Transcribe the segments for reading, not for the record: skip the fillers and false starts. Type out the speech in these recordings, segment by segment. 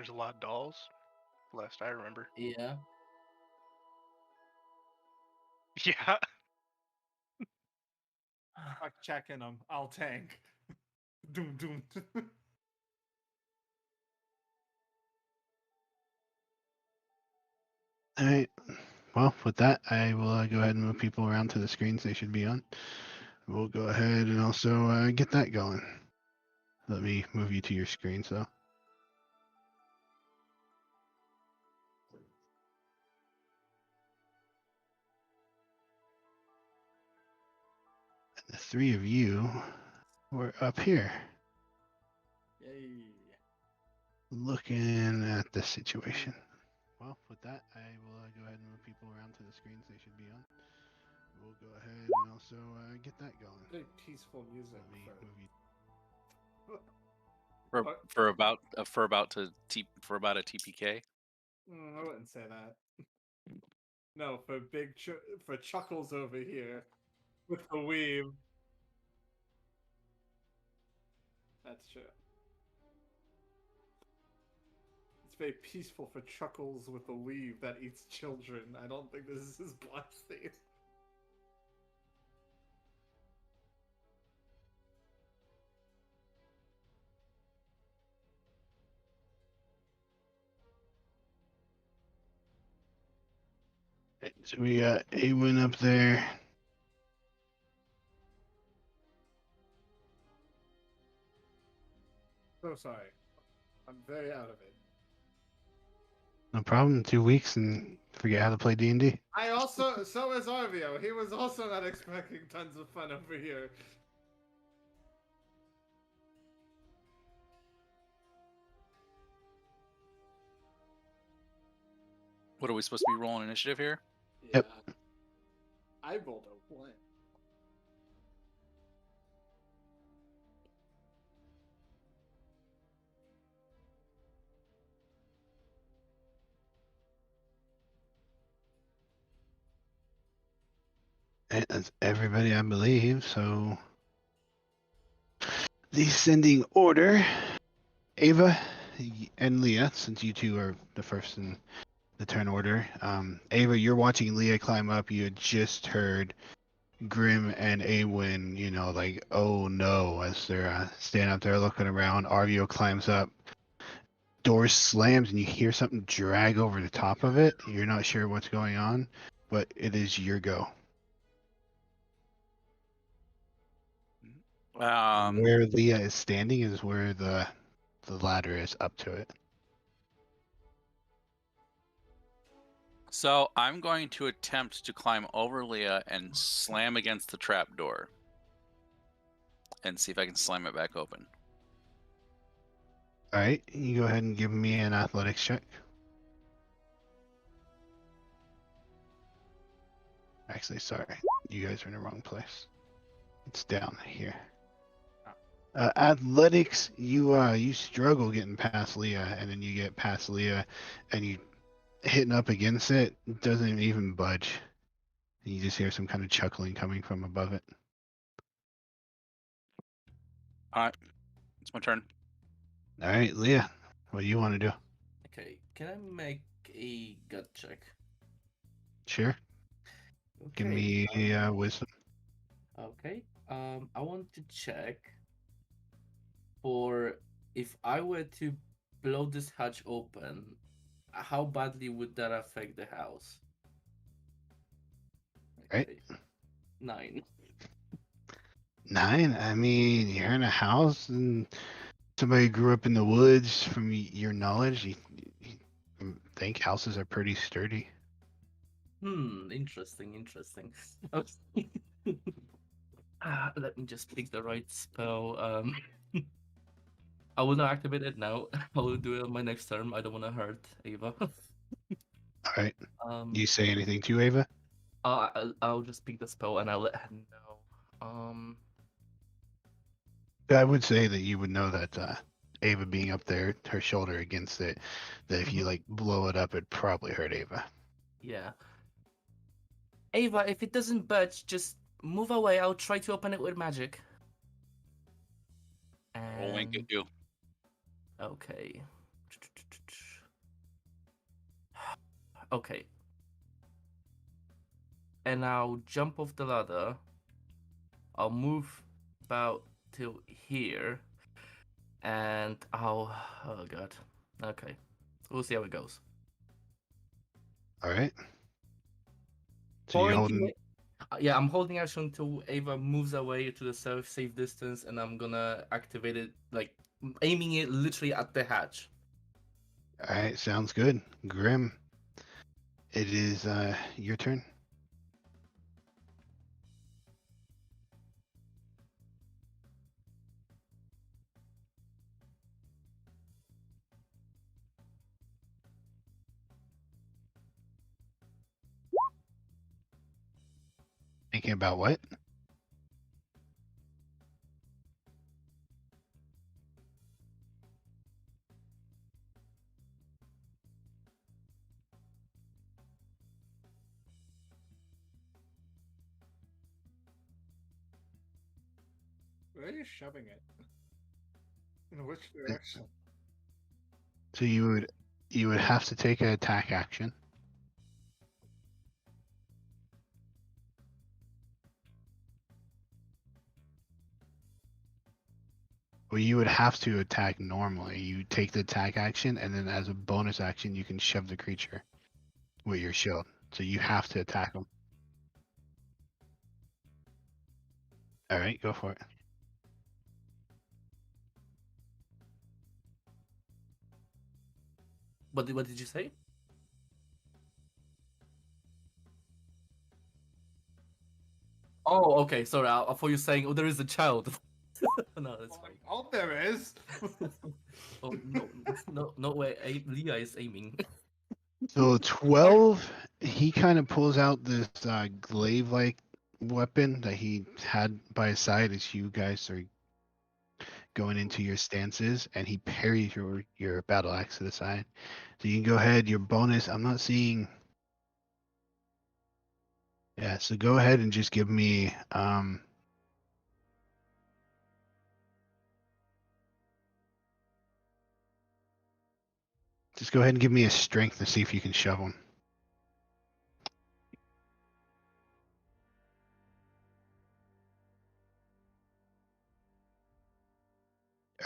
There's a lot of dolls, last I remember. Yeah. Yeah. Fuck checking them. I'll tank. Doom doom. All right. Well, with that, I will go ahead and move people around to the screens they should be on. We'll go ahead and also get that going. Let me move you to your screens, though. And the three of you were up here Yay. looking at the situation. Well, with that, I will go ahead and move people around to the screens they should be on. We'll go ahead and also get that going. Very peaceful music. Let me move you. For about a TPK. I wouldn't say that. No, for for Chuckles over here with the weave. That's true. It's very peaceful for Chuckles with the weave that eats children. I don't think this is his blood theme. So we got Awen up there. So sorry. I'm very out of it. No problem. 2 weeks and forget how to play D&D. I also, so is Arvio. He was also not expecting tons of fun over here. What are we supposed to be rolling initiative here? Yep. I rolled a 1. That's everybody, I believe. So, descending order, Ava and Leah, since you two are the first in the turn order. Ava, you're watching Leah climb up. You had just heard Grim and Awen, like, oh no, as they're standing up there looking around. Arvio climbs up. Door slams and you hear something drag over the top of it. You're not sure what's going on, but it is your go. Where Leah is standing is where the ladder is up to it. So I'm going to attempt to climb over Leah and slam against the trap door and see if I can slam it back open. All right, you go ahead and give me an athletics check. Actually, sorry, you guys are in the wrong place. It's down here. Athletics, you struggle getting past Leah, and then you get past Leah, and you hitting up against it. It doesn't even budge. And you just hear some kind of chuckling coming from above it. All right, it's my turn. All right, Leah, what do you want to do? Okay, can I make a gut check? Sure. Okay. Give me wisdom. Okay. I want to check for if I were to blow this hatch open, how badly would that affect the house? Right. 9. 9? I mean, you're in a house and somebody grew up in the woods. From your knowledge, you think houses are pretty sturdy. Interesting. Let me just pick the right spell. I will not activate it now. I will do it on my next turn. I don't want to hurt Ava. All right. Do you say anything to Ava? I'll just pick the spell and I'll let her know. I would say that you would know that Ava being up there, her shoulder against it, that if you blow it up, it'd probably hurt Ava. Yeah. Ava, if it doesn't budge, just move away. I'll try to open it with magic. I'll wink at you. Okay. Okay. And I'll jump off the ladder. I'll move about till here. And I'll. Oh, God. Okay. We'll see how it goes. All right. So you're holding. Yeah, I'm holding action until Ava moves away to the safe distance, and I'm gonna activate it, like aiming it literally at the hatch. All right, sounds good. Grim, it is your turn. Thinking about what? Where are you shoving it? In which direction? So you would have to take an attack action. Well, you would have to attack normally. You take the attack action, and then as a bonus action, you can shove the creature with your shield. So you have to attack them. All right, go for it. What did you say? Oh, okay. Sorry, I thought you were saying, "Oh, there is a child." No, that's fine. Oh, there is. Oh no way. Leah is aiming. So 12, he kind of pulls out this glaive-like weapon that he had by his side as you guys are going into your stances, and he parries your battle axe to the side. So you can go ahead. Your bonus, I'm not seeing. Yeah, so go ahead and just give me just go ahead and give me a strength to see if you can shove him.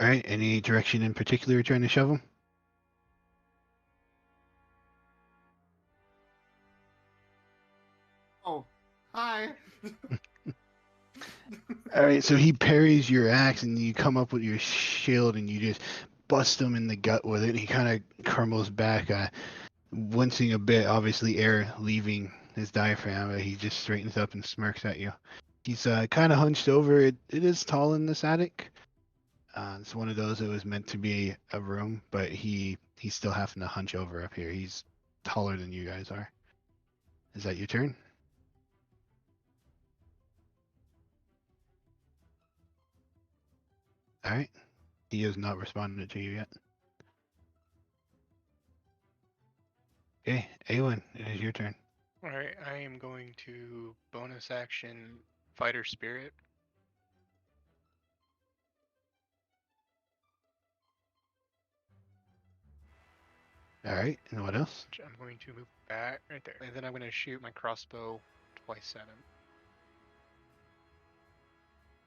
All right. Any direction in particular you're trying to shove him? Oh, hi. All right. So he parries your axe, and you come up with your shield, and you just bust him in the gut with it. He kind of crumbles back, wincing a bit. Obviously, air leaving his diaphragm. But he just straightens up and smirks at you. He's kind of hunched over. It is tall in this attic. It's one of those that was meant to be a room, but he's still having to hunch over up here. He's taller than you guys are. Is that your turn? All right. He has not responded to you yet. Okay, Awen, it is your turn. All right, I am going to bonus action fighter spirit. All right, and what else? I'm going to move back right there, and then I'm going to shoot my crossbow twice at him.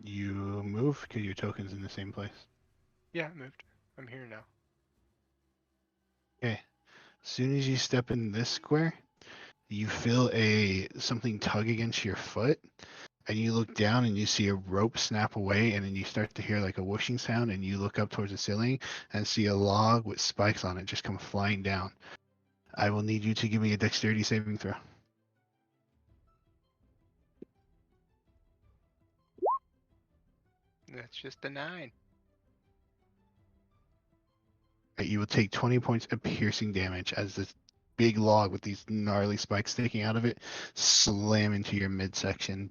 You move because your token's in the same place. Yeah, I moved. I'm here now. Okay. As soon as you step in this square, you feel something tug against your foot, and you look down and you see a rope snap away, and then you start to hear like a whooshing sound, and you look up towards the ceiling and see a log with spikes on it just come flying down. I will need you to give me a dexterity saving throw. That's just a 9. You will take 20 points of piercing damage as this big log with these gnarly spikes sticking out of it slam into your midsection,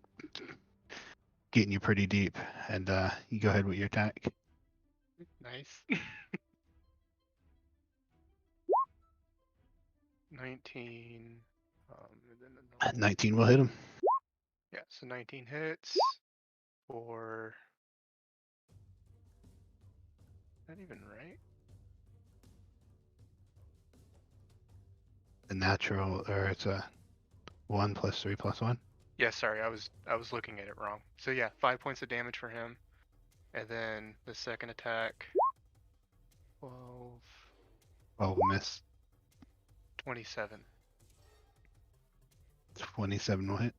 getting you pretty deep. And you go ahead with your attack. Nice. 19. And then another- 19 will hit him. Yeah, so 19 hits for. Is that even right? a natural, or it's a 1 + 3 + 1. Yeah, sorry, I was looking at it wrong. So yeah, 5 points of damage for him, and then the second attack, 12, 12 miss. 27, 27 will hit.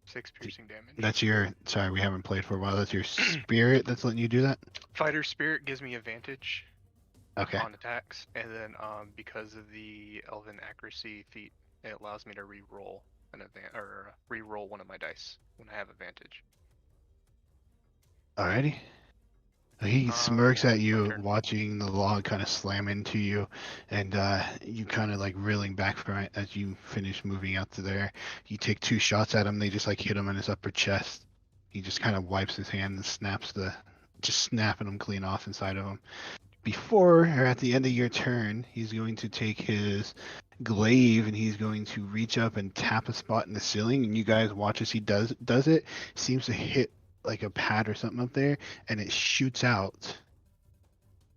6 piercing damage. That's your. Sorry, we haven't played for a while. That's your spirit that's letting you do that. Fighter spirit gives me advantage Okay. on attacks, and then because of the elven accuracy feat, it allows me to re-roll re-roll one of my dice when I have advantage. Alrighty. He smirks Yeah, at my you, turn. watching the log kind of slam into you, and you kind of like reeling back from it as you finish moving out to there. You take 2 shots at him. They just like hit him in his upper chest. He just kind of wipes his hand and just snapping him clean off inside of him. Before or at the end of your turn, he's going to take his glaive and he's going to reach up and tap a spot in the ceiling. And you guys watch as he does it. Seems to hit like a pad or something up there, and it shoots out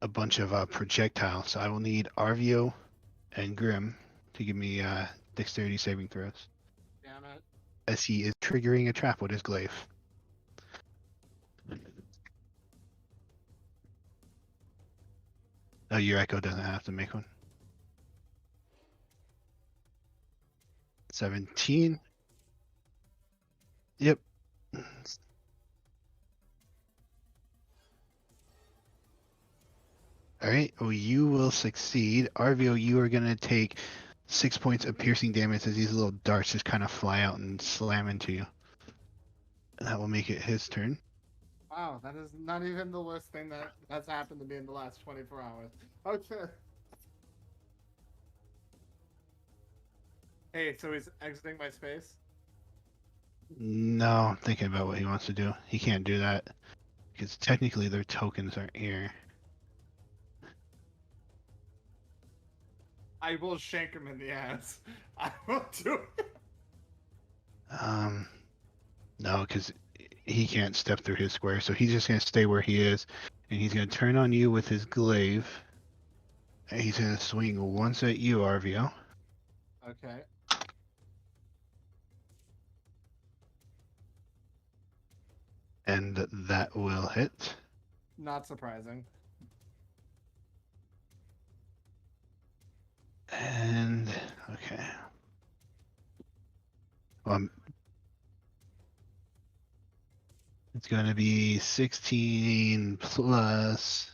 a bunch of projectiles. So I will need Arvio and Grim to give me dexterity saving throws, Damn it. as he is triggering a trap with his glaive. Oh, your echo doesn't have to make one. 17. Yep. All right. Well, you will succeed. Arvio, you are going to take 6 points of piercing damage as these little darts just kind of fly out and slam into you. And that will make it his turn. Wow, that is not even the worst thing that has happened to me in the last 24 hours. Okay. Hey, so he's exiting my space? No, I'm thinking about what he wants to do. He can't do that because technically their tokens aren't here. I will shank him in the ass. I will do it. No, because he can't step through his square, so he's just gonna stay where he is, and he's gonna turn on you with his glaive. And he's gonna swing once at you, Arvio. Okay. And that will hit. Not surprising. And okay. It's gonna be 16 plus.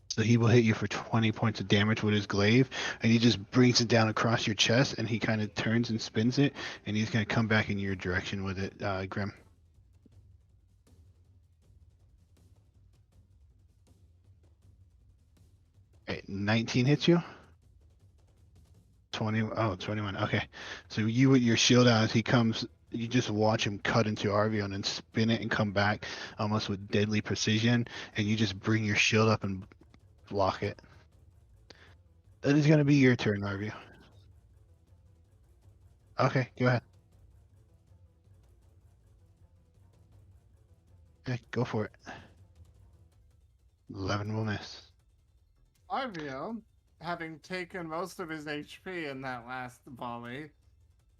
So he will hit you for 20 points of damage with his glaive, and he just brings it down across your chest, and he kind of turns and spins it, and he's gonna come back in your direction with it, Grim. Okay, 19 hits you. 21. Okay. So you with your shield out, as he comes, you just watch him cut into Arvio and then spin it and come back almost with deadly precision, and you just bring your shield up and block it. That is going to be your turn, Arvio. Okay, go ahead. Okay, go for it. 11 will miss. Arvio, having taken most of his HP in that last volley,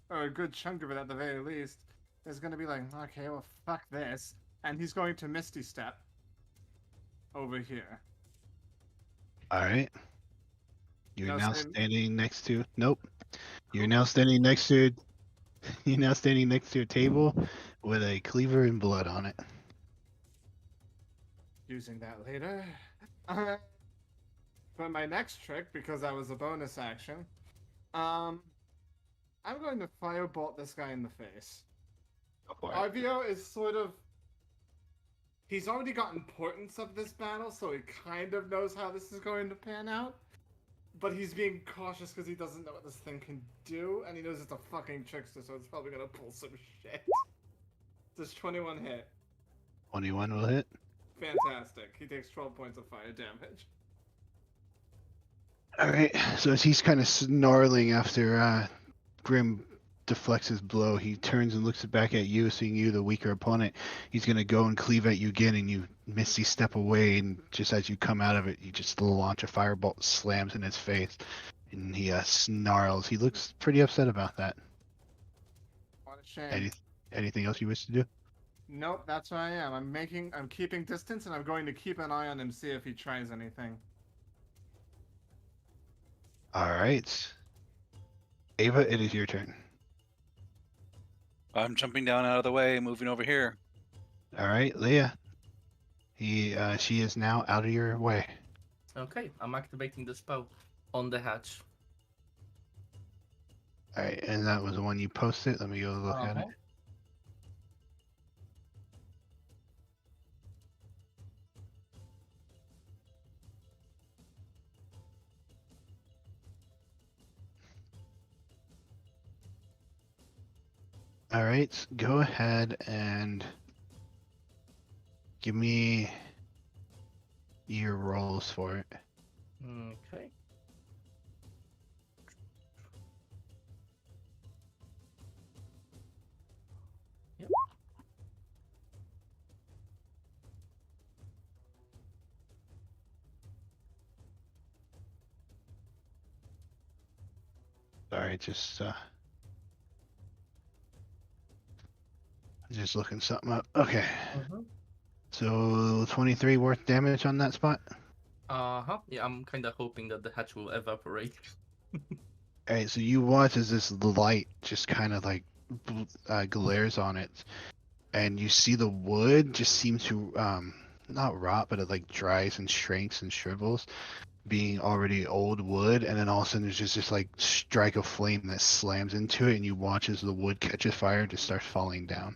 or a good chunk of it at the very least, is going to be like, okay, well, fuck this. And he's going to Misty Step over here. Alright. You're No, now same- standing next to... Nope. You're now standing next to... You're now standing next to a table with a cleaver and blood on it. Using that later. For my next trick, because that was a bonus action, I'm going to firebolt this guy in the face. Go for it. Arvio is sort of... He's already got importance of this battle, so he kind of knows how this is going to pan out. But he's being cautious because he doesn't know what this thing can do, and he knows it's a fucking trickster, so it's probably gonna pull some shit. Does 21 hit? 21 will hit. Fantastic. He takes 12 points of fire damage. Alright, so as he's kind of snarling after Grim deflects his blow. He turns and looks back at you, seeing you, the weaker opponent. He's gonna go and cleave at you again, and you misty step away. And just as you come out of it, you just launch a firebolt, slams in his face, and he snarls. He looks pretty upset about that. What a shame. Anything else you wish to do? Nope, that's what I am. I'm keeping distance, and I'm going to keep an eye on him, see if he tries anything. All right, Ava, it is your turn. I'm jumping down out of the way, moving over here. All right, Leah. She is now out of your way. Okay, I'm activating the spell on the hatch. All right, and that was the one you posted. Let me go look at it. All right, go ahead and give me your rolls for it. Okay. Yep. Sorry, just looking something up. Okay, so 23 worth damage on that spot. Yeah, I'm kind of hoping that the hatch will evaporate. All right, so you watch as this light just kind of like glares on it, and you see the wood just seem to not rot, but it like dries and shrinks and shrivels, being already old wood, and then all of a sudden there's just this like strike of flame that slams into it, and you watch as the wood catches fire and just starts falling down.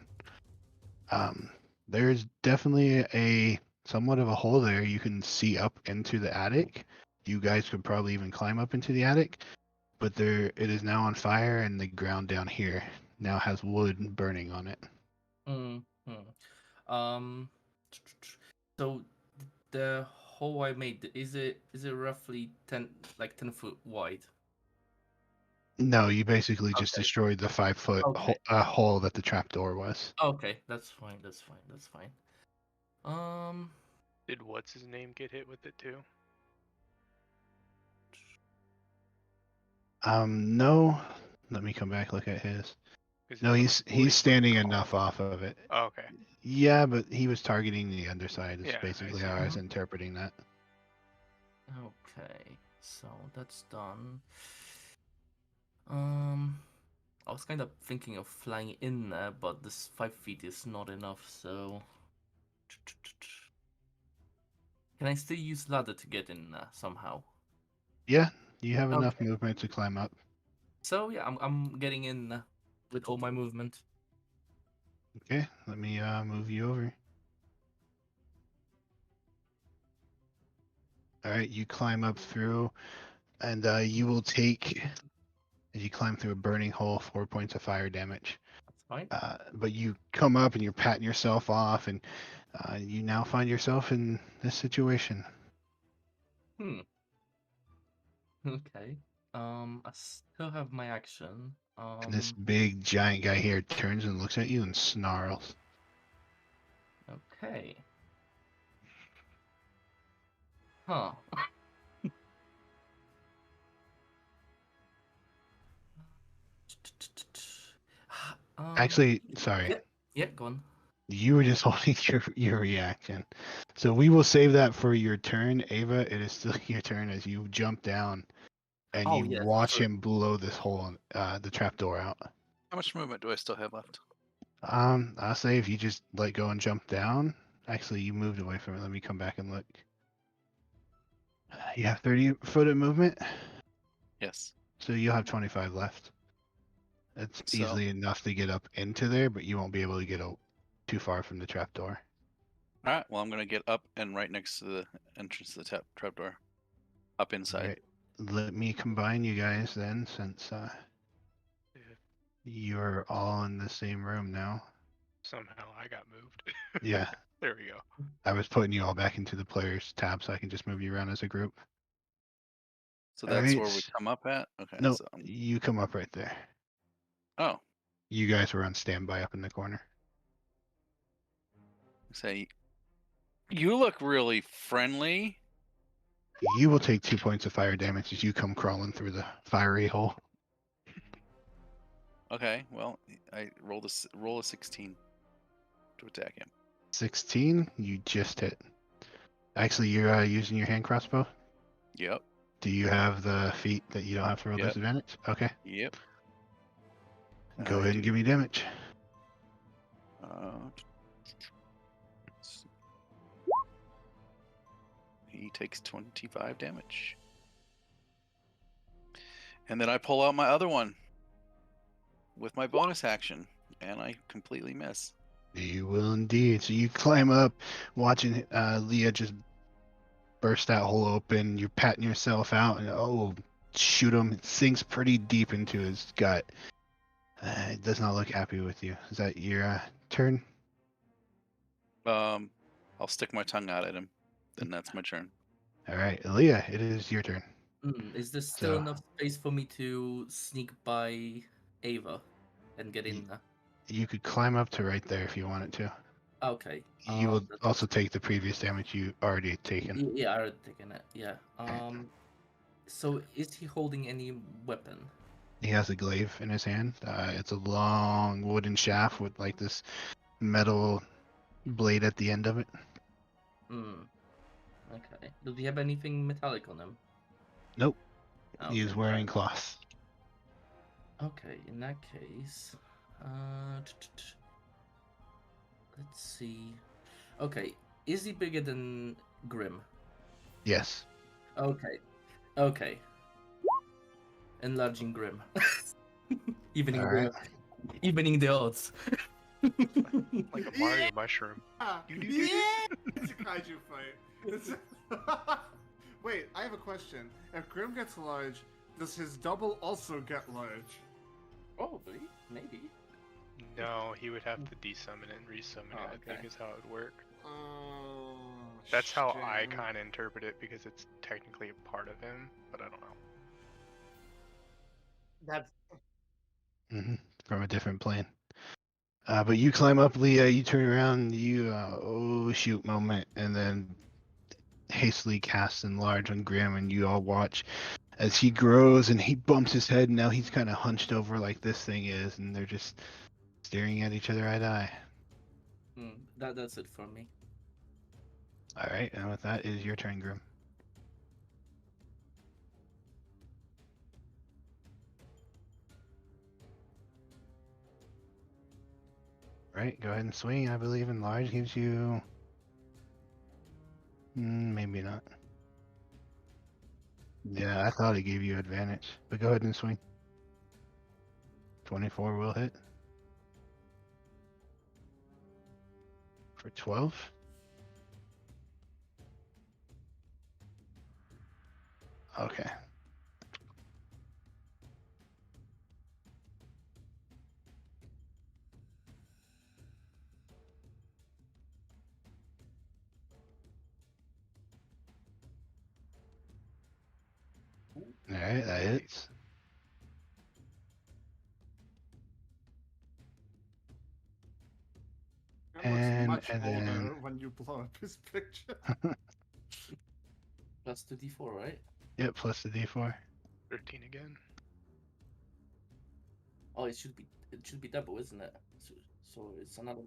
There's definitely a somewhat of a hole there. You can see up into the attic. You guys could probably even climb up into the attic, but it is now on fire, and the ground down here now has wood burning on it. So the hole I made, is it roughly 10 foot wide? No, you basically just Okay. destroyed the 5-foot Okay. hole that the trapdoor was. Okay, that's fine. Did what's his name get hit with it too? No. Let me come back look at his. No, he's standing enough off of it. Oh, okay. Yeah, but he was targeting the underside. Is Yeah, I basically see. how I was interpreting that. Okay, so that's done. I was kind of thinking of flying in there, but this 5 feet is not enough, so... Can I still use ladder to get in there somehow? Yeah, you have enough Okay. movement to climb up. So yeah, I'm getting in with all my movement. Okay, let me move you over. All right, you climb up through, and you will take, as you climb through a burning hole, 4 points of fire damage. That's fine. But you come up and you're patting yourself off, and you now find yourself in this situation. Okay. I still have my action. And this big giant guy here turns and looks at you and snarls. Okay. Huh. Actually, sorry. Yeah, go on. You were just holding your reaction. So we will save that for your turn, Ava. It is still your turn as you jump down and you watch him blow this hole, the trapdoor out. How much movement do I still have left? I'll say if you just let go and jump down. Actually, you moved away from it. Let me come back and look. You have 30 foot of movement? Yes. So you'll have 25 left. It's easily enough to get up into there, but you won't be able to get too far from the trapdoor. All right. Well, I'm gonna get up and right next to the entrance to the trapdoor, up inside. Right. Let me combine you guys then, since you're all in the same room now. Somehow I got moved. Yeah. There we go. I was putting you all back into the players tab so I can just move you around as a group. So that's where we come up at? Okay. No, So you come up right there. Oh, You guys were on standby up in the corner. say you look really friendly. You will take 2 points of fire damage as you come crawling through the fiery hole. Okay, well, I roll a 16 to attack him. 16, you just hit. Actually, you're using your hand crossbow. Yep. Do you have the feat that you don't have to roll Yep. disadvantage? Okay. Yep. Go I ahead and do. give me damage. He takes 25 damage. And then I pull out my other one with my bonus action, and I completely miss. You will indeed. So you climb up, watching Leah just burst that hole open. You're patting yourself out, and shoot him. It sinks pretty deep into his gut. It does not look happy with you. Is that your turn? I'll stick my tongue out at him. Then that's my turn. All right, Leah, it is your turn. Is there still So- enough space for me to sneak by Ava and get in there? You could climb up to right there if you wanted to. Okay. You will that's- also take the previous damage you already taken. Yeah, I already taken it. Yeah. So is he holding any weapon? He has a glaive in his hand. It's a long wooden shaft with like this metal blade at the end of it. Okay. Does he have anything metallic on him? Nope. Okay, He is wearing fine. cloth. Okay, in that case, let's see. Okay, is he bigger than Grim? Yes. Okay. Enlarging Grim. evening Alright. evening the odds. Like a Mario mushroom. Yeah! It's a kaiju fight. Wait, I have a question. If Grim gets large, does his double also get large? Probably, maybe. No, he would have to desummon it and resummon Oh, it, I think okay. is how it would work. Oh, That's how I shit. kind of interpret it because it's technically a part of him, but I don't know. That's From a different plane. But you climb up, Leah, you turn around, you, oh shoot moment, and then hastily cast enlarge on Grim, and you all watch as he grows and he bumps his head, and now he's kind of hunched over like this thing is, and they're just staring at each other eye to eye. That's it for me. Alright, and with that is your turn, Grim. Right, go ahead and swing. I believe enlarge gives you... maybe not. Yeah, I thought it gave you advantage, but go ahead and swing. 24 will hit. For 12. Okay. Alright, that hits. Grim looks And- much and older then- when you blow up his picture. Plus 2d4, right? Yep, plus the d4. 13 again. Oh, it should be double, isn't it? So it's another.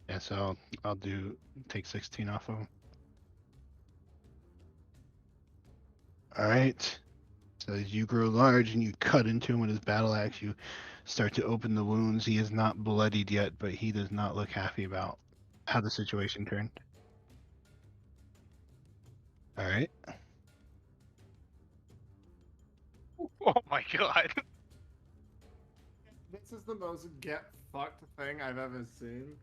Yeah, so I'll take 16 off of him. Alright. So as you grow large and you cut into him with his battle axe, you start to open the wounds. He is not bloodied yet, but he does not look happy about how the situation turned. Alright. Oh my god. This is the most get fucked thing I've ever seen.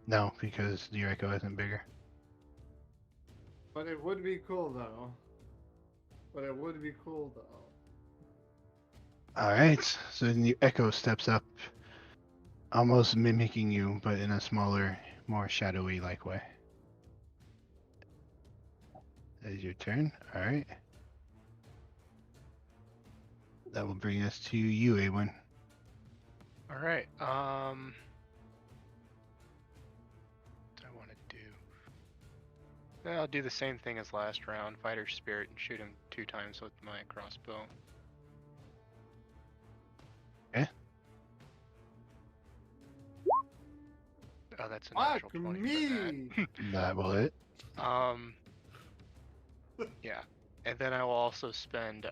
No, because the echo isn't bigger. But it would be cool though. Alright, so then the echo steps up, almost mimicking you, but in a smaller, more shadowy like way. That is your turn. All right. That will bring us to you, Awen. All right. What do I want to do? I'll do the same thing as last round. Fighter spirit and shoot him 2 times with my crossbow. Okay. Oh, that's a natural Fuck 20 for me! That will hit. that. Yeah. And then I will also spend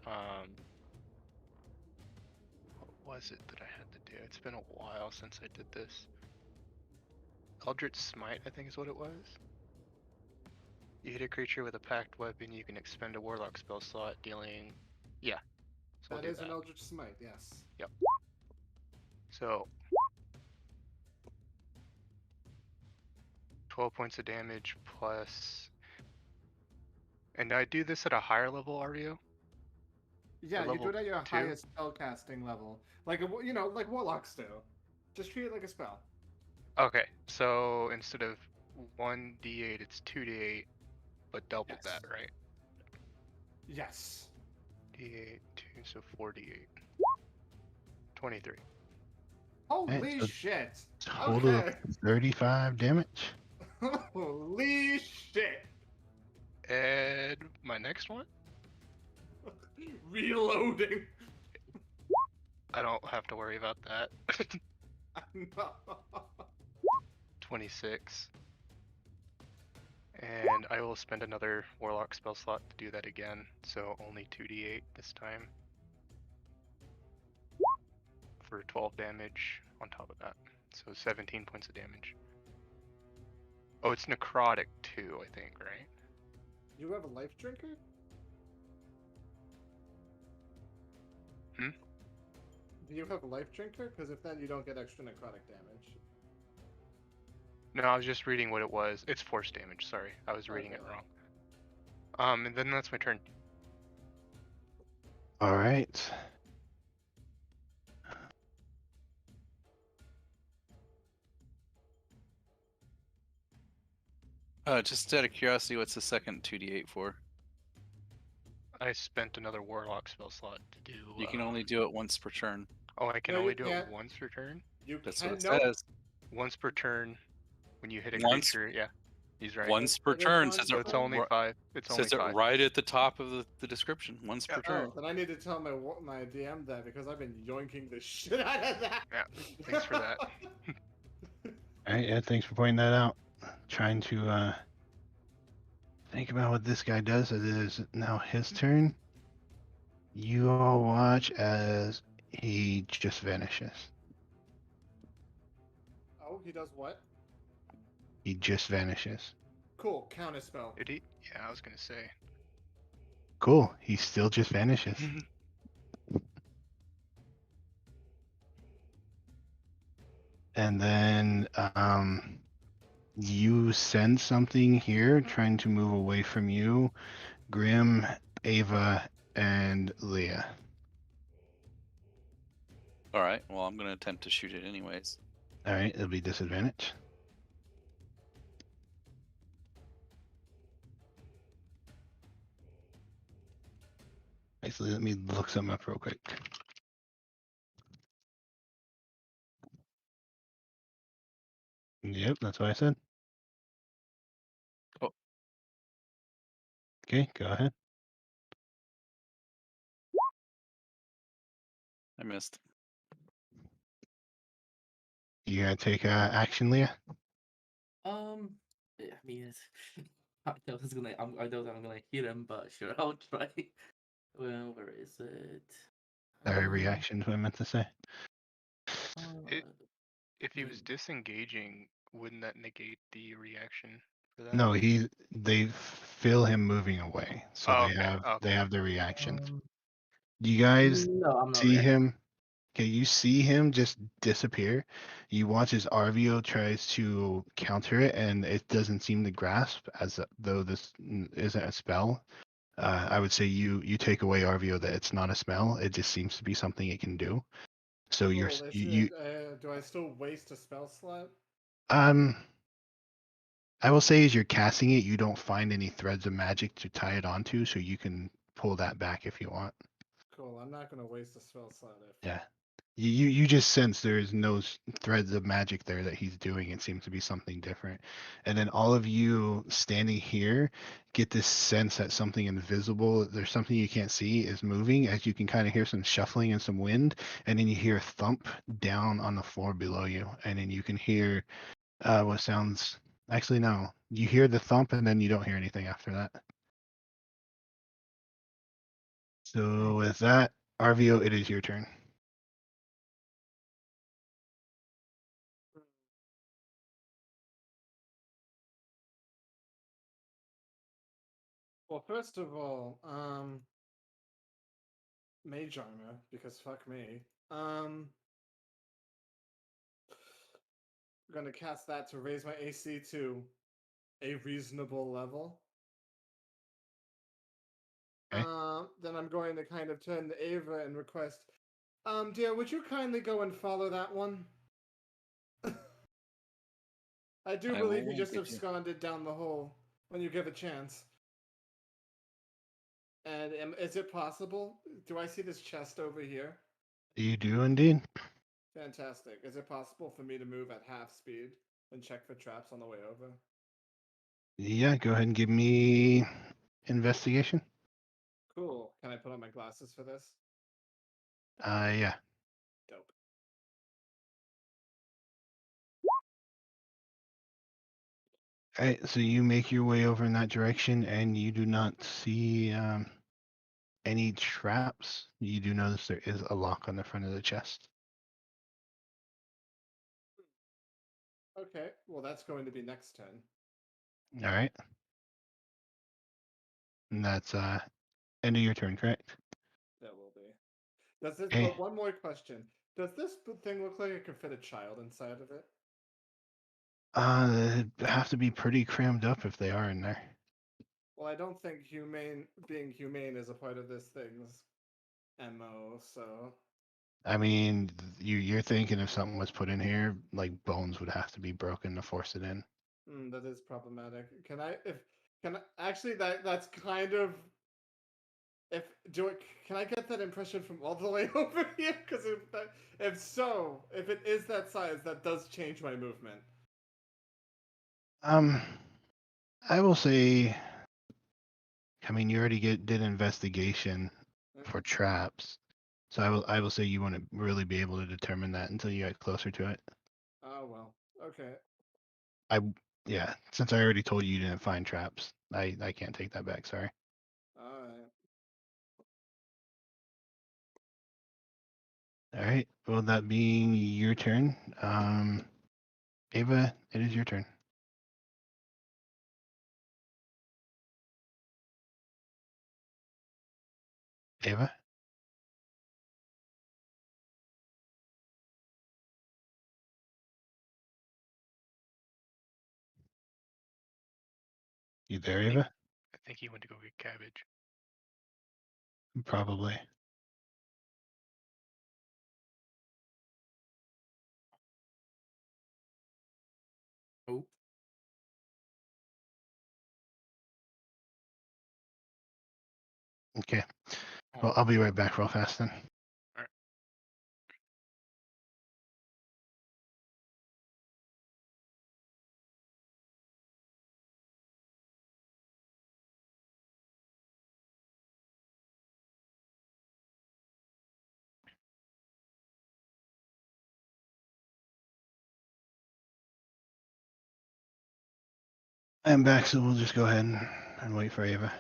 what was it that I had to do? It's been a while since I did this. Eldritch Smite, I think is what it was. You hit a creature with a packed weapon, you can expend a warlock spell slot, dealing. Yeah. So we'll That do is that. an Eldritch Smite, yes. So 12 points of damage plus. And I do this at a higher level, Ario? Yeah, you do level it at your 2? highest spellcasting level, like like warlocks do. Just treat it like a spell. Okay, so instead of 1d8, it's 2d8, but double Yes. that, right? Yes. D8, 2, so 4d8. 23. Holy so- shit! Total Okay. 35 damage. Holy shit! And my next one? Reloading. I don't have to worry about that. No. 26. And I will spend another warlock spell slot to do that again, so only 2d8 this time. For 12 damage on top of that. So 17 points of damage. Oh, it's necrotic too, I think, right? You have a life drinker? Hmm? Do you have a life drinker? Because if then you don't get extra necrotic damage. No, I was just reading what it was. It's force damage, sorry. I was reading it Okay. wrong. And then that's my turn. All right. Just out of curiosity, what's the second 2d8 for? I spent another warlock spell slot to do. You can only do it once per turn. Oh, I can No, you only do can't. it once per turn? You That's can what it nope. says. Once per turn when you hit a Once- creature, yeah. He's right. Once per It is turn. once Says So it, it's only 5. It's only says it 5. right at the top of the description. Once per Yeah. turn. Oh, then I need to tell my DM that because I've been yoinking the shit out of that. Yeah, thanks for that. All right. Yeah. Thanks for pointing that out. Trying to think about what this guy does. It is now his turn. You all watch as he just vanishes. Oh, he does what? He just vanishes. Cool, counter spell. Did he? Yeah, I was gonna say. Cool. He still just vanishes. And then you send something here trying to move away from you. Grim, Ava, and Leah. All right. Well, I'm going to attempt to shoot it anyways. All right, it'll be disadvantage. Actually, let me look something up real quick. Yep, that's what I said. Oh. Okay, go ahead. I missed. You gotta take action, Leah. I mean, I know I know that I'm gonna hit him, but sure, I'll try. Well, where is it? Sorry, reactions. What I meant to say. It- If he was disengaging, wouldn't that negate the reaction for that? No, they feel him moving away, so Oh, they okay, have okay. they have the reactions. You guys No, I'm not see reacting. him? Okay, you see him just disappear. You watch as Arvio tries to counter it, and it doesn't seem to grasp, as though this isn't a spell. I would say you take away Arvio that it's not a spell. It just seems to be something it can do. So you're Cool, you do I still waste a spell slot? um I will say, as you're casting it, you don't find any threads of magic to tie it onto, so you can pull that back if you want. Cool. I'm not gonna waste a spell slot if. Yeah. You just sense there's no threads of magic there that he's doing. It seems to be something different. And then all of you standing here get this sense that something invisible, there's something you can't see, is moving, as you can kind of hear some shuffling and some wind. And then you hear a thump down on the floor below you. And then you can hear what sounds, actually, no. You hear the thump and then you don't hear anything after that. So with that, Arvio, it is your turn. Well, first of all, mage armor, because fuck me. I'm gonna cast that to raise my AC to a reasonable level. Okay. Then I'm going to kind of turn to Ava and request, dear, would you kindly go and follow that one? I do I believe will he just get you. absconded down the hole when you give a chance. And is it possible? Do I see this chest over here? You do indeed. Fantastic. Is it possible for me to move at half speed and check for traps on the way over? Yeah, go ahead and give me investigation. Cool. Can I put on my glasses for this? Yeah. Dope. All right, so you make your way over in that direction, and you do not see any traps. You do notice there is a lock on the front of the chest. Okay. Well, that's going to be next turn. All right. And that's end of your turn, correct? That will be. Does this? Okay. But one more question. Does this thing look like it could fit a child inside of it? They have to be pretty crammed up if they are in there. Well, I don't think being humane is a part of this thing's MO, so I mean, you're thinking if something was put in here, like bones would have to be broken to force it in. that is problematic. Actually that's kind of can I get that impression from all the way over here? Because if it is that size, that does change my movement. I will say, I mean, you already did investigation for traps, so I will say you wouldn't really be able to determine that until you get closer to it. Oh well, okay. Yeah, since I already told you you didn't find traps, I can't take that back. Sorry. All right. All right. Well, that being your turn, Ava, it is your turn. Ava. You there, Ava? I think he went to go get cabbage. Probably. Oh, Okay. Well, I'll be right back real fast then. Alright. I'm back, so we'll just go ahead and wait for Ava.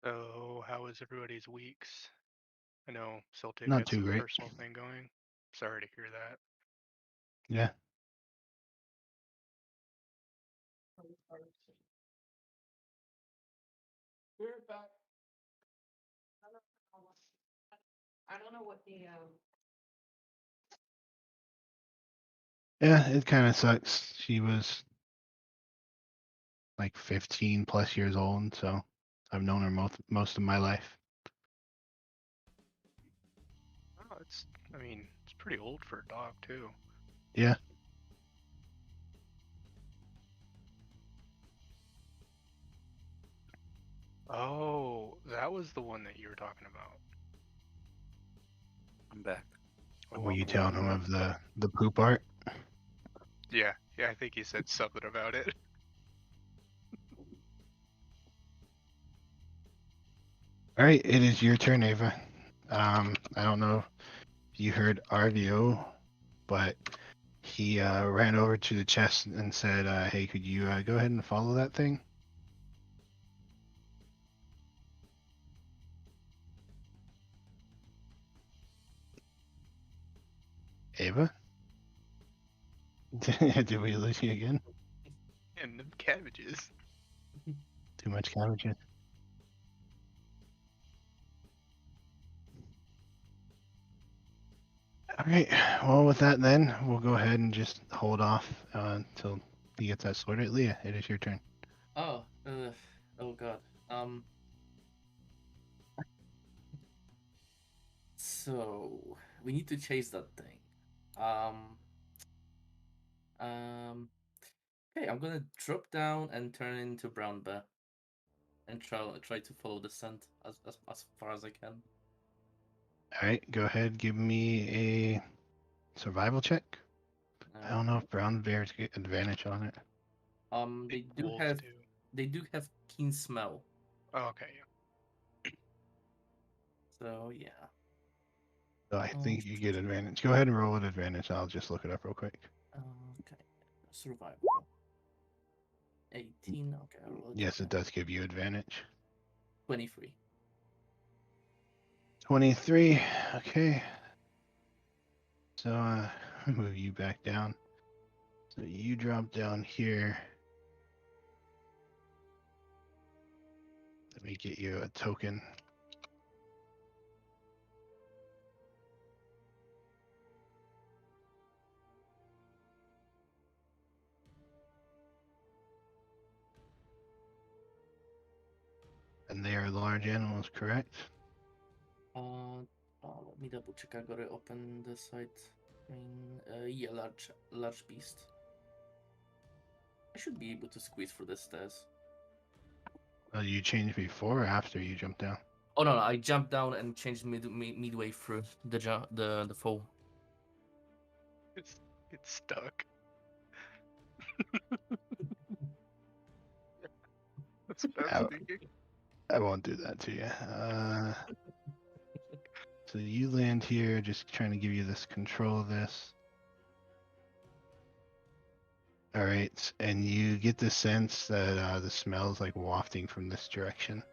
So, how was everybody's weeks? I know Celtic Not had too some great. personal thing going. Sorry to hear that. Yeah. We're back. I don't know what the Yeah, it kind of sucks. She was like 15 plus years old, so I've known her most of my life. Oh, I mean, it's pretty old for a dog too. Yeah. Oh, that was the one that you were talking about. I'm back. Were you What telling him one? of the poop art? Yeah, I think he said something about it. All right, it is your turn, Ava. I don't know if you heard Arvio, but he ran over to the chest and said, "Hey, could you go ahead and follow that thing?" Ava, did we lose you again? And them cabbages. Too much cabbage. All right. Well, with that, then we'll go ahead and just hold off until he gets that sorted. Leah, it is your turn. Oh, oh god. So we need to chase that thing. Um, okay, I'm gonna drop down and turn into brown bear, and try to follow the scent as far as I can. All right. Go ahead. Give me a survival check. I don't know if brown bears get advantage on it. They Big do wolf have too. keen smell. Oh, okay, yeah. So yeah. So I Oh, think you get advantage. Go ahead and roll with advantage. I'll just look it up real quick. okay. Survival. 18. Okay, I'll roll it Yes, it again. does give you advantage. 23. 23. Okay. So move you back down. So you drop down here. Let me get you a token. And they are large animals, correct? Let me double check. I got it open the site. I mean, yeah, large beast. I should be able to squeeze through the stairs. You changed before or after you jumped down? Oh no, I jumped down and changed midway through the fall. It's stuck. That's what I was I, thinking. I won't do that to you. So you land here, just trying to give you this control of this. All right, and you get the sense that the smell is like wafting from this direction.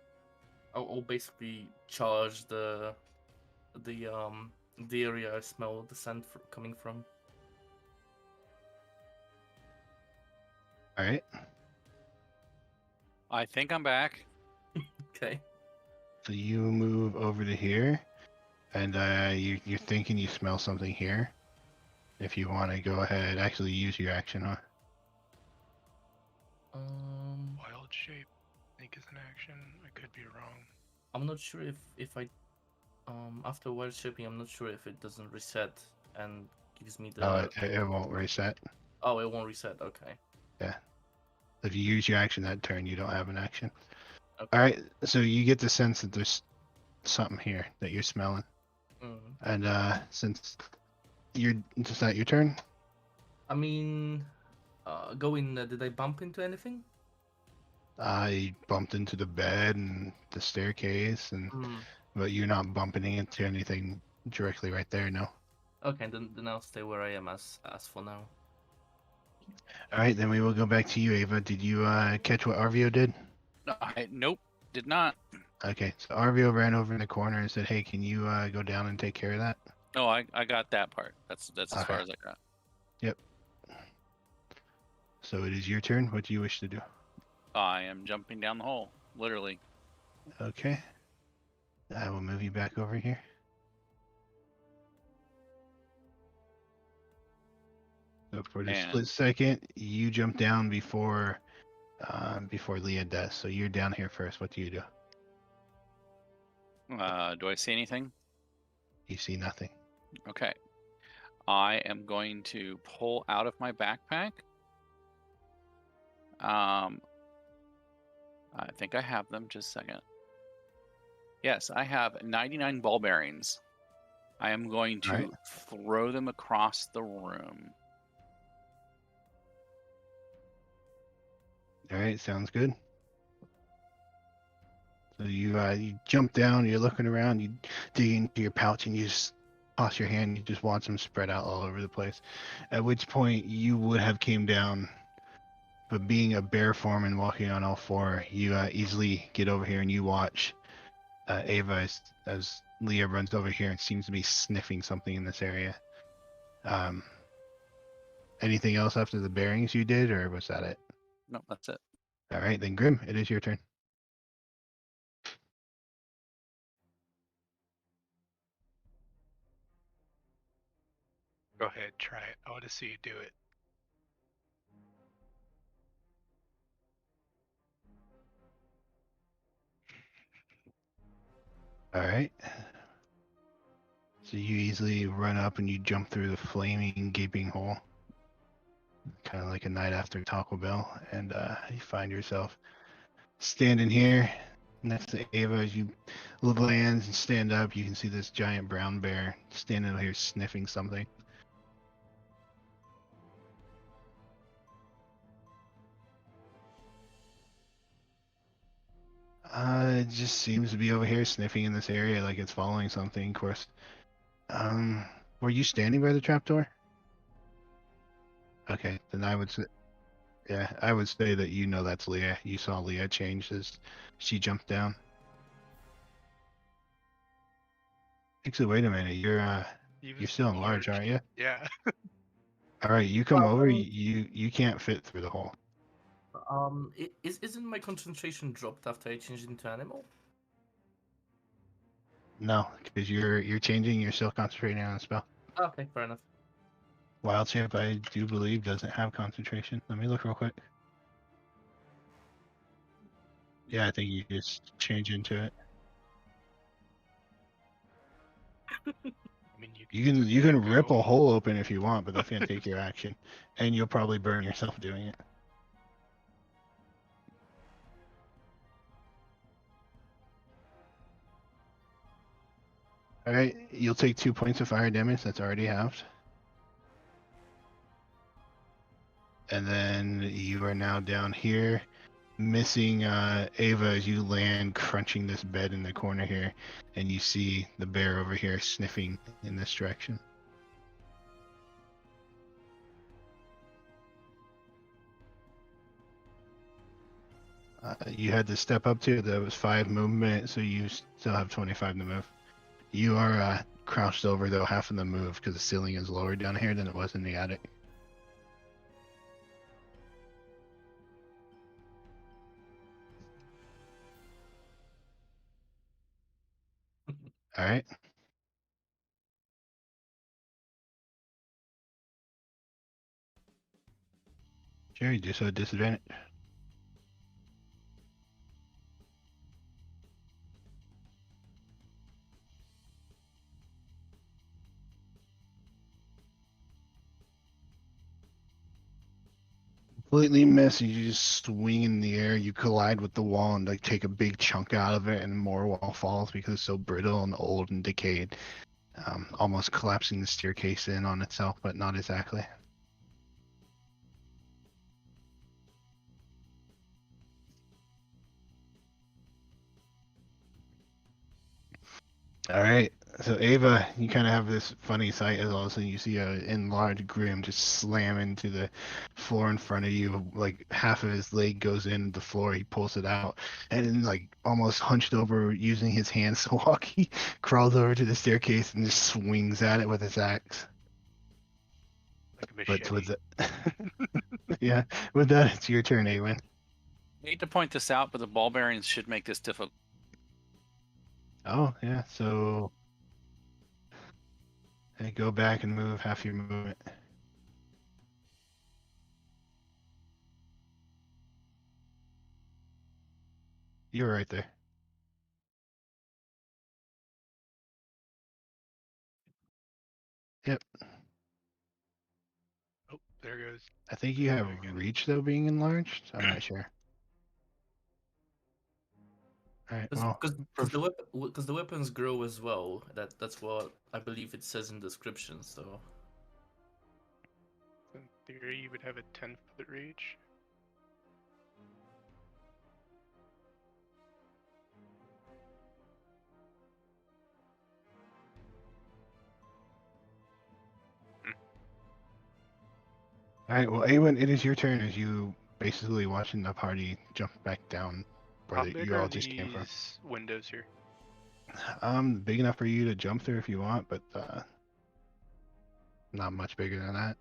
I'll basically charge the area I smell the scent coming from. All right, I think I'm back. Okay. so you move over to here, and you're thinking you smell something here. If you want to go ahead, actually use your action, huh? Wild shape, I think is an action. I could be wrong. I'm not sure if I after wild shaping, I'm not sure if it doesn't reset and gives me Oh, the. it won't reset. Oh, it won't reset. Okay. Yeah. If you use your action that turn, you don't have an action. Okay. All right, so you get the sense that there's something here that you're smelling, and since is that your turn? I mean, going. Did I bump into anything? I bumped into the bed and the staircase, but you're not bumping into anything directly right there, no. Okay, then I'll stay where I am as for now. All right, then we will go back to you, Ava. Did you catch what Arvio did? Nope, did not. Okay, so Arvio ran over in the corner and said, "Hey, can you go down and take care of that?" Oh, I got that part. That's as far Okay. as I got. Yep. So it is your turn. What do you wish to do? I am jumping down the hole, literally. Okay. I will move you back over here. So for the And- split second, you jump down before Leah does. So you're down here first. What do you do? Do I see anything? You see nothing. Okay. I am going to pull out of my backpack. I think I have them. Just a second. Yes, I have 99 ball bearings. I am going to Alright. throw them across the room. All right, sounds good. So you jump down, you're looking around, you dig into your pouch, and you just toss your hand. You just watch them spread out all over the place. At which point you would have came down, but being a bear form and walking on all four, you easily get over here and you watch Ava as Leah runs over here and seems to be sniffing something in this area. Anything else after the bearings you did, or was that it? No, that's it. All right, then Grim, it is your turn. Go ahead, try it. I want to see you do it. All right. So you easily run up and you jump through the flaming, gaping hole, kind of like a night after Taco Bell, and you find yourself standing here next to Ava. As you land and stand up, you can see this giant brown bear standing over here sniffing something. It just seems to be over here sniffing in this area like it's following something, of course. Were you standing by the trapdoor? Okay, then I would say, yeah, I would say that you know that's Leah. You saw Leah change as she jumped down. Actually, wait a minute. You're still enlarged, aren't you? Yeah. All right, you come over. You can't fit through the hole. Isn't my concentration dropped after I changed into animal? No, because you're changing. You're still concentrating on a spell. Okay, fair enough. Wild Shape, I do believe, doesn't have concentration. Let me look real quick. Yeah, I think you just change into it. I mean, You can rip a hole open if you want, but that's gonna take your action, and you'll probably burn yourself doing it. All right, you'll take 2 points of fire damage. That's already halved. And then you are now down here, missing Ava as you land, crunching this bed in the corner here, and you see the bear over here sniffing in this direction. You had to step up to, that was 5 movement, so you still have 25 to move. You are crouched over, though, half of the move because the ceiling is lower down here than it was in the attic. All right. Sure, you do so at disadvantage. Completely miss. You just swing in the air. You collide with the wall and like take a big chunk out of it, and more wall falls because it's so brittle and old and decayed, almost collapsing the staircase in on itself, but not exactly. All right. So Ava, you kind of have this funny sight as all of a sudden you see a enlarged Grim just slam into the floor in front of you. Like half of his leg goes in the floor. He pulls it out, and then, like almost hunched over, using his hands to walk, he crawls over to the staircase and just swings at it with his axe. Like a machete. But with the yeah, with that, it's your turn, Awen. I hate to point this out, but the ball bearings should make this difficult. Oh yeah, so hey, go back and move half your movement. You're right there. Yep. Oh, there goes. I think you have Again. reach though being enlarged. I'm not sure. All right. Well, Because the weapons grow as well. That's what I believe it says in description. So In theory, you would have a 10-foot reach. all right. Well, Awen, it is your turn as you basically watching the party jump back down where How big you are all just came from. these windows here? Big enough for you to jump through if you want, but not much bigger than that.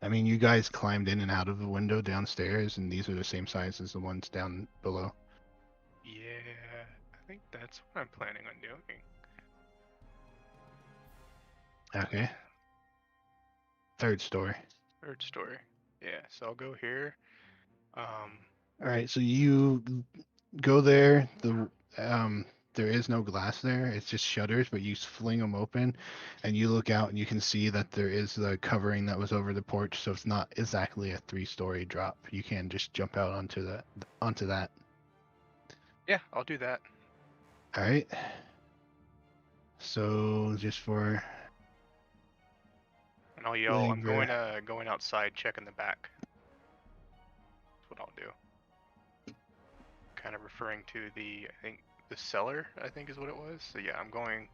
I mean, you guys climbed in and out of the window downstairs, and these are the same size as the ones down below. Yeah, I think that's what I'm planning on doing. Okay. Third story. Third story. Yeah, so I'll go here. All right, so you go there. There is no glass there. It's just shutters, but you fling them open, and you look out, and you can see that there is the covering that was over the porch. So it's not exactly a 3-story drop. You can just jump out onto that. Yeah, I'll do that. All right. So just for And I'll yell, I'm Labor. going outside, checking the back. That's what I'll do. Kind of referring to the, I think, the cellar, I think is what it was. So yeah, I'm going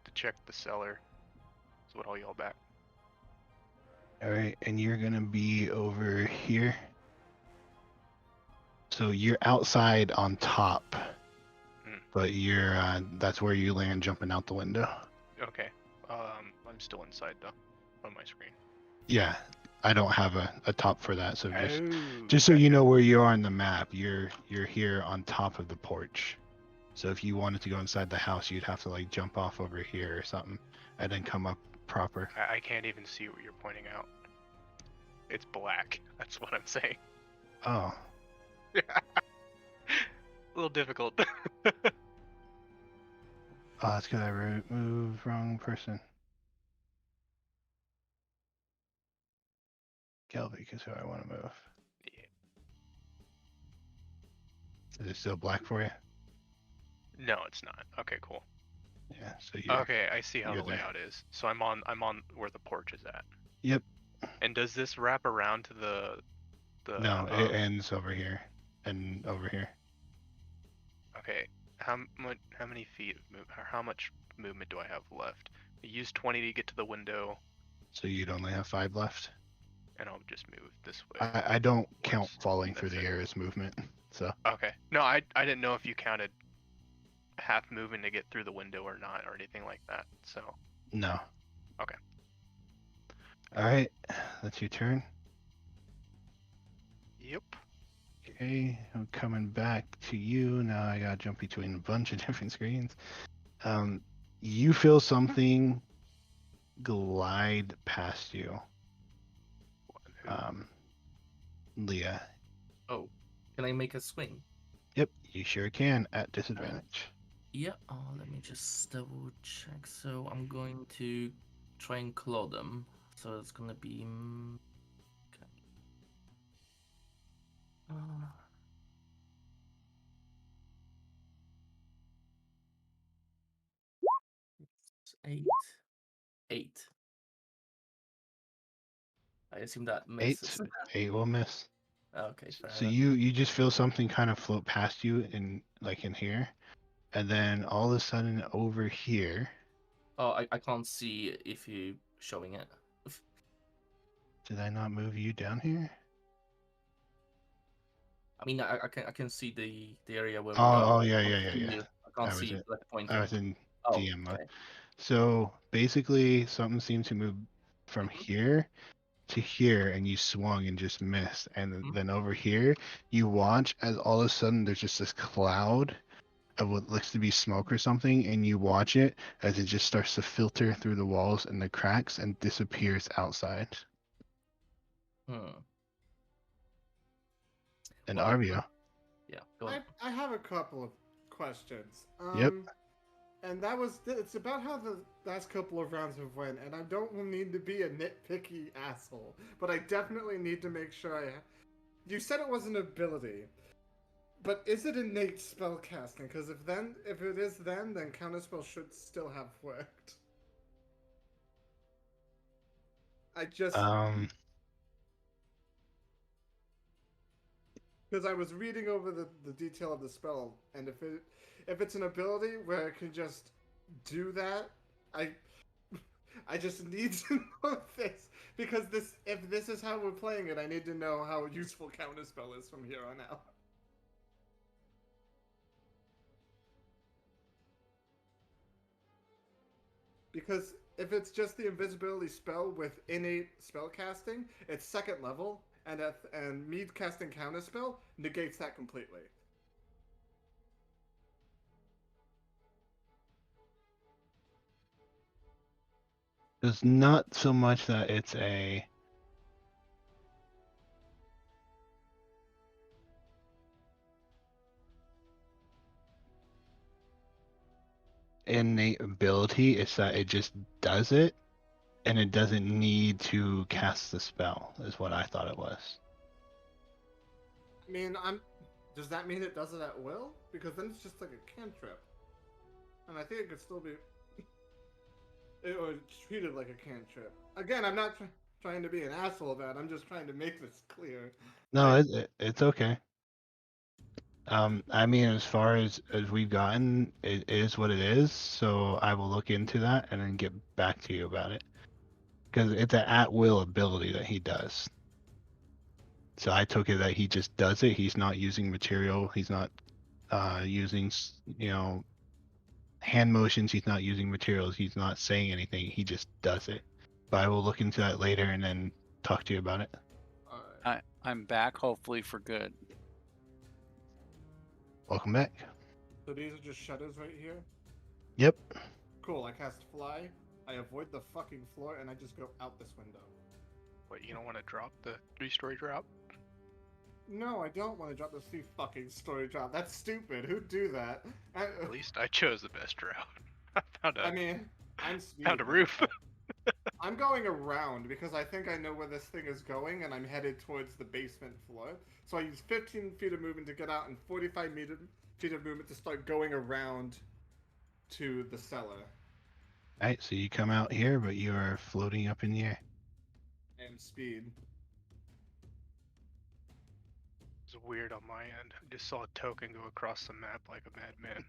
to check the cellar. That's what I'll yell back. All right, and you're gonna be over here. So you're outside on top, but you're that's where you land jumping out the window. Okay. I'm still inside though, on my screen. Yeah, I don't have a top for that, so Oh, just so you gotcha. know where you are on the map, you're here on top of the porch. So if you wanted to go inside the house, you'd have to like jump off over here or something, and then come up proper. I can't even see what you're pointing out. It's black. That's what I'm saying. Oh, A little difficult. oh, that's because I removed wrong person. Kelvik is who I want to move. Yeah. Is it still black for you? No, it's not. Okay, cool. Yeah. So you. Okay, I see how the you're there. layout is. So I'm on where the porch is at. Yep. And does this wrap around to the No, it ends over here and over here. Okay, how many feet of how much movement do I have left? I used 20 to get to the window, So you'd only have 5 left. and I'll just move this way. I don't count Once, falling and through the that's it. air as movement. So Okay. No, I didn't know if you counted half moving to get through the window or not, or anything like that. So no. Okay. All right, that's your turn. Yep. Okay, I'm coming back to you now. I gotta jump between a bunch of different screens. You feel something glide past you. Leah. oh, can I make a swing? Yep, you sure can at disadvantage. Yeah. Oh, let me just double check. So I'm going to try and claw them. So it's gonna be. Okay. It's 8. 8. I assume that misses. 8 will miss. Okay, fair So enough. you just feel something kind of float past you in here, and then all of a sudden over here. Oh, I can't see if you showing it. Did I not move you down here? I mean, I can see the area where we Oh, are. oh yeah. I can't I was see in, like pointing. I was in Oh, DM mode. okay. So basically, something seemed to move from here to here, and you swung and just missed. And then over here, you watch as all of a sudden there's just this cloud of what looks to be smoke or something, and you watch it as it just starts to filter through the walls and the cracks and disappears outside. Hmm. And Well, Arvio. Yeah, go on. I have a couple of questions. Yep. And it's about how the last couple of rounds have went, and I don't need to be a nitpicky asshole, but I definitely need to make sure You said it was an ability, but is it innate spellcasting? Because if it is then counterspell should still have worked. I just because I was reading over the detail of the spell, and if it's an ability where it can just do that, I just need to know this because if this is how we're playing it, I need to know how useful counterspell is from here on out. Because if it's just the invisibility spell with innate spellcasting, it's second level, and me casting counterspell negates that completely. It's not so much that it's a innate ability, it's that it just does it, and it doesn't need to cast the spell, is what I thought it was. I mean, does that mean it does it at will? Because then it's just like a cantrip. And I think it could still be... It was treated like a cantrip. Again, I'm not trying to be an asshole about it. I'm just trying to make this clear. No, it's okay. I mean, as far as we've gotten, it is what it is. So I will look into that and then get back to you about it. Because it's an at-will ability that he does. So I took it that he just does it. He's not using material. He's not using, hand motions. He's not using materials. He's not saying anything. He just does it. But I will look into that later and then talk to you about it. I'm back, hopefully for good. Welcome back. So these are just shutters right here? Yep. Cool, I cast fly, I avoid the fucking floor, and I just go out this window. What, you don't want to drop the 3-story drop? No, I don't want to drop the 3-fucking-story drop. That's stupid. Who'd do that? At least I chose the best route. I found I'm a roof. I'm going around because I think I know where this thing is going, and I'm headed towards the basement floor. So I use 15 feet of movement to get out and 45 feet of movement to start going around to the cellar. Alright, so you come out here, but you are floating up in the air. And speed. It's weird on my end. I just saw a token go across the map like a madman.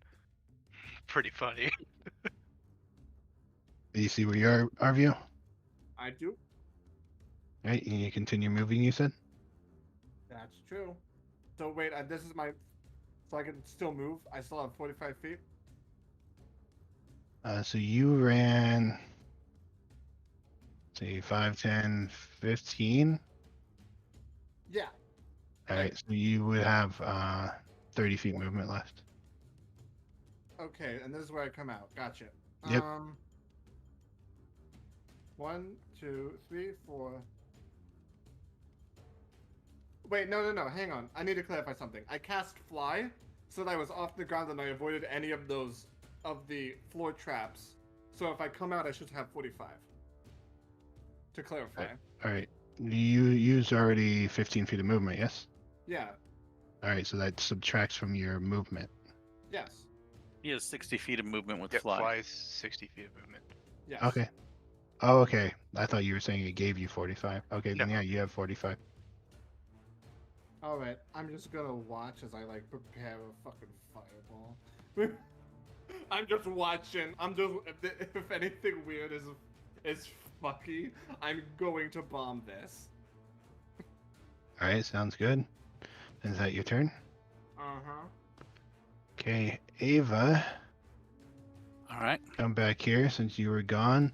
Pretty funny. Do you see where you are, view? I do. Right, and you continue moving, you said? That's true. So wait, this is my... So I can still move? I still have 45 feet? So you ran... say 5, 10, 15? Yeah. Alright, so you would have 30 feet movement left. Okay, and this is where I come out. Gotcha. Yep. 1, 2, 3, 4. Wait, no, hang on. I need to clarify something. I cast fly, so that I was off the ground and I avoided any of the floor traps. So if I come out, I should have 45. To clarify. Alright, you used already 15 feet of movement, yes? Yeah. Alright, so that subtracts from your movement. Yes. He has 60 feet of movement with Yep, fly. flies 60 feet of movement. Yes. Okay. Oh, okay. I thought you were saying it gave you 45. Okay, then No. yeah, you have 45. Alright, I'm just gonna watch as I, like, prepare a fucking fireball. I'm just watching. If anything weird is fucky, I'm going to bomb this. Alright, sounds good. Is that your turn? Uh-huh. Okay, Ava, All right. come back here since you were gone.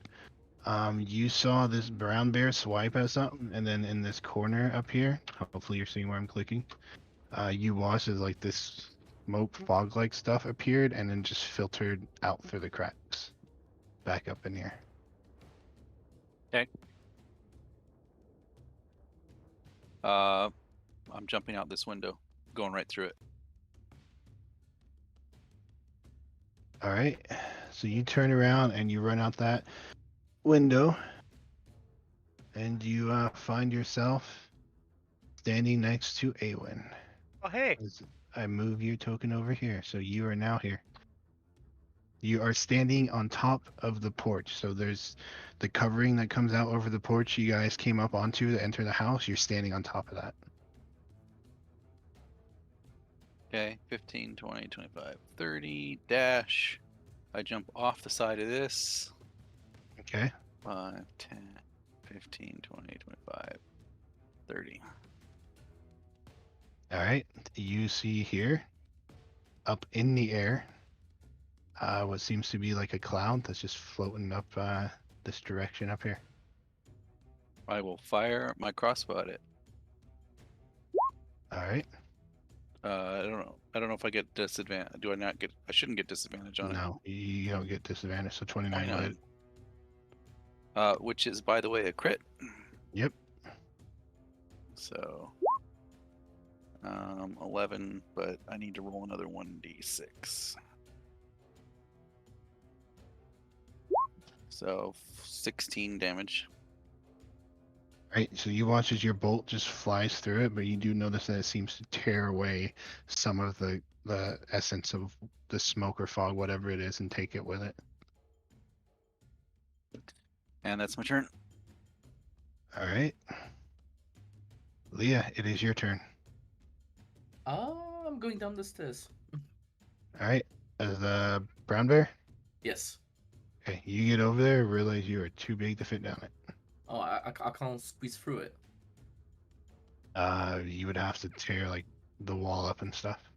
You saw this brown bear swipe at something, and then in this corner up here, hopefully you're seeing where I'm clicking, you watched as like this smoke fog-like stuff appeared and then just filtered out through the cracks. Back up in here. I'm jumping out this window, going right through it. All right. So you turn around and you run out that window, and you find yourself standing next to Awen. Oh, hey. As I move your token over here, so you are now here. You are standing on top of the porch. So there's the covering that comes out over the porch you guys came up onto to enter the house. You're standing on top of that. Okay, 15, 20, 25, 30, dash. I jump off the side of this. Okay. 5, 10, 15, 20, 25, 30. All right. You see here, up in the air, what seems to be like a cloud that's just floating up this direction up here. I will fire my crossbow at it. All right. I don't know. I don't know if I get disadvantage. Do I not get? I shouldn't get disadvantage on it. No, you don't get disadvantage. So 29 will hit. Which is, by the way, a crit. Yep. So, 11, but I need to roll another 1d6. So, 16 damage. Right, so you watch as your bolt just flies through it, but you do notice that it seems to tear away some of the essence of the smoke or fog, whatever it is, and take it with it. And that's my turn. All right. Leah, it is your turn. Oh, I'm going down the stairs. All right. As the brown bear? Yes. Okay, you get over there, realize you are too big to fit down it. Oh, I can't squeeze through it. You would have to tear like the wall up and stuff.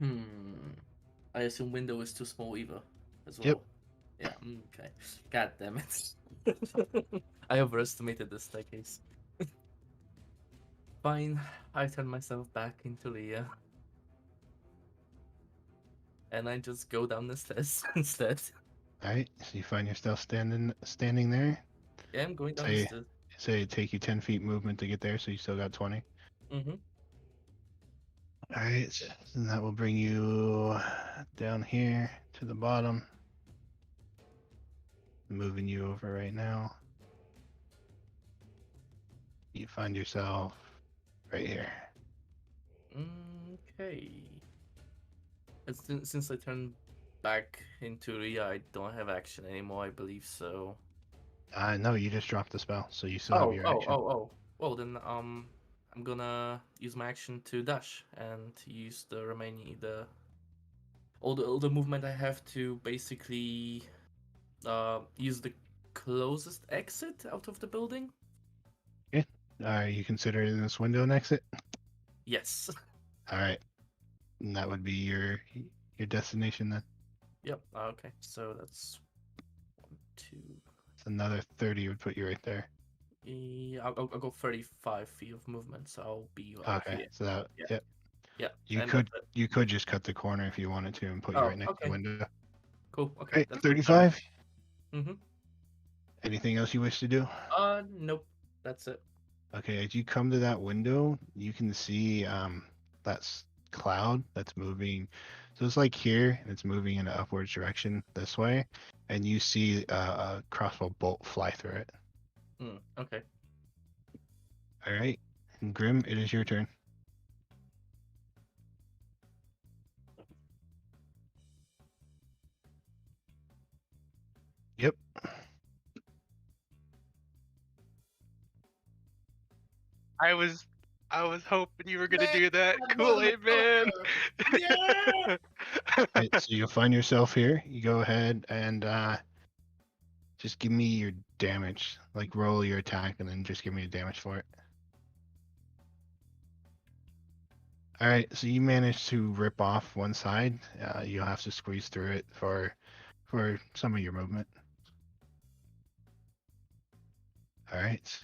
I assume window is too small either, as well. Yep. Yeah. Okay. God damn it. I overestimated the staircase. Fine. I turn myself back into Leah. And I just go down the stairs instead. All right, so you find yourself standing there. Yeah, I'm going down the stairs. Say it take you 10 feet movement to get there, so you still got 20. Mm-hmm. All right, and that will bring you down here to the bottom. Moving you over right now. You find yourself right here. Okay. And since I turned back into Leah, I don't have action anymore, I believe so. No, you just dropped the spell, so you still have your action. Well then, I'm gonna use my action to dash and use the remaining all the movement I have to basically use the closest exit out of the building. You considering this window an exit? Yes. All right, and that would be your destination then. Yep. Okay. So that's 1, 2. It's another 30 would put you right there. Yeah, I'll go 35 feet of movement, so I'll be Okay, here. so that Yeah. yep. Yeah. You could just cut the corner if you wanted to and put you right next to the window. Cool. Okay. Right, 35. Mm-hmm. Anything else you wish to do? Nope. That's it. Okay, as you come to that window, you can see that cloud that's moving. So it's like here, and it's moving in an upwards direction this way, and you see a crossbow bolt fly through it. Okay. All right, and Grim, it is your turn. Yep. I was hoping you were gonna do that. Kool-Aid man. Yeah! Right, so you'll find yourself here. You go ahead and just give me your damage. Like roll your attack and then just give me the damage for it. All right, so you managed to rip off one side. You'll have to squeeze through it for some of your movement. All right.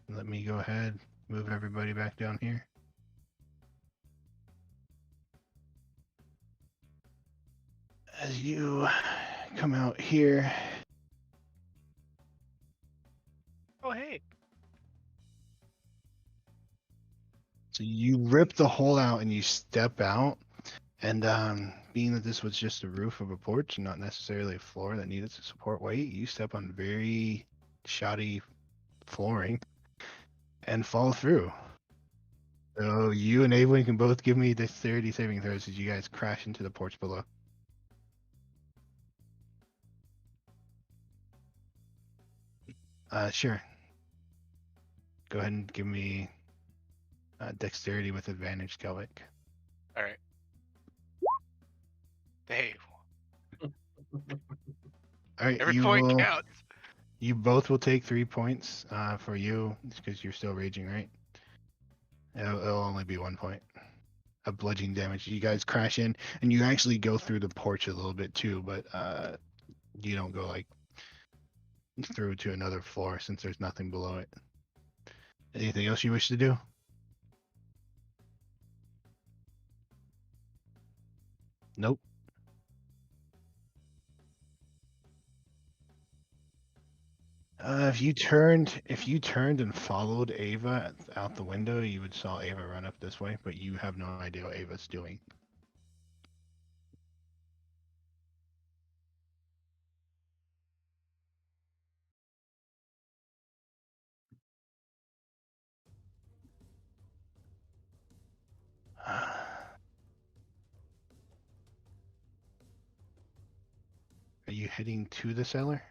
Let me go ahead, move everybody back down here. As you come out here. Oh hey. So you rip the hole out and you step out, And being that this was just the roof of a porch and not necessarily a floor that needed to support weight, you step on very shoddy flooring and fall through. So you and Avery can both give me dexterity saving throws as you guys crash into the porch below. Sure. Go ahead and give me dexterity with advantage, Kelvic. All right. Hey, All right, every point counts. You both will take 3 points for you because you're still raging, right? It'll only be 1 point of bludgeoning damage. You guys crash in, and you actually go through the porch a little bit too, but you don't go like through to another floor since there's nothing below it. Anything else you wish to do? Nope. If you turned and followed Ava out the window, you would saw Ava run up this way, but you have no idea what Ava's doing. Are you heading to the cellar?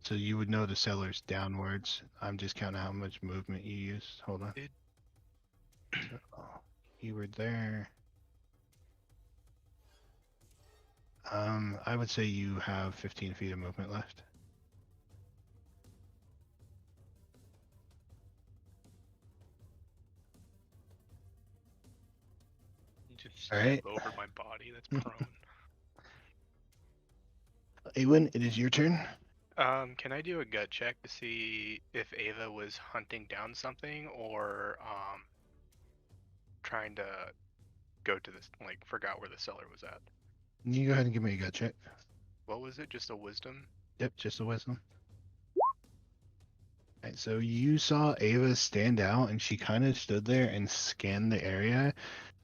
So you would know the cellar's downwards. I'm just counting how much movement you used. Hold on. So, you were there. I would say you have 15 feet of movement left. You just All step right. over my body. That's prone. Awen, it is your turn. Can I do a gut check to see if Ava was hunting down something or trying to go to this, like, forgot where the cellar was at? You go ahead and give me a gut check. What was it? Just a wisdom? Yep, just a wisdom. Alright, so you saw Ava stand out and she kind of stood there and scanned the area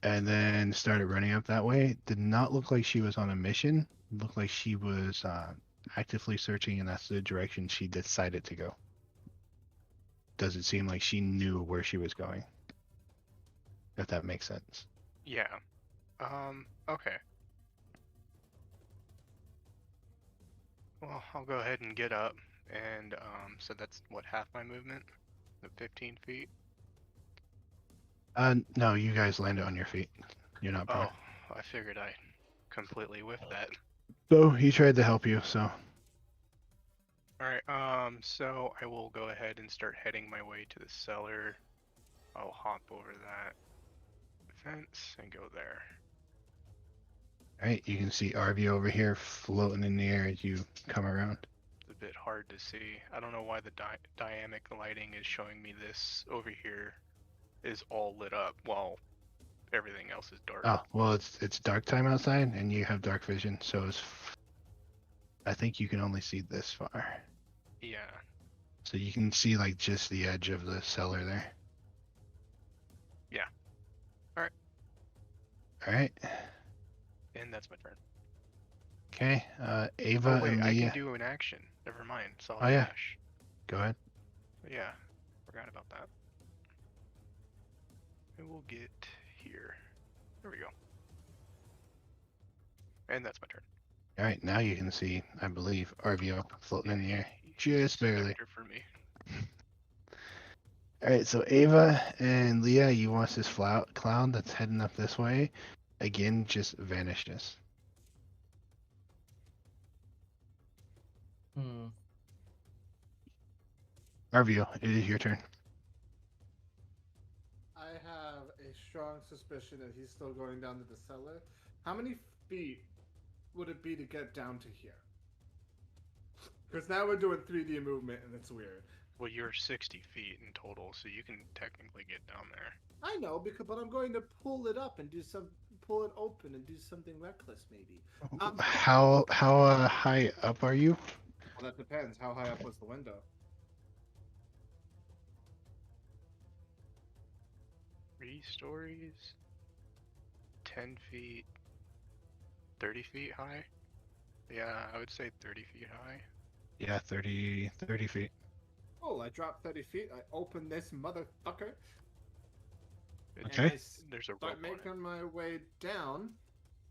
and then started running up that way. Did not look like she was on a mission. Looked like she was actively searching, and that's the direction she decided to go. Doesn't seem like she knew where she was going. If that makes sense. Yeah. Okay. Well, I'll go ahead and get up, and so that's what, half my movement? The 15 feet? No, you guys landed on your feet. You're not prone. Oh, I figured I completely whiffed that. So he tried to help you, so. Alright, so I will go ahead and start heading my way to the cellar. I'll hop over that fence and go there. Alright, you can see Arby over here floating in the air as you come around. It's a bit hard to see. I don't know why the dynamic lighting is showing me this over here is all lit up while everything else is dark. Oh, well, it's dark time outside, and you have dark vision, so I think you can only see this far. Yeah. So you can see like just the edge of the cellar there. Yeah. Alright. Alright. And that's my turn. Okay. Ava Oh wait, and I Leah. can do an action. Never mind. So Oh, yeah. dash. Go ahead. Yeah. Forgot about that. And we'll get here. There we go. And that's my turn. Alright, now you can see, I believe, RVO floating in the air. He's Just barely. better for me. Alright, so Ava and Leah, you watch this cloud that's heading up this way. Again, just vanishes. RVO, it is your turn. I have a strong suspicion that he's still going down to the cellar. How many feet would it be to get down to here? Because now we're doing 3D movement and it's weird. Well, you're 60 feet in total, so you can technically get down there. I know, but I'm going to pull it up and pull it open and do something reckless, maybe. How high up are you? Well, that depends. How high up was the window? 3 stories? 10 feet, 30 feet high? Yeah, I would say 30 feet high. Yeah, 30 feet. Oh, I dropped 30 feet. I open this motherfucker. Okay. And There's a I start rope on it. making my way down.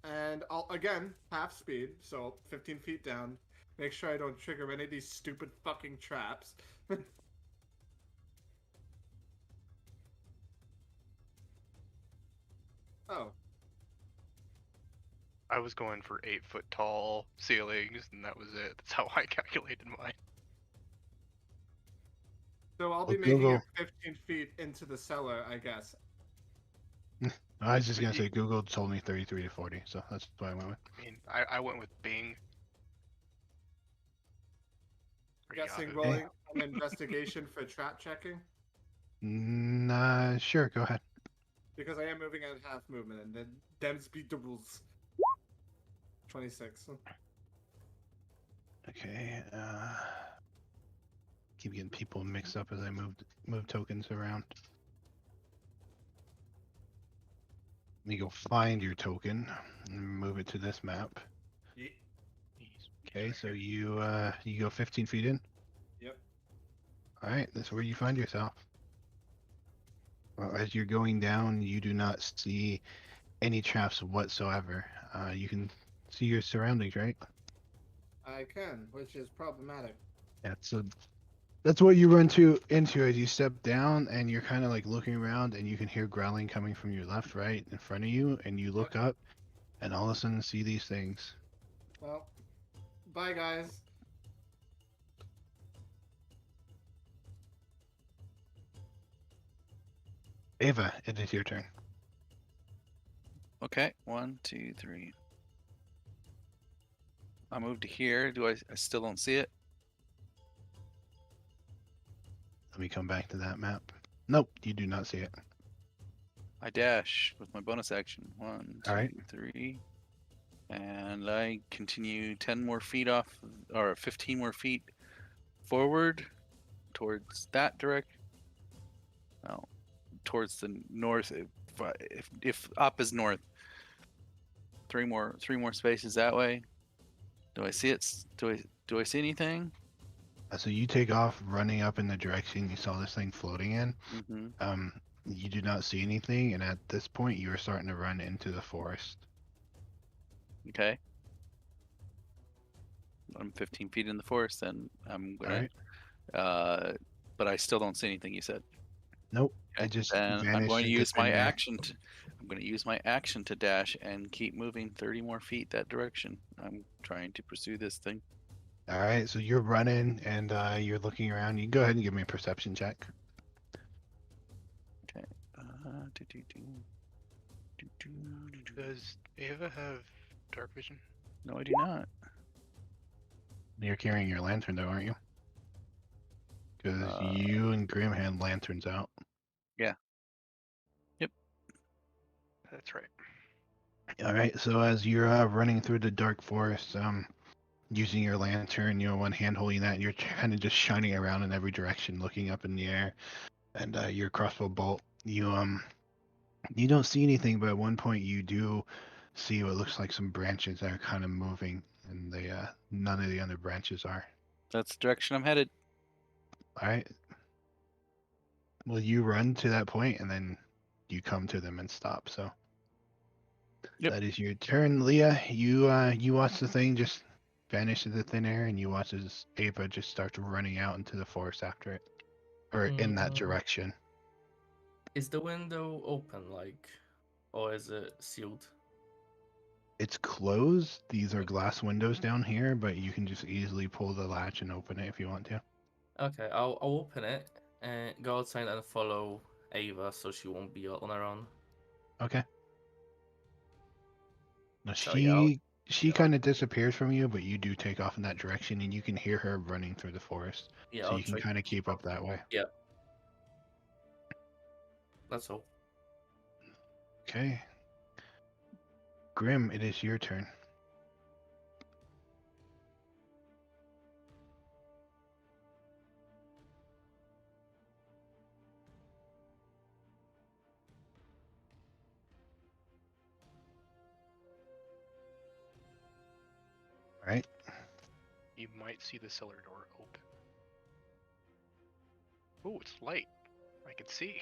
And I'll, again, half speed, so 15 feet down. Make sure I don't trigger any of these stupid fucking traps. Oh. I was going for 8-foot tall ceilings, and that was it. That's how I calculated mine. So I'll Well, be making Google. it 15 feet into the cellar, I guess. I was just But gonna say Google told me 33 to 40, so that's what I went with. I mean, I went with Bing. Or Guessing Yahoo. rolling an investigation for trap checking. Sure, go ahead. Because I am moving at half movement, and then them's be the rules. 26. Okay. Keep getting people mixed up as I move tokens around. Let me go find your token and move it to this map. Yeah. Okay, so you go 15 feet in. Yep. All right, that's where you find yourself. Well, as you're going down, you do not see any traps whatsoever. You can see your surroundings, right? I can, which is problematic. Yeah, so that's what you run into as you step down, and you're kind of like looking around, and you can hear growling coming from your left, right, in front of you, and you look up, and all of a sudden see these things. Well, bye guys. Ava, it is your turn. Okay, 1, 2, 3. I moved to here. I still don't see it? Let me come back to that map. Nope, you do not see it. I dash with my bonus action. 1, 2, All right. 3. And I continue 10 more feet off, or 15 more feet forward towards that direction. No, towards the north. If up is north, three more spaces that way. Do I see it? Do I see anything? So you take off running up in the direction you saw this thing floating in. Mm-hmm. You do not see anything, and at this point, you are starting to run into the forest. Okay. I'm 15 feet in the forest, then I'm All gonna. right. But I still don't see anything. You said. Nope. Okay. It just Then I'm vanished going to into use my thin air. action. I'm going to use my action to dash and keep moving 30 more feet that direction. I'm trying to pursue this thing. All right. So you're running, and you're looking around. You can go ahead and give me a perception check. Okay. Does Ava have dark vision? No, I do not. You're carrying your lantern, though, aren't you? Because you and Grim had lanterns out. Yeah. Yep. That's right. All right. So as you're running through the dark forest, using your lantern, one hand holding that, and you're kind of just shining around in every direction, looking up in the air, and your crossbow bolt, you don't see anything, but at one point you do see what looks like some branches that are kind of moving, and they none of the other branches are. That's the direction I'm headed. All right. Well, you run to that point, and then you come to them and stop. So Yep. that is your turn, Leah. You watch the thing just vanish into thin air, and you watch as Ava just starts running out into the forest after it, or in that direction. Is the window open, or is it sealed? It's closed. These are glass windows down here, but you can just easily pull the latch and open it if you want to. Okay, I'll open it and go outside and follow Ava so she won't be on her own. Okay. Now So yeah, she kind of disappears from you, but you do take off in that direction, and you can hear her running through the forest. So I'll you can try kind to of keep up that way. Yeah. That's all. Okay. Grim, it is your turn. you might see the cellar door open. Oh, it's light. I can see.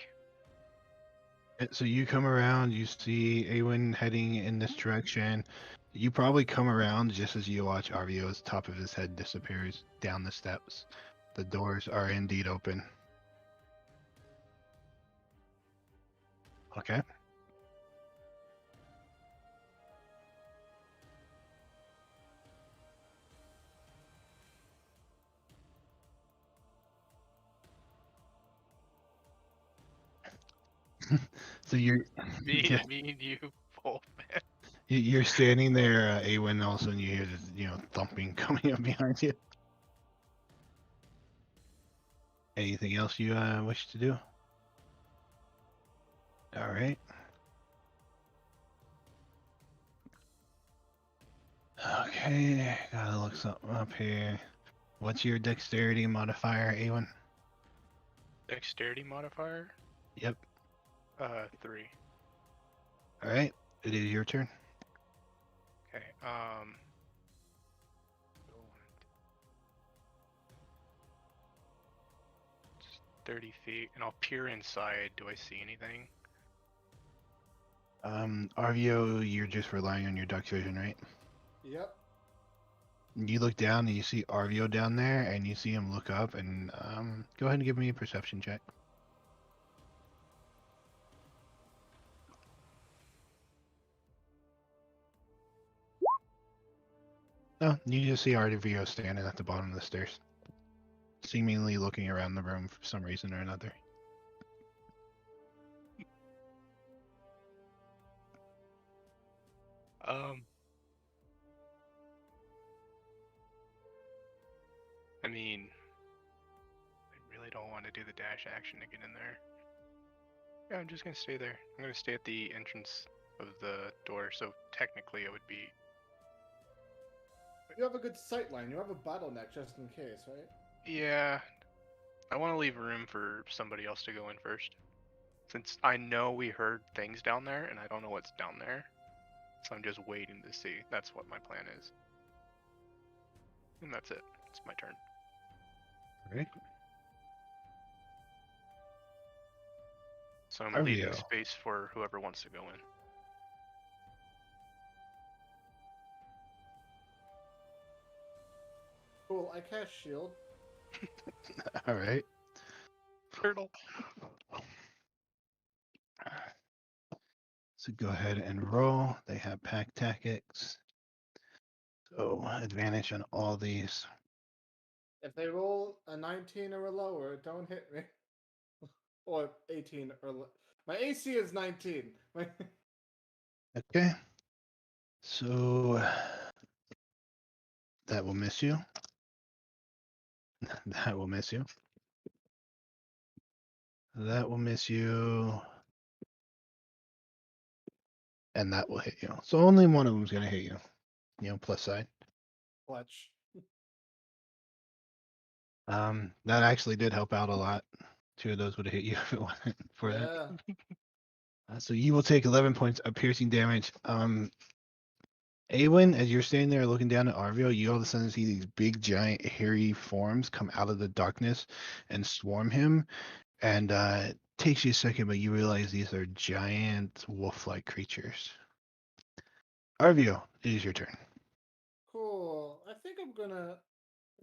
So you come around, you see Awen heading in this direction. You probably come around just as you watch Arvio's top of his head disappears down the steps. The doors are indeed open. Okay. So you're Me, yeah, me and you both, man. you're standing there, Awen. All of a sudden, you hear this, thumping coming up behind you. Anything else you wish to do? All right. Okay, gotta look something up here. What's your dexterity modifier, Awen? Dexterity modifier? Yep. 3. All right. It is your turn. Okay. 30 feet, and I'll peer inside. Do I see anything? Arvio, you're just relying on your duck vision, right? Yep. You look down and you see Arvio down there, and you see him look up, and go ahead and give me a perception check. No, you just see Arvio standing at the bottom of the stairs, seemingly looking around the room for some reason or another. I mean, I really don't want to do the dash action to get in there. Yeah, I'm just gonna stay there. I'm gonna stay at the entrance of the door, so technically it would be... You have a good sight line. You have a bottleneck just in case, right? Yeah, I want to leave room for somebody else to go in first. Since I know we heard things down there, and I don't know what's down there. So I'm just waiting to see. That's what my plan is. And that's it. It's my turn. All right. So I'm leaving Arvio. space for whoever wants to go in. Cool. I cast shield. All right. Turtle. So go ahead and roll. They have pack tactics. So advantage on all these. If they roll a 19 or lower, don't hit me. Or 18 or my AC is 19. Okay. So that will miss you. That will miss you. That will miss you. And that will hit you. So only one of them is going to hit you. Plus side. Clutch. That actually did help out a lot. 2 of those would have hit you if it wasn't for that. Yeah. So you will take 11 points of piercing damage. Awen, as you're standing there looking down at Arvio, you all of a sudden see these big, giant, hairy forms come out of the darkness and swarm him. And it takes you a second, but you realize these are giant wolf-like creatures. Arvio, it is your turn. Cool. I think I'm gonna,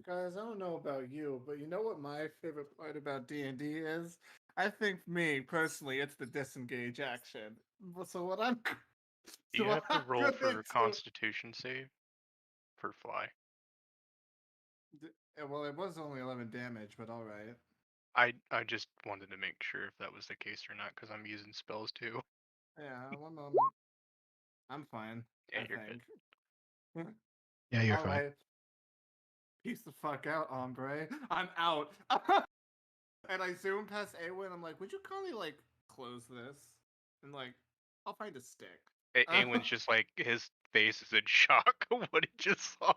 guys. I don't know about you, but you know what my favorite part about D&D is? I think me personally, it's the disengage action. So what I'm, You so have to I'm roll gonna for do- Constitution save for fly. Well, it was only 11 damage, but all right. I just wanted to make sure if that was the case or not, because I'm using spells too. Yeah, 1 moment. I'm fine. Yeah, I you're think. good. Yeah, you're All fine. right. Peace the fuck out, hombre. I'm out. And I zoom past Awen. I'm like, would you kindly like close this? And like, I'll find a stick. Awen's just like, his face is in shock of what he just saw.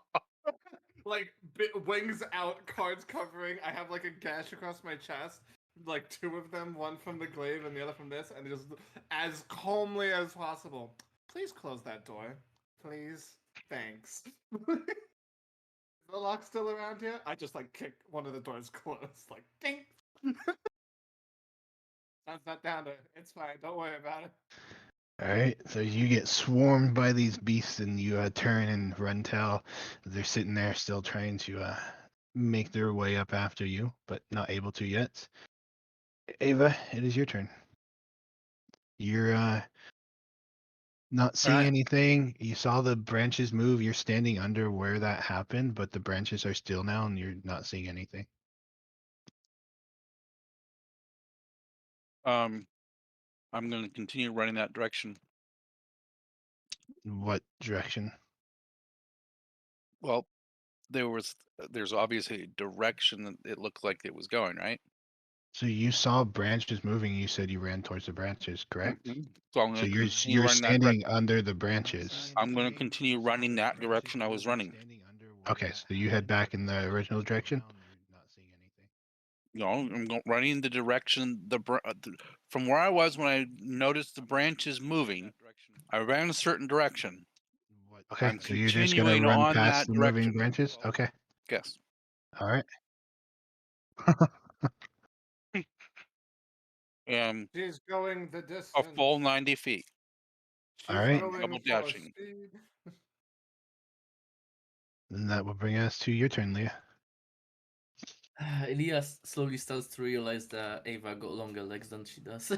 Like wings out, cards covering. I have like a gash across my chest. Like 2 of them, one from the glaive and the other from this, and just as calmly as possible. Please close that door. Please. Thanks. the lock still around here? I just like kick one of the doors closed, like ding. Sounds not down there. It's fine. Don't worry about it. All right, so you get swarmed by these beasts, and you turn and run tail. They're sitting there still trying to make their way up after you, but not able to yet. Ava, it is your turn. You're not seeing Alright. anything. You saw the branches move. You're standing under where that happened, but the branches are still now, and you're not seeing anything. I'm going to continue running that direction. What direction? Well, there's obviously a direction that it looked like it was going, right? So you saw branches moving. You said you ran towards the branches, correct? Mhm. So I'm So going to you're continue you're running that standing direction. under the branches. I'm going to continue running that direction I was running. Okay, so you head back in the original direction. No, running the direction from where I was when I noticed the branches moving. I ran a certain direction. Okay, I'm so you're just gonna continuing run on past that the moving direction. branches. Okay, Yes. all right. She's going the A distance. full 90 feet. She's All right. going Double full dashing. speed. Then that will bring us to your turn, Leah. Elias slowly starts to realize that Ava got longer legs than she does.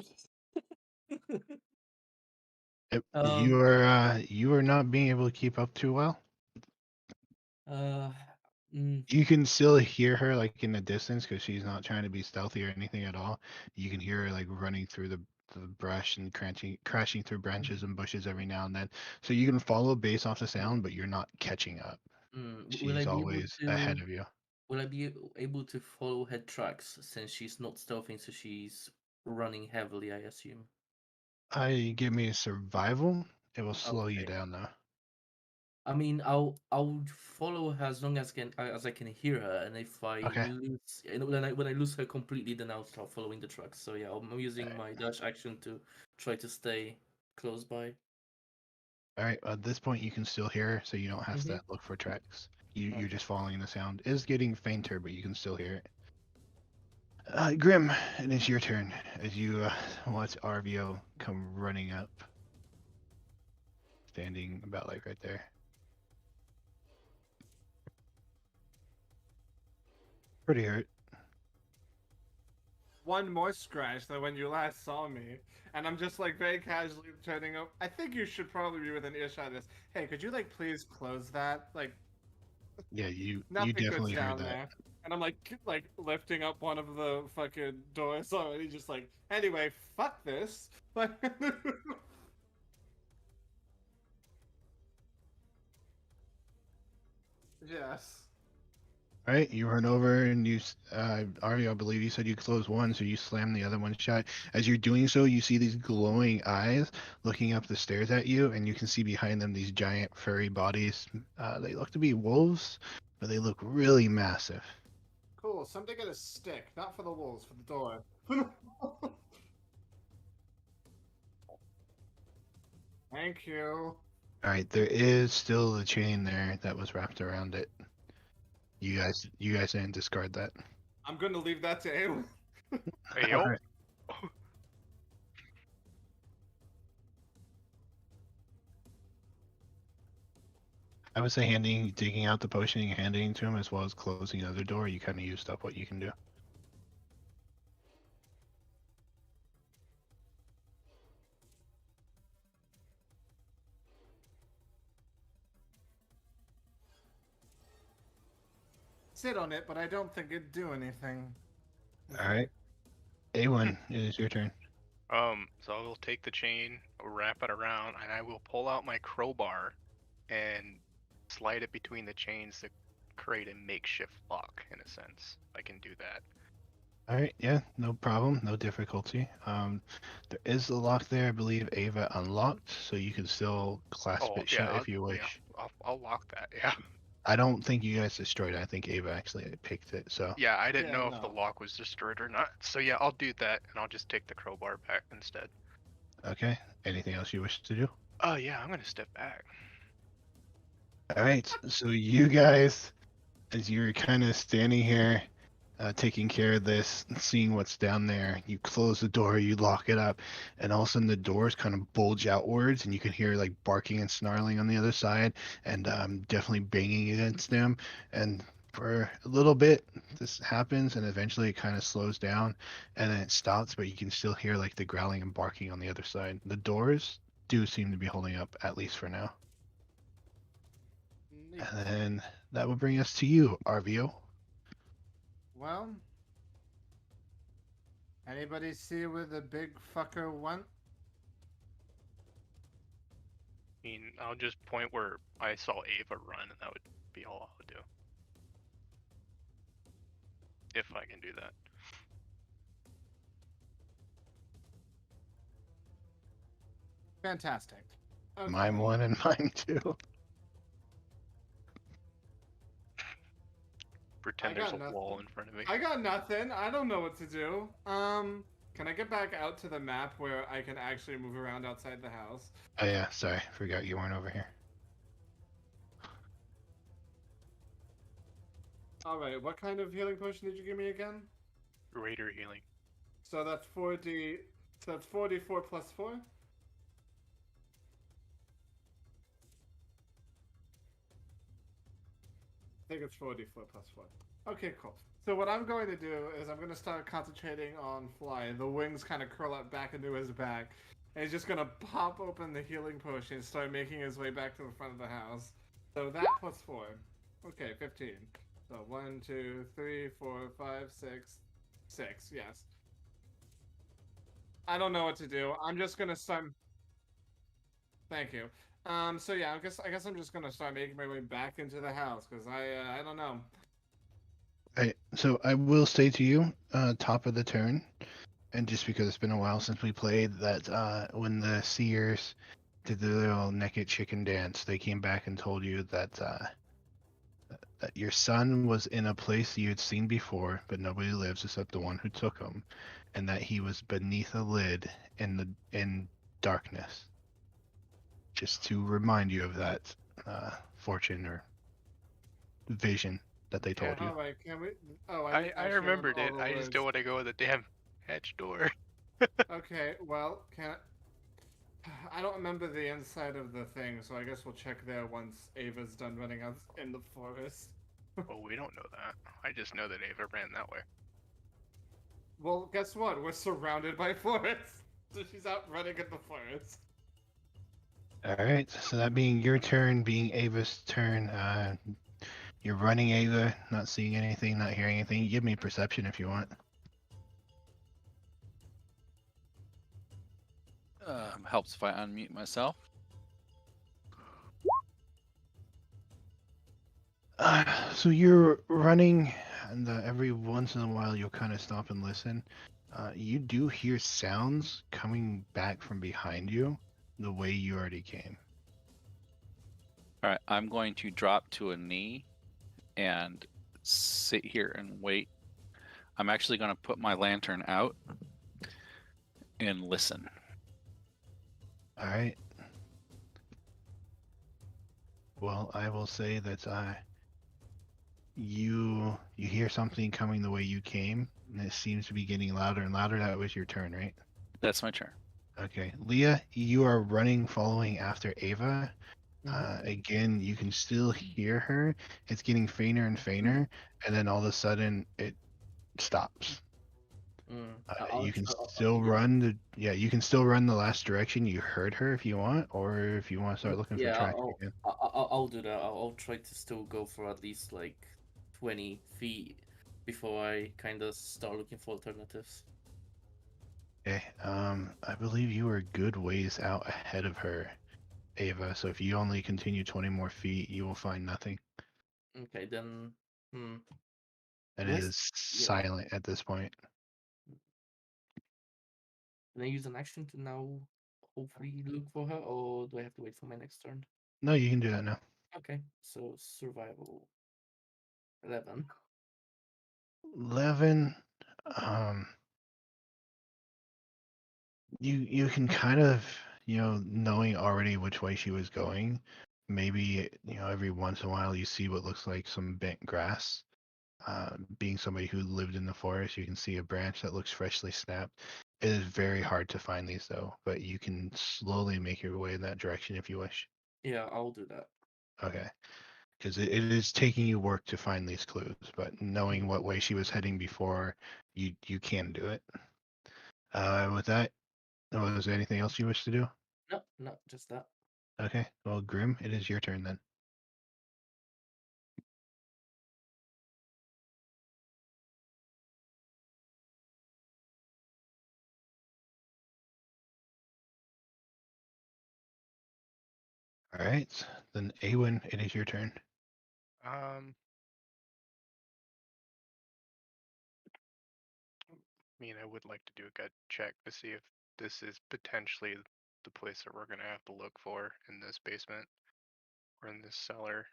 Yep, Um, you are not being able to keep up too well. uh, mm, You can still hear her like in the distance because she's not trying to be stealthy or anything at all. You can hear her like running through the brush and crashing through branches and bushes every now and then. So you can follow based off the sound, but you're not catching up. will I She's be able always to? ahead of you. Will I be able to follow her tracks since she's not stealthing, so she's running heavily? I assume. Give me a survival. It will slow you Okay. down though. I mean, I'll follow her as long as I can hear her, and if I Okay. lose, when I lose her completely, then I'll start following the tracks. So yeah, I'm using my dash action to try to stay close by. All right. At this point, you can still hear her, so you don't have Mhm. to look for tracks. You're Okay. just following the sound. It is getting fainter, but you can still hear it. Grim, it is your turn as you watch RVO come running up, standing about like right there. Pretty hurt. One more scratch than when you last saw me, and I'm just like very casually turning up. I think you should probably be within earshot of this. Hey, could you like please close that? Like Yeah, you nothing good's definitely heard down that. there. And I'm like lifting up one of the fucking doors already, just like anyway, fuck this. Like yes. All right, you run over and Arvio, I believe you said you closed one, so you slam the other one shut. As you're doing so, you see these glowing eyes looking up the stairs at you, and you can see behind them these giant furry bodies. They look to be wolves, but they look really massive. Cool. Somebody get a stick, not for the wolves, for the door. Thank you. All right, there is still the chain there that was wrapped around it. You guys didn't discard that. I'm gonna leave that to Awen. Hey, All yo. right. I would say digging out the potion and handing it to him, as well as closing the other door. You kind of used up what you can do. Sit on it, but I don't think it'd do anything. All right, A1, it is your turn. So I will take the chain, wrap it around, and I will pull out my crowbar and slide it between the chains to create a makeshift lock, in a sense. I can do that. All right, yeah, no problem, no difficulty. There is a lock there, I believe Ava unlocked, so you can still clasp it shut if you wish. I'll lock that. Yeah. I don't think you guys destroyed it. I think Ava actually picked it. So Yeah, I didn't Yeah, know if the no. lock was destroyed or not. So yeah, I'll do that, and I'll just take the crowbar back instead. okay. Anything else you wish to do? Oh yeah, I'm gonna step back. All right. So you guys as you're kind of standing here, taking care of this, seeing what's down there, you close the door, you lock it up, and all of a sudden the doors kind of bulge outwards, and you can hear like barking and snarling on the other side, and definitely banging against them. And for a little bit, this happens, and eventually it kind of slows down, and then it stops, but you can still hear like the growling and barking on the other side. The doors do seem to be holding up, at least for now. Neat. And then that would bring us to you, RVO. Well, anybody see where the big fucker went? I mean, I'll just point where I saw Ava run, and that would be all I would do. If I can do that. Fantastic. Okay. Mine one and mine two. Pretend I there's got a wall nothing. in front of me. I got nothing. I don't know what to do. Can I get back out to the map where I can actually move around outside the house? Oh yeah, sorry, forgot you weren't over here. All right. What kind of healing potion did you give me again? Raider healing. So that's 4d. So that's 4d4 plus 4. I think it's 4d4 plus 4. Okay, cool. So what I'm going to do is I'm going to start concentrating on Fly. The wings kind of curl up back into his back. And he's just going to pop open the healing potion and start making his way back to the front of the house. So that plus 4. Okay, 15. So 1, 2, 3, 4, 5, 6. 6, yes. I don't know what to do. I'm just going to start... Thank you. So yeah, I guess I'm just gonna start making my way back into the house because I don't know. So I will say to you, top of the turn, and just because it's been a while since we played, that when the seers did the little naked chicken dance, they came back and told you that that your son was in a place you had seen before, but nobody lives except the one who took him, and that he was beneath a lid in darkness. Just to remind you of that fortune or vision that they told you. All right, can we? Oh, I remembered it. I just don't want to go in the damn hatch door. Okay, well, I don't remember the inside of the thing, so I guess we'll check there once Ava's done running out in the forest. Oh, we don't know that. I just know that Ava ran that way. Well, guess what? We're surrounded by forest, so she's out running in the forest. All right, so that being your turn, being Ava's turn, you're running Ava, not seeing anything, not hearing anything. Give me perception if you want. Helps if I unmute myself. So you're running, and every once in a while you'll kind of stop and listen. You do hear sounds coming back from behind you, the way you already came. All right, I'm going to drop to a knee and sit here and wait. I'm actually going to put my lantern out and listen. All right. Well, I will say that you hear something coming the way you came, and it seems to be getting louder and louder. That was your turn, right? That's my turn. Okay, Leah, you are running, following after Ava. Again, you can still hear her. It's getting fainter and fainter, and then all of a sudden it stops. You can still run you can still run the last direction you heard her if you want, or if you want to start looking for tracks again. I'll do that. I'll try to still go for at least like 20 feet before I kind of start looking for alternatives. Okay, I believe you are a good ways out ahead of her, Ava. So if you only continue 20 more feet, you will find nothing. Okay, then. And it is silent at this point. Can I use an action to now hopefully look for her, or do I have to wait for my next turn? No, you can do that now. Okay, so survival 11. 11. You can kind of, knowing already which way she was going, maybe every once in a while you see what looks like some bent grass. Being somebody who lived in the forest, you can see a branch that looks freshly snapped. It is very hard to find these though, but you can slowly make your way in that direction if you wish. Yeah, I'll do that. Okay. Because it is taking you work to find these clues, but knowing what way she was heading before, you can do it. With that, is there anything else you wish to do? No, no, just that. Okay. Well, Grim, it is your turn then. All right. Then Awen, it is your turn. I mean, I would like to do a gut check to see if this is potentially the place that we're gonna have to look for in this basement or in this cellar.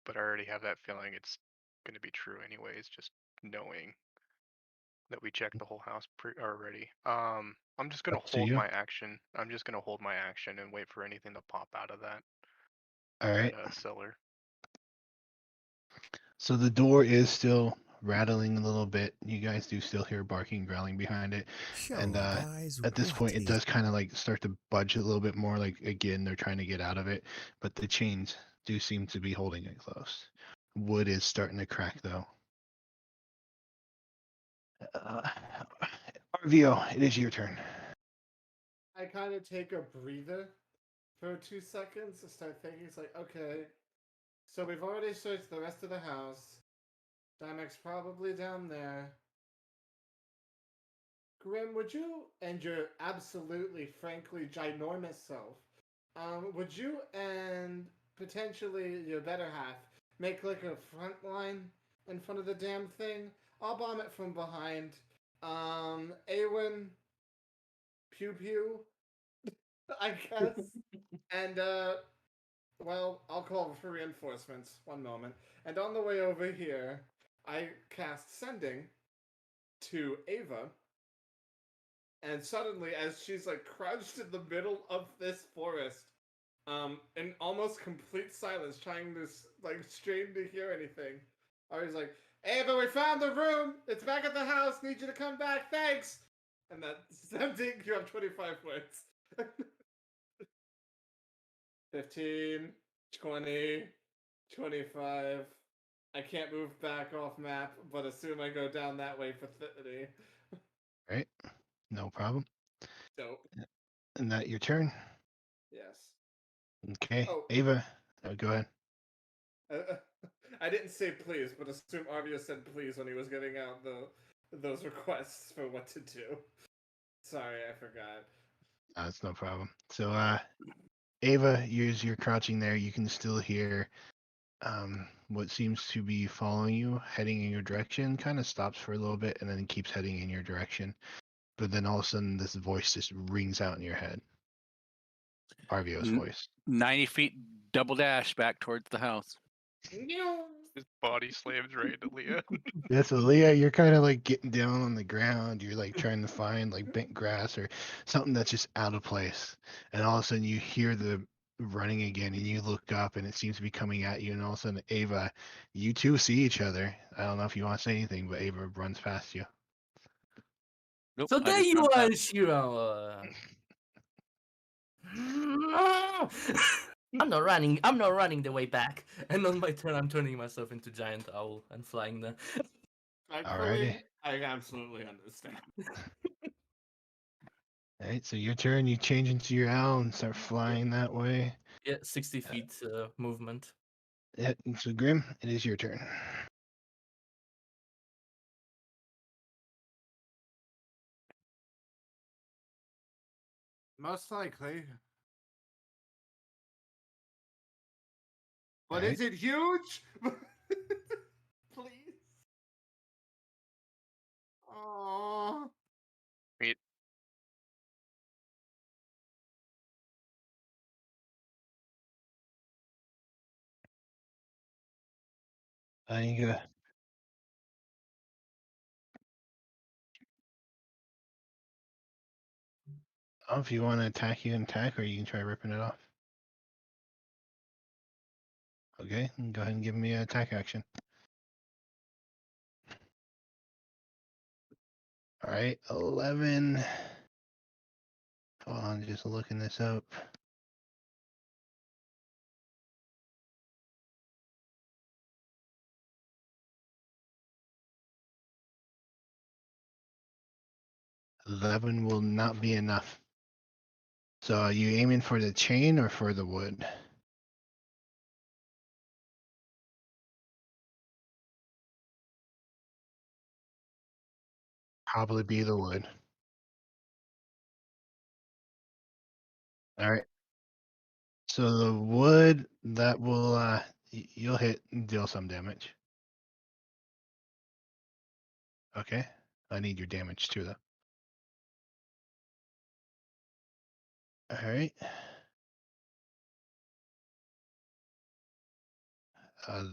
But I already have that feeling it's gonna be true anyways, just knowing that we checked the whole house already. I'm just gonna Up to hold you. my action. I'm just gonna hold my action and wait for anything to pop out of that All right. cellar. So the door is still rattling a little bit. You guys do still hear barking, growling behind it. And guys, at this what point, it is- does kind of like start to budge a little bit more. Like again, they're trying to get out of it, but the chains do seem to be holding it close. Wood is starting to crack though. RVO, it is your turn. I kind of take a breather for 2 seconds to start thinking. It's like, okay, so we've already searched the rest of the house. Dimek's probably down there. Grim, would you, and your absolutely, frankly, ginormous self, would you and potentially your better half make like a front line in front of the damn thing? I'll bomb it from behind. Awen, pew pew, I guess. And well, I'll call for reinforcements. One moment. And on the way over here, I cast sending to Ava. And suddenly, as she's like crouched in the middle of this forest, in almost complete silence, trying to like strain to hear anything, Ari's like, "Ava, we found the room. It's back at the house. Need you to come back. Thanks." And that's sending. You have 25 words. 15, 20, 25. I can't move back off map, but assume I go down that way for 30. Right, no problem. Dope. And that your turn. Yes. Okay, Oh, Ava, go ahead. I didn't say please, but assume Arvia said please when he was giving out those requests for what to do. Sorry, I forgot. That's no problem. So, Ava, you're crouching there. You can still hear what seems to be following you, heading in your direction. Kind of stops for a little bit and then keeps heading in your direction. But then all of a sudden, this voice just rings out in your head. Arvio's voice. 90 feet double dash back towards the house. His body slams right into Leah. Yeah, so Leah, you're kind of like getting down on the ground. You're like trying to find like bent grass or something that's just out of place. And all of a sudden you hear the running again and you look up and it seems to be coming at you. And all of a sudden, Ava, you two see each other. I don't know if you want to say anything, but Ava runs past you. Nope, So I there just you run are, past. Shiro. I'm not running. I'm not running the way back. And on my turn, I'm turning myself into giant owl and flying there. Thankfully, Alrighty. I absolutely understand. All right, so your turn. You change into your owl and start flying that way. Yeah, 60 feet movement. Yeah, so Grim, it is your turn. Most likely. But Alright. is it huge? Please. Aww. Wait, You go. Oh, if you want to attack, you can attack, or you can try ripping it off. Okay, go ahead and give me an attack action. All right, 11. Hold on, just looking this up. $11 will not be enough. So are you aiming for the chain or for the wood? Probably be the wood. All right. So the wood that will you'll hit and deal some damage. Okay. I need your damage too though. All right.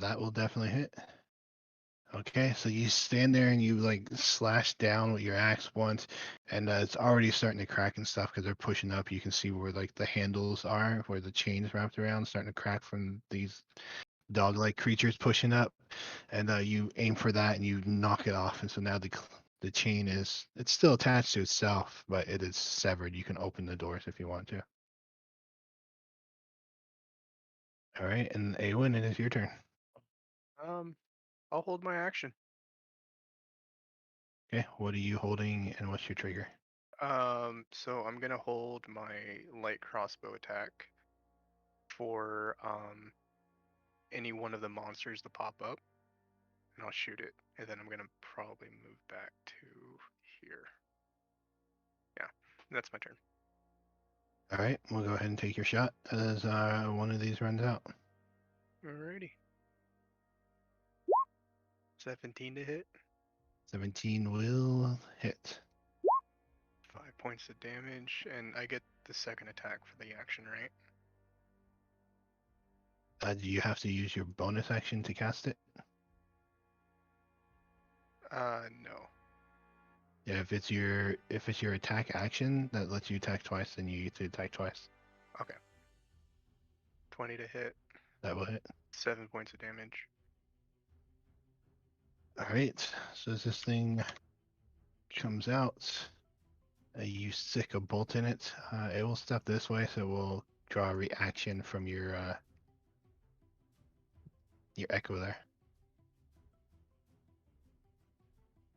That will definitely hit. Okay, so you stand there and you like slash down with your axe once, and it's already starting to crack and stuff because they're pushing up. You can see where like the handles are, where the chains wrapped around, starting to crack from these dog-like creatures pushing up. And you aim for that and you knock it off. And so now the chain it's still attached to itself, but it is severed. You can open the doors if you want to. All right, and Awen, it is your turn. I'll hold my action. Okay, what are you holding and what's your trigger? So I'm gonna hold my light crossbow attack for any one of the monsters to pop up, and I'll shoot it, and then I'm gonna probably move back to here. Yeah, that's my turn. All right, we'll go ahead and take your shot as one of these runs out. Alrighty. 17 to hit. 17 will hit. 5 points of damage, and I get the second attack for the action, right? Do you have to use your bonus action to cast it? No. Yeah, if it's your attack action that lets you attack twice, then you get to attack twice. Okay. 20 to hit. That will hit. 7 points of damage. All right. So as this thing comes out, you stick a bolt in it. It will step this way, so it will draw a reaction from your echo there.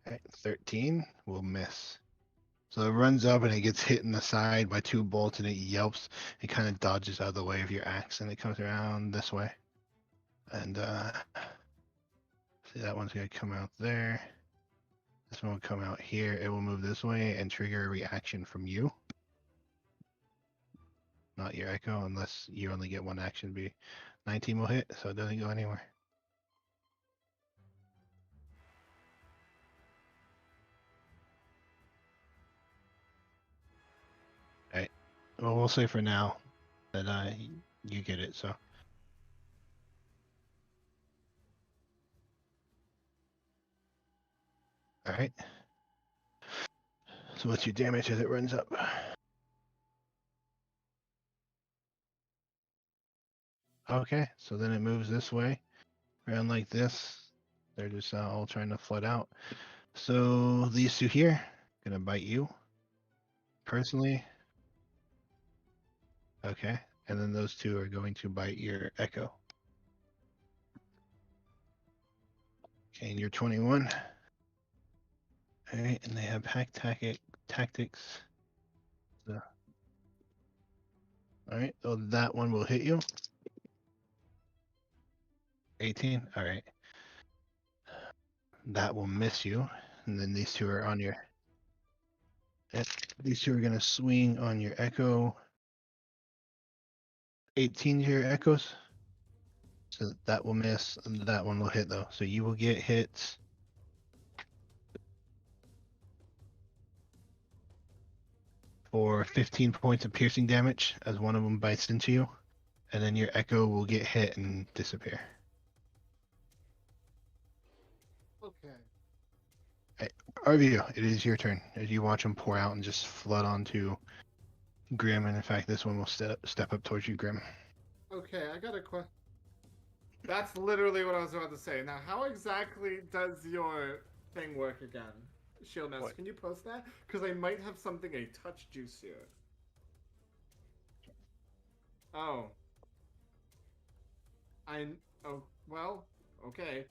All right, 13 will miss. So it runs up and it gets hit in the side by 2 bolts and it yelps. It kind of dodges out of the way of your axe and it comes around this way. And see, that one's gonna come out there. This one will come out here. It will move this way and trigger a reaction from you. Not your echo, unless you only get one action. 19 will hit, so it doesn't go anywhere. Alright. Well, we'll say for now that you get it, so. Alright. So what's your damage as it runs up? Okay, so then it moves this way, around like this. They're just all trying to flood out. So these two here, gonna bite you. Personally. Okay, and then those two are going to bite your echo. Okay, and you're 21. Alright, and they have pack tactics. So. Alright, so that one will hit you. 18. Alright. That will miss you. And then these two are on your. These two are gonna swing on your echo. 18 to your echoes. So that will miss, and that one will hit though. So you will get hit. For 15 points of piercing damage as one of them bites into you. And then your echo will get hit and disappear. Okay. Arvio, it is your turn as you watch them pour out and just flood onto Grim. And in fact, this one will step up towards you, Grim. Okay, I got a question. That's literally what I was about to say. Now, how exactly does your thing work again? Shield Master, What? can you post that? Because I might have something a touch juicier. Oh. Oh, well, okay.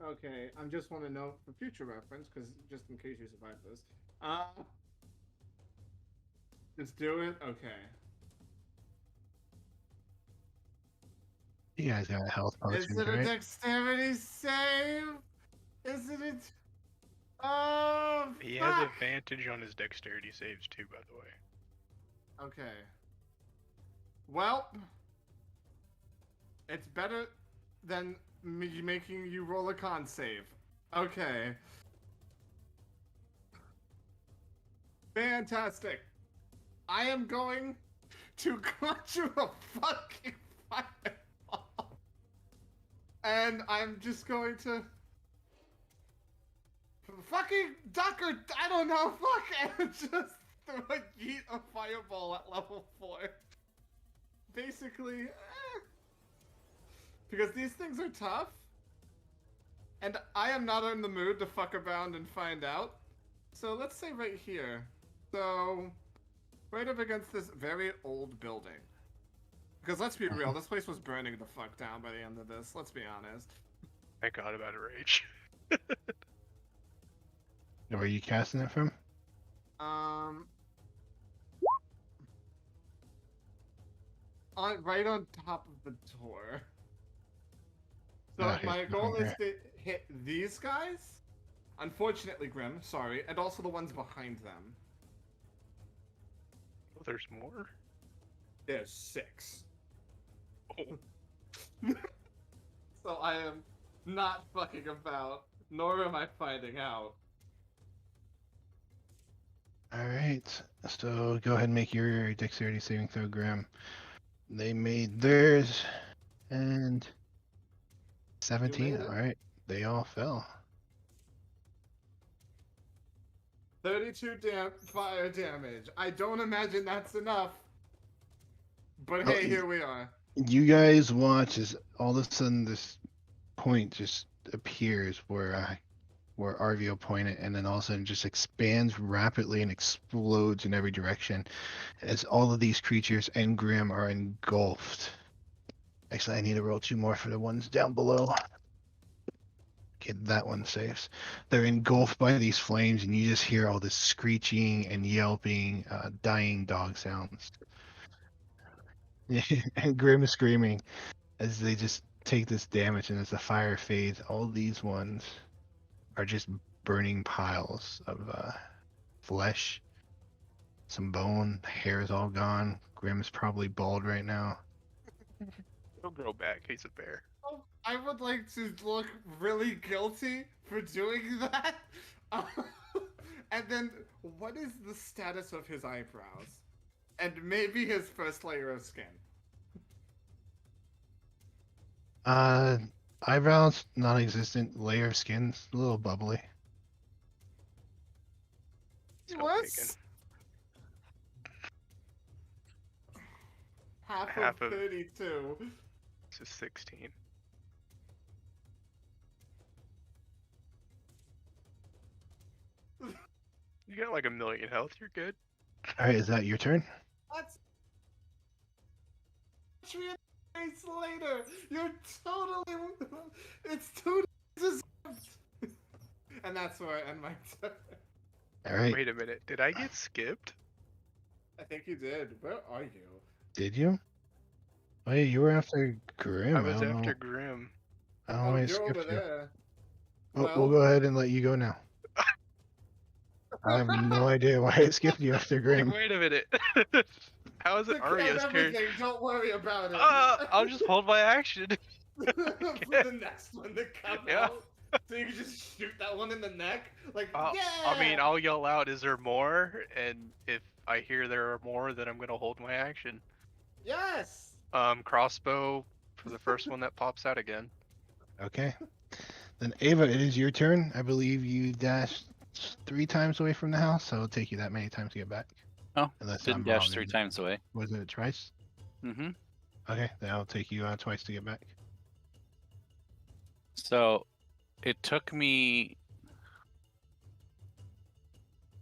Okay, I just want to know for future reference, because just in case you survive this. Just do it? Okay. You guys got health Is potions, it a right? dexterity save? Isn't it? Oh, He has fuck! advantage on his dexterity saves too, by the way. Okay. Well, it's better than me making you roll a con save. Okay. Fantastic. I am going to conjure a fucking fireball. And I'm just going to fucking duck or I don't know, fuck, and just throw a yeet a fireball at level 4. Basically, because these things are tough, and I am not in the mood to fuck around and find out. So let's say right here. So, right up against this very old building. Because let's be real, this place was burning the fuck down by the end of this, let's be honest. I got about a rage. Where are you casting it from? Right on top of the door. So Okay, my goal is okay. to hit these guys. Unfortunately, Grim, sorry, and also the ones behind them. Oh, there's more? There's 6. Oh. So I am not fucking about, nor am I finding out. Alright, so go ahead and make your dexterity saving throw, Graham. They made theirs, and 17. it? Alright, they all fell. 32 fire damage. I don't imagine that's enough. But Oh, hey, here we are. You guys watch as all of a sudden this point just appears where Arvio pointed, and then all of a sudden just expands rapidly and explodes in every direction as all of these creatures and Grim are engulfed. Actually, I need to roll 2 more for the ones down below. Okay, that one saves. They're engulfed by these flames, and you just hear all this screeching and yelping, dying dog sounds. And Grim is screaming as they just take this damage, and as the fire fades, all these ones are just burning piles of flesh, some bone, hair is all gone. Grim's probably bald right now. He'll grow back, he's a bear. Oh, I would like to look really guilty for doing that. And then, what is the status of his eyebrows? And maybe his first layer of skin. Eyebrows, non-existent. Layer of skin, a little bubbly. Still What? taken. Half Half of of- 32. This is 16. You got like 1,000,000 health, you're good. All right, is that your turn? That's 3 days later. You're totally. It's 2 days. And that's where I end my turn. All right, Wait a minute, did I get skipped? I think you did. Where are you? did you? Oh yeah, you were after Grim. I was don't after know. Grim. I don't know Oh, why I you're skipped over you. there. We'll go ahead and let you go now. I have no idea why I skipped you after Like, Grim. wait a minute. How is it Took care of Arya's turn? everything. Don't worry about it. I'll just hold my action. For the next one to come Yeah. out, so you can just shoot that one in the neck. Like, I yeah. mean, I'll yell out, "Is there more?" And if I hear there are more, then I'm gonna hold my action. Yes. Crossbow for the first one that pops out again. Okay. Then Ava, it is your turn. I believe you dashed 3 times away from the house, so it'll take you that many times to get back. Oh, Unless didn't I'm dash wrong. 3 times away. Wasn't it twice? Mm-hmm. Okay, that'll take you twice to get back. So it took me.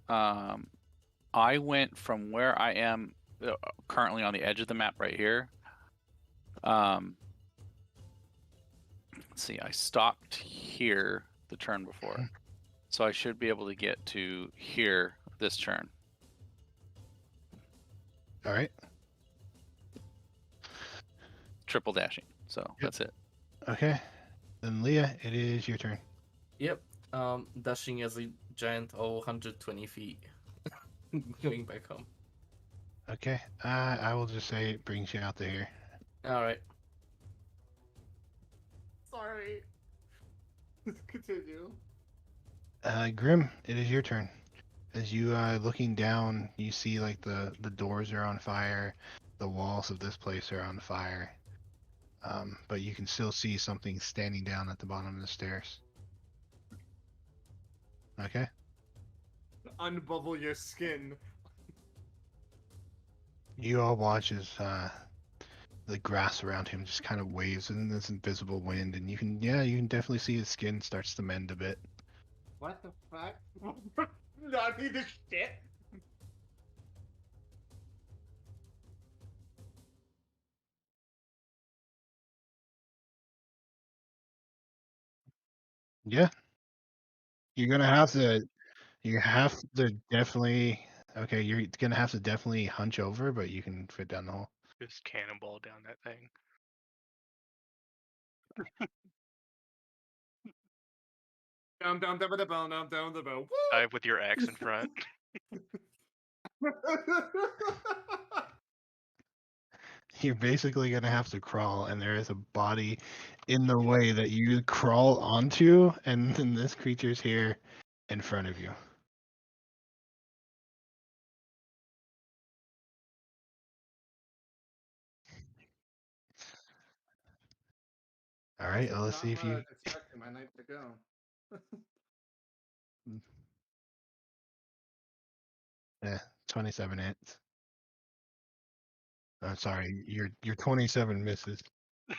I went from where I am currently on the edge of the map right here. Let's see, I stopped here the turn before. So I should be able to get to here this turn. All right. Triple dashing. So that's it. Okay. Then Leah, it is your turn. Yep. Dashing as a giant, 120 feet. Going back home. Okay. I will just say it brings you out to here. Alright. Sorry. Continue. Grim, it is your turn. As you looking down, you see like the doors are on fire, the walls of this place are on fire, but you can still see something standing down at the bottom of the stairs. Okay. Unbubble your skin. You all watch as the grass around him just kind of waves in this invisible wind, and you can definitely see his skin starts to mend a bit. What the fuck? Not me this shit. Yeah, you're gonna have to. You have to definitely. Okay, you're gonna have to definitely hunch over, but you can fit down the hole. Just cannonball down that thing. Down the bell, down the bell. Dive with your axe in front. You're basically gonna have to crawl, and there is a body in the way that you crawl onto, and then this creature's here in front of you. All right, well, let's see if you. Expecting my night to go. Yeah, 27 hits. I'm sorry, your 27 misses.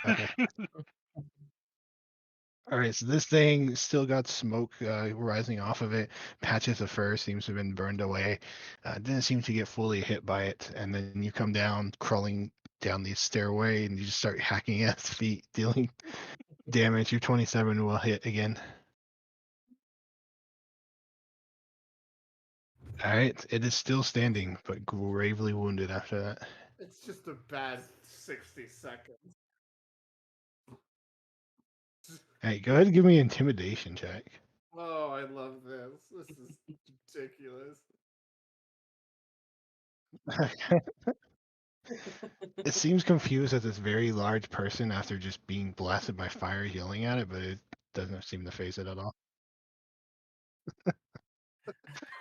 Okay. All right, so this thing still got smoke rising off of it. Patches of fur seems to have been burned away. Didn't seem to get fully hit by it. And then you come down, crawling down the stairway, and you just start hacking at its feet, dealing damage. Your 27 will hit again. All right, it is still standing, but gravely wounded after that. It's just a bad 60 seconds. Hey, go ahead and give me an intimidation check. Oh, I love this. This is ridiculous. It seems confused at this very large person after just being blasted by fire yelling at it, but it doesn't seem to phase it at all.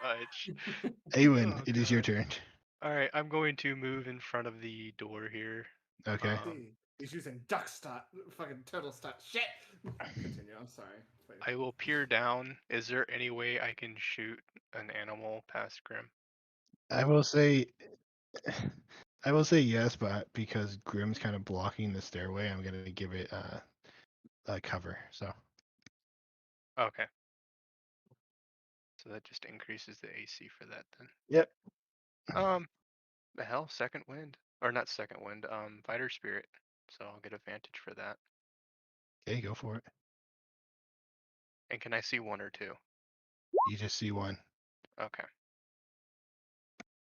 Fudge. Awen, Oh, it is your God. turn. Alright, I'm going to move in front of the door here. Okay. He's using duck stat, fucking turtle stat. Shit! Continue, I'm sorry. Please. I will peer down. Is there any way I can shoot an animal past Grim? I will say yes, but because Grim's kind of blocking the stairway, I'm gonna give it a cover. So Okay. So that just increases the AC for that then. Yep. The hell, second wind. Or not second wind, fighter spirit. So I'll get advantage for that. Okay, go for it. And can I see one or two? You just see one. Okay.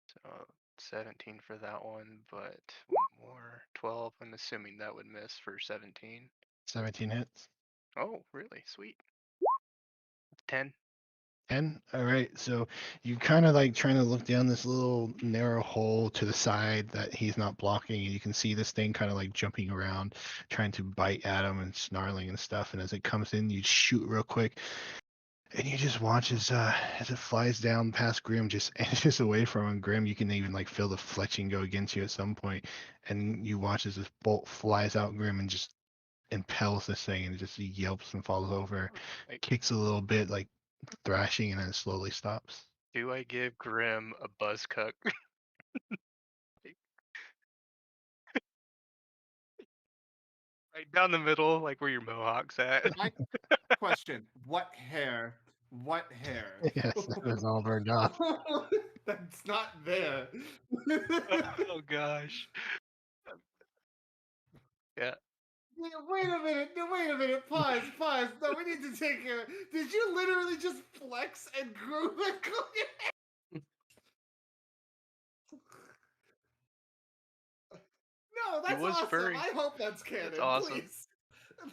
So 17 for that one, but one more. 12. I'm assuming that would miss for 17. 17 hits. Oh, really? Sweet. 10. 10. All right. So you kind of like trying to look down this little narrow hole to the side that he's not blocking, and you can see this thing kind of like jumping around, trying to bite at him and snarling and stuff. And as it comes in, you shoot real quick, and you just watch as it flies down past Grim, just inches away from him. Grim, you can even like feel the fletching go against you at some point, and you watch as this bolt flies out Grim and just impels this thing, and it just yelps and falls over, Like, kicks a little bit, like thrashing, and then it slowly stops. do I give Grim a buzz cut? Right down the middle, like where your mohawk's at. My question: what hair? What hair? Yes, it was all burned off. That's not there. Oh gosh. Yeah. Wait a minute! No, wait a minute! Pause! Pause! No, we need to take care. Did you literally just flex and grow the hair? No, that's was awesome. furry. I hope that's canon. That's awesome. Please.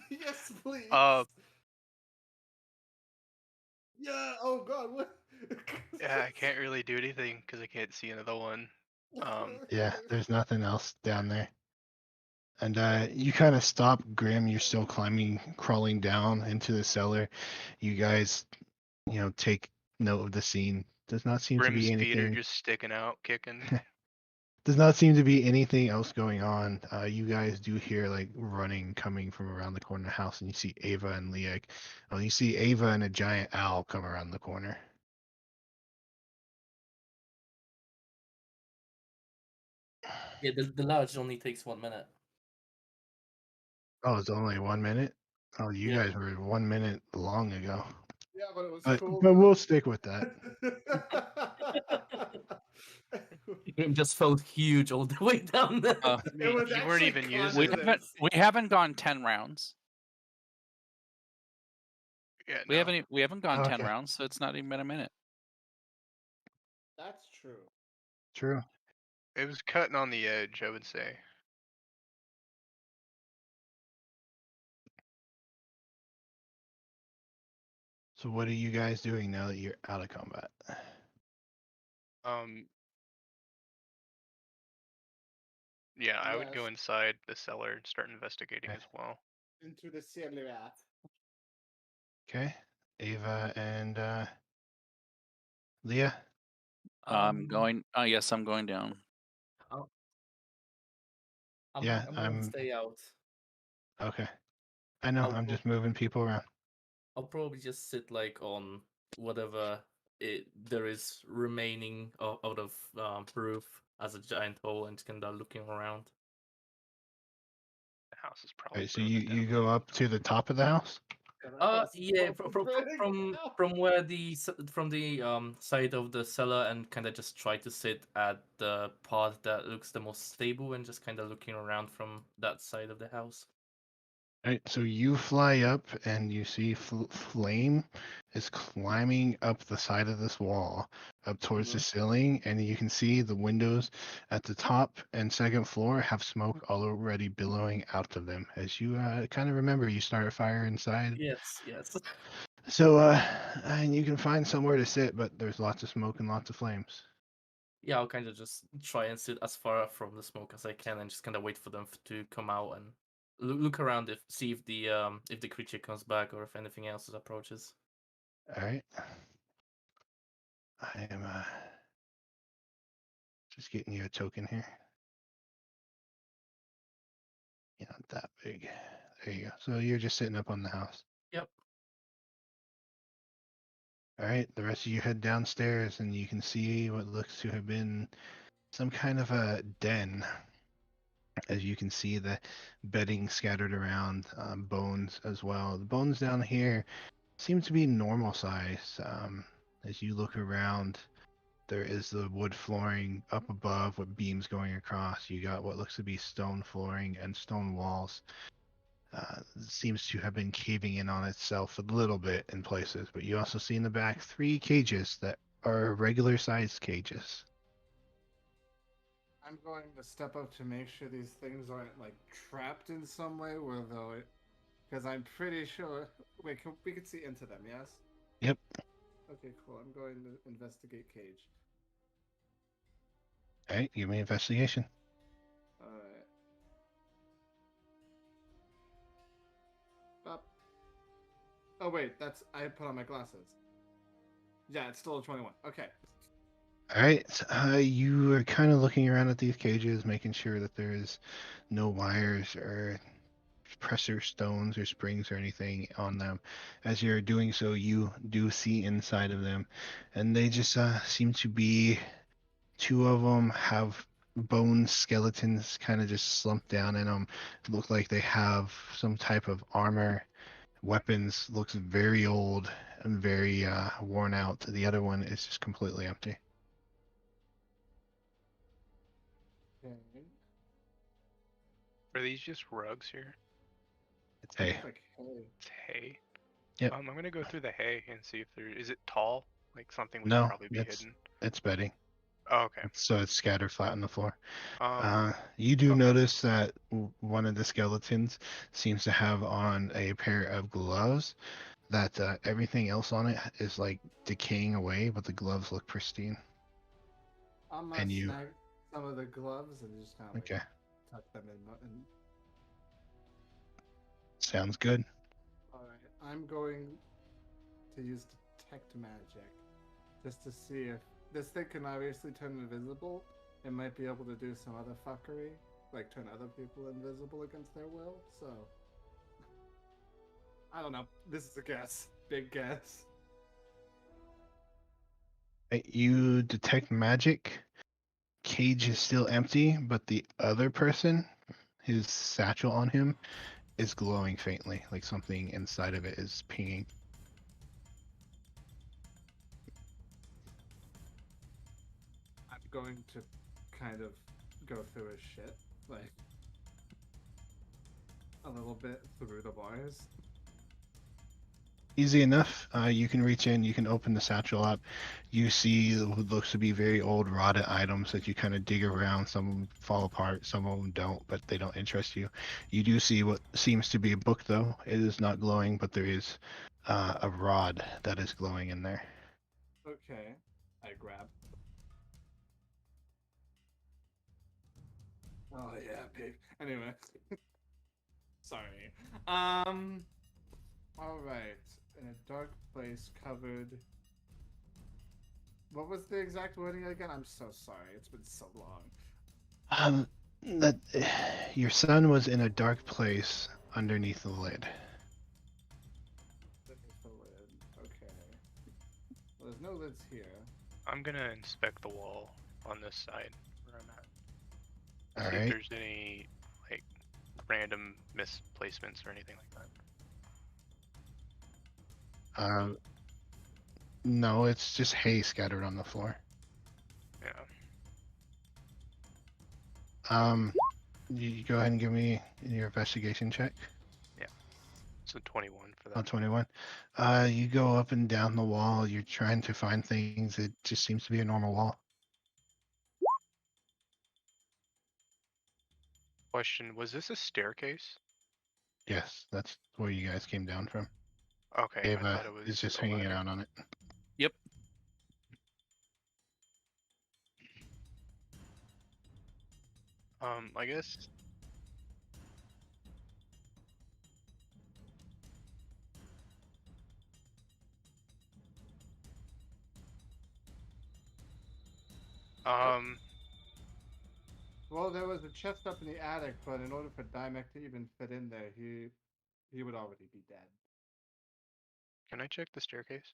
Yes, please. Yeah. Oh God. What? Yeah, I can't really do anything because I can't see another one. Yeah, there's nothing else down there. And you kind of stop, Grim. You're still crawling down into the cellar. You guys, take note of the scene. Does not seem to Brim's be feet are anything. just sticking out, kicking. Does not seem to be anything else going on. You guys do hear like running coming from around the corner of the house, and you see Ava and Leah. Oh, you see Ava and a giant owl come around the corner. Yeah, the large only takes 1 minute. Oh, it's only 1 minute. Oh, you Yeah. guys were 1 minute long ago. Yeah, but it was But cool. but though. we'll stick with that. Grim just felt huge all the way down there. I It mean, was you weren't actually even using We it. confidence. haven't gone 10 rounds. Yeah, We no. haven't gone 10 Okay. rounds, so it's not even been a minute. That's true. True. It was cutting on the edge, I would say. So what are you guys doing now that you're out of combat? Yeah, I would go Yes. inside the cellar and start investigating Okay. as well. Into the cellar. Okay. Ava and Leah. I'm going down. Yeah, I'm gonna stay out. okay. I know. I'm just moving people around. I'll probably just sit like on whatever there is remaining out of roof as a giant hole and kind of looking around. The house is All probably right, so burning you down. go up to the top of the house. Yeah, Burning from where from the side of the cellar, and kind of just try to sit at the part that looks the most stable and just kind of looking around from that side of the house. All right, so you fly up and you see flame is climbing up the side of this wall up towards the ceiling, and you can see the windows at the top and second floor have smoke already billowing out of them. As you kind of remember, you start a fire inside. Yes. So and you can find somewhere to sit, but there's lots of smoke and lots of flames. Yeah, I'll kind of just try and sit as far from the smoke as I can, and just kind of wait for them to come out and look around, see if the creature comes back or if anything else approaches. All right. I am just getting you a token here. You're not that big. There you go. So you're just sitting up on the house. Yep. All right. The rest of you head downstairs, and you can see what looks to have been some kind of a den. As you can see, the bedding scattered around, bones as well. The bones down here seem to be normal size. As you look around, there is the wood flooring up above with beams going across. You got what looks to be stone flooring and stone walls. Seems to have been caving in on itself a little bit in places, but you also see in the back 3 cages that are regular sized cages. I'm going to step up to make sure these things aren't like trapped in some way, where though it, because I'm pretty sure. Wait, we can see into them, yes? Yep. Okay, cool. I'm going to investigate cage. All right, give me investigation. All right. Up. Oh wait, I put on my glasses. Yeah, it's still a 21. Okay. All right, you are kind of looking around at these cages, making sure that there is no wires or pressure stones or springs or anything on them. As you're doing so, you do see inside of them, and they just seem to be 2 of them have bone skeletons kind of just slumped down in them. Look like they have some type of armor. Weapons looks very old and very worn out. The other one is just completely empty. Okay. Are these just rugs here? It's hay. Looks like hay. It's hay. Yep. I'm gonna go through the hay and see if there is it tall, like something we No, should probably be it's hidden. it's bedding. Oh, okay. So it's scattered flat on the floor. Um, You do okay. notice that one of the skeletons seems to have on a pair of gloves. That everything else on it is like decaying away, but the gloves look pristine. I'm gonna And you, snag some of the gloves and just kind of okay, tuck them in. sounds good. Alright, I'm going to use detect magic just to see if this thing can obviously turn invisible. It might be able to do some other fuckery, like turn other people invisible against their will. So I don't know. This is a guess. Big guess. You detect magic. Cage is still empty, but the other person, his satchel on him, is glowing faintly, like something inside of it is pinging. I'm going to kind of go through his shit, like a little bit through the bars. Easy enough. You can reach in, you can open the satchel up. You see what looks to be very old, rotted items that you kind of dig around. Some of them fall apart, some of them don't, but they don't interest you. You do see what seems to be a book, though. It is not glowing, but there is a rod that is glowing in there. Okay, I grab. Oh yeah, babe. Anyway, sorry. All right. In a dark place covered. What was the exact wording again? I'm so sorry. It's been so long. That your son was in a dark place underneath the lid. Beneath the lid. Okay. Well, there's no lids here. I'm gonna inspect the wall on this side where I'm at. All See if right. there's any like random misplacements or anything like that. No, it's just hay scattered on the floor. Yeah. You go ahead and give me your investigation check. So 21 for Oh, that. 21. You go up and down the wall. You're trying to find things. It just seems to be a normal wall. Question: was this a staircase? Yes, that's where you guys came down from. Okay, I Ava thought it was is just a hanging ladder. out on it. Yep. I guess. Well, there was a chest up in the attic, but in order for Dimec to even fit in there, he would already be dead. Can I check the staircase?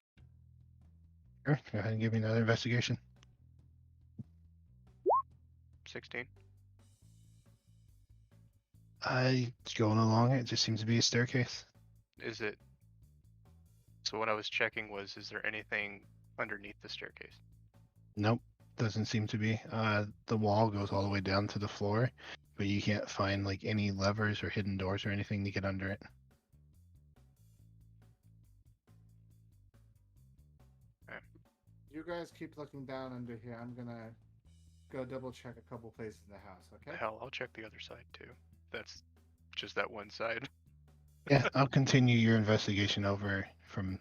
Sure, go ahead and give me another investigation. 16. Going along it just seems to be a staircase. Is it? So what I was checking was, is there anything underneath the staircase? Nope, doesn't seem to be. The wall goes all the way down to the floor, but you can't find like any levers or hidden doors or anything to get under it. You guys keep looking down under here. I'm gonna go double check a couple places in the house, okay? Hell, I'll check the other side too. That's just that one side. Yeah, I'll continue your investigation over from.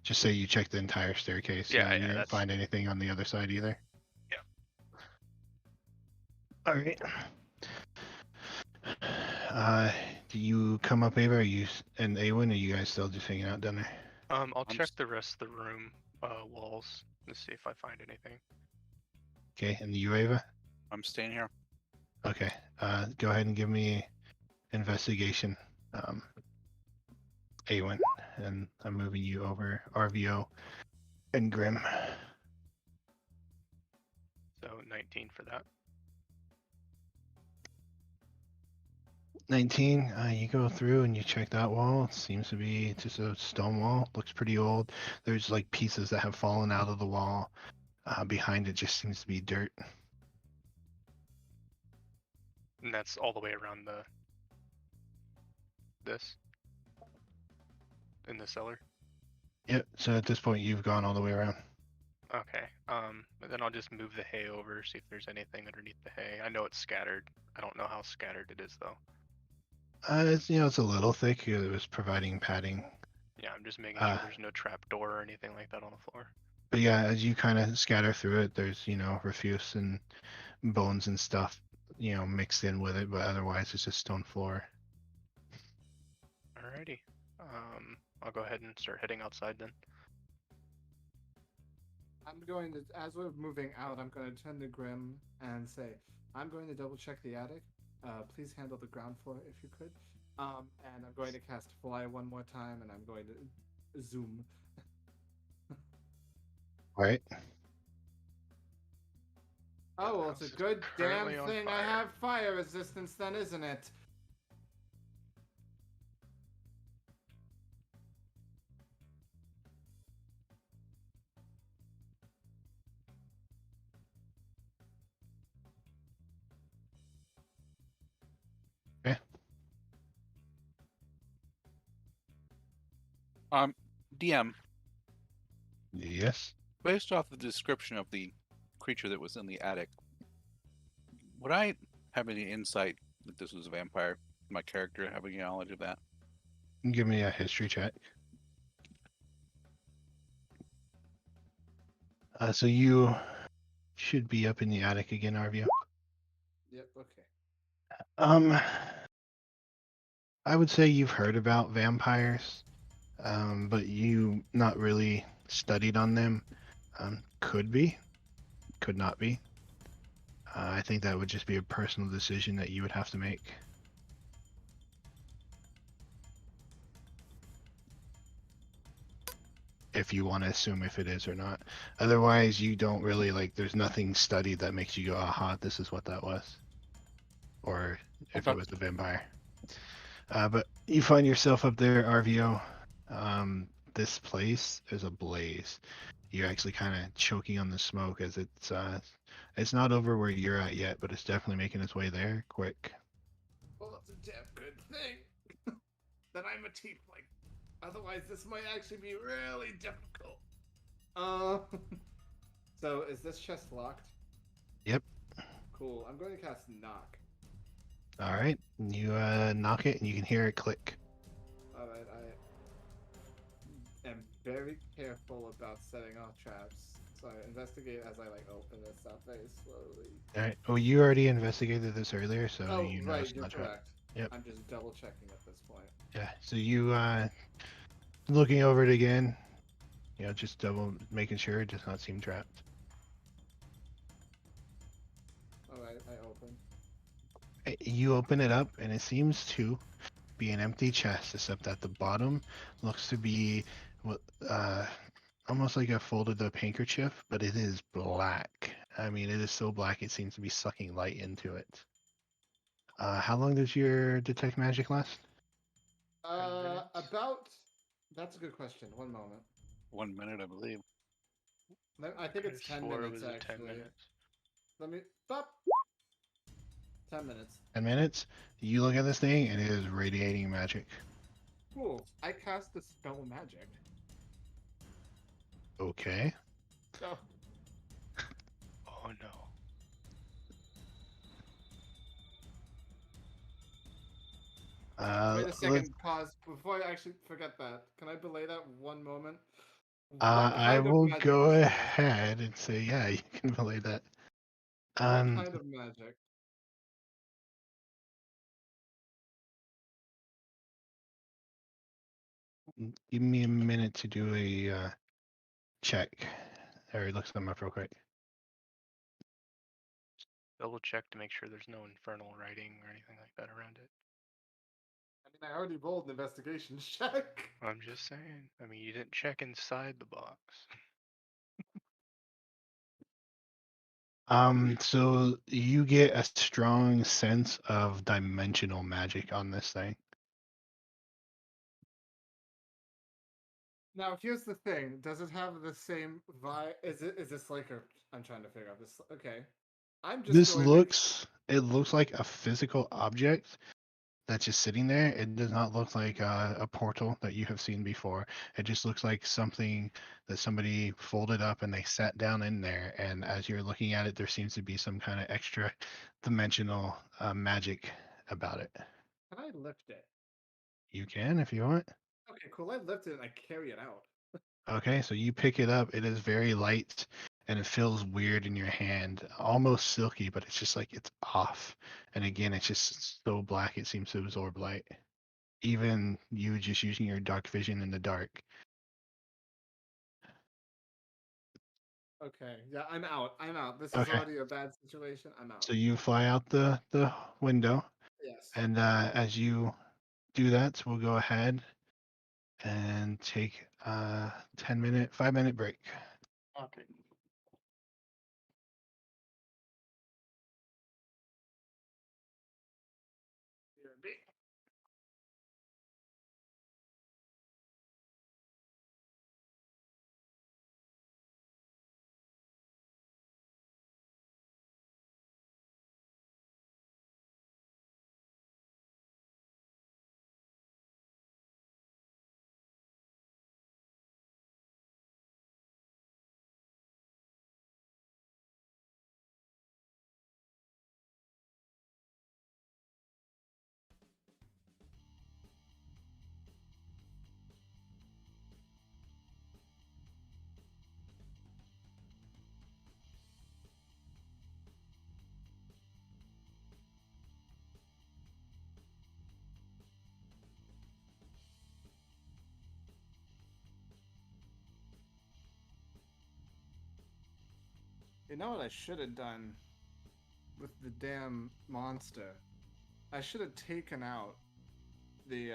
Just say you checked the entire staircase. Yeah, You yeah, didn't that's. find anything on the other side either. Yeah. All right. Do you come up, Ava? Are you and Awen? Or are you guys still just hanging out down there? I'll I'm check s- the rest of the room walls to see if I find anything. Okay, and you, Ava? I'm staying here. Okay. Go ahead and give me investigation, Awen, and I'm moving you over RVO and Grim. So 19 for that. 19. You go through and you check that wall. It seems to be just a stone wall. Looks pretty old. There's like pieces that have fallen out of the wall. Behind it just seems to be dirt. And that's all the way around this in the cellar. Yep. So at this point, you've gone all the way around. Okay. But then I'll just move the hay over, see if there's anything underneath the hay. I know it's scattered. I don't know how scattered it is though. It's it's a little thick. It was providing padding. Yeah, I'm just making sure Uh, there's no trap door or anything like that on the floor. But yeah, as you kind of scatter through it, there's refuse and bones and stuff mixed in with it. But otherwise, it's just stone floor. Alrighty. I'll go ahead and start heading outside then. I'm going to, as we're moving out, I'm going to turn to Grim and say, I'm going to double check the attic. Please handle the ground floor if you could. And I'm going to cast Fly one more time, and I'm going to zoom. All right. Oh, well, house it's a is good damn currently on thing I fire. have fire resistance then, isn't it? DM, Yes. based off the description of the creature that was in the attic, would I have any insight that this was a vampire? My character have any knowledge of that? Give me a history check. So you should be up in the attic again, Arvio. Yep, okay. I would say you've heard about vampires, but you not really studied on them. Could be, could not be. I think that would just be a personal decision that you would have to make. If you want to assume if it is or not. Otherwise, you don't really there's nothing studied that makes you go, aha, this is what that was. Or if Okay. it was a vampire. But you find yourself up there, RVO. This place is ablaze. You're actually kind of choking on the smoke as it's not over where you're at yet, but it's definitely making its way there quick. Well, that's a damn good thing that I'm a tiefling. Otherwise, this might actually be really difficult. So is this chest locked? Yep. Cool. I'm going to cast knock. All right. You knock it and you can hear it click. All right. I am very careful about setting off traps. So I investigate as I open this up very slowly. All right. Oh, you already investigated this earlier, so Oh, you know right. it's You're not trapped. correct. Yep. I'm just double checking at this point. Yeah. So you looking over it again, just double making sure it does not seem trapped. All right. I open. You open it up and it seems to be an empty chest, except that the bottom looks to be what almost like a folded up handkerchief, but it is black. I mean, it is so black it seems to be sucking light into it. How long does your detect magic last? 10 minutes? About. That's a good question. 1 moment. 1 minute, I believe. I think it's Could've 10 swore it minutes was actually. 10 minutes. Let me stop. 10 minutes. 10 minutes. You look at this thing and it is radiating magic. Cool. I cast the spell magic. Okay. Oh, Oh no. wait a second. Pause before I actually forget that. Can I belay that 1 moment? What I kind of will magic go is this? ahead and say, yeah, you can belay that. What kind of magic? Give me a minute to do a check. Or look them up real quick. Double check to make sure there's no infernal writing or anything like that around it. I mean, I already rolled an investigation check. I'm just saying. I mean, you didn't check inside the box. So you get a strong sense of dimensional magic on this thing. Now, here's the thing. Does it have the same vibe? Is this like a? I'm trying to figure out this. Okay, I'm just This going to. it looks like a physical object that's just sitting there. It does not look like a portal that you have seen before. It just looks like something that somebody folded up and they sat down in there. And as you're looking at it, there seems to be some kind of extra dimensional magic about it. Can I lift it? You can if you want. Okay, cool. I lift it and I carry it out. Okay, so you pick it up. It is very light and it feels weird in your hand, almost silky, but it's just like it's off. And again, it's just so black it seems to absorb light. Even you just using your dark vision in the dark. Okay, yeah, I'm out. I'm out. This is Okay, already a bad situation. I'm out. so you fly out the window, Yes. and as you do that, we'll go ahead and take a 5-minute break. Okay. You know what I should have done with the damn monster? I should have taken out the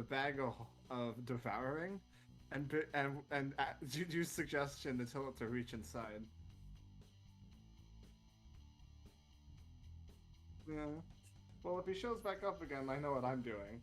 bag of devouring, and use suggestion to tell it to reach inside. Yeah. Well, if he shows back up again, I know what I'm doing.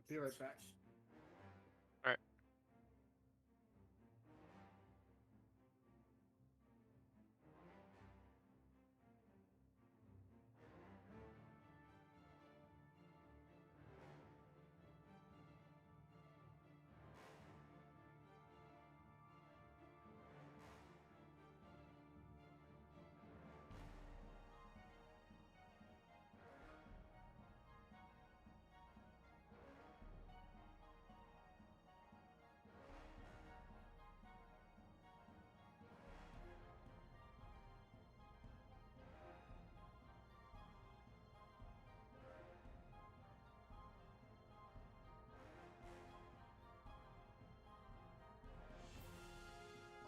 Be right back. Alright.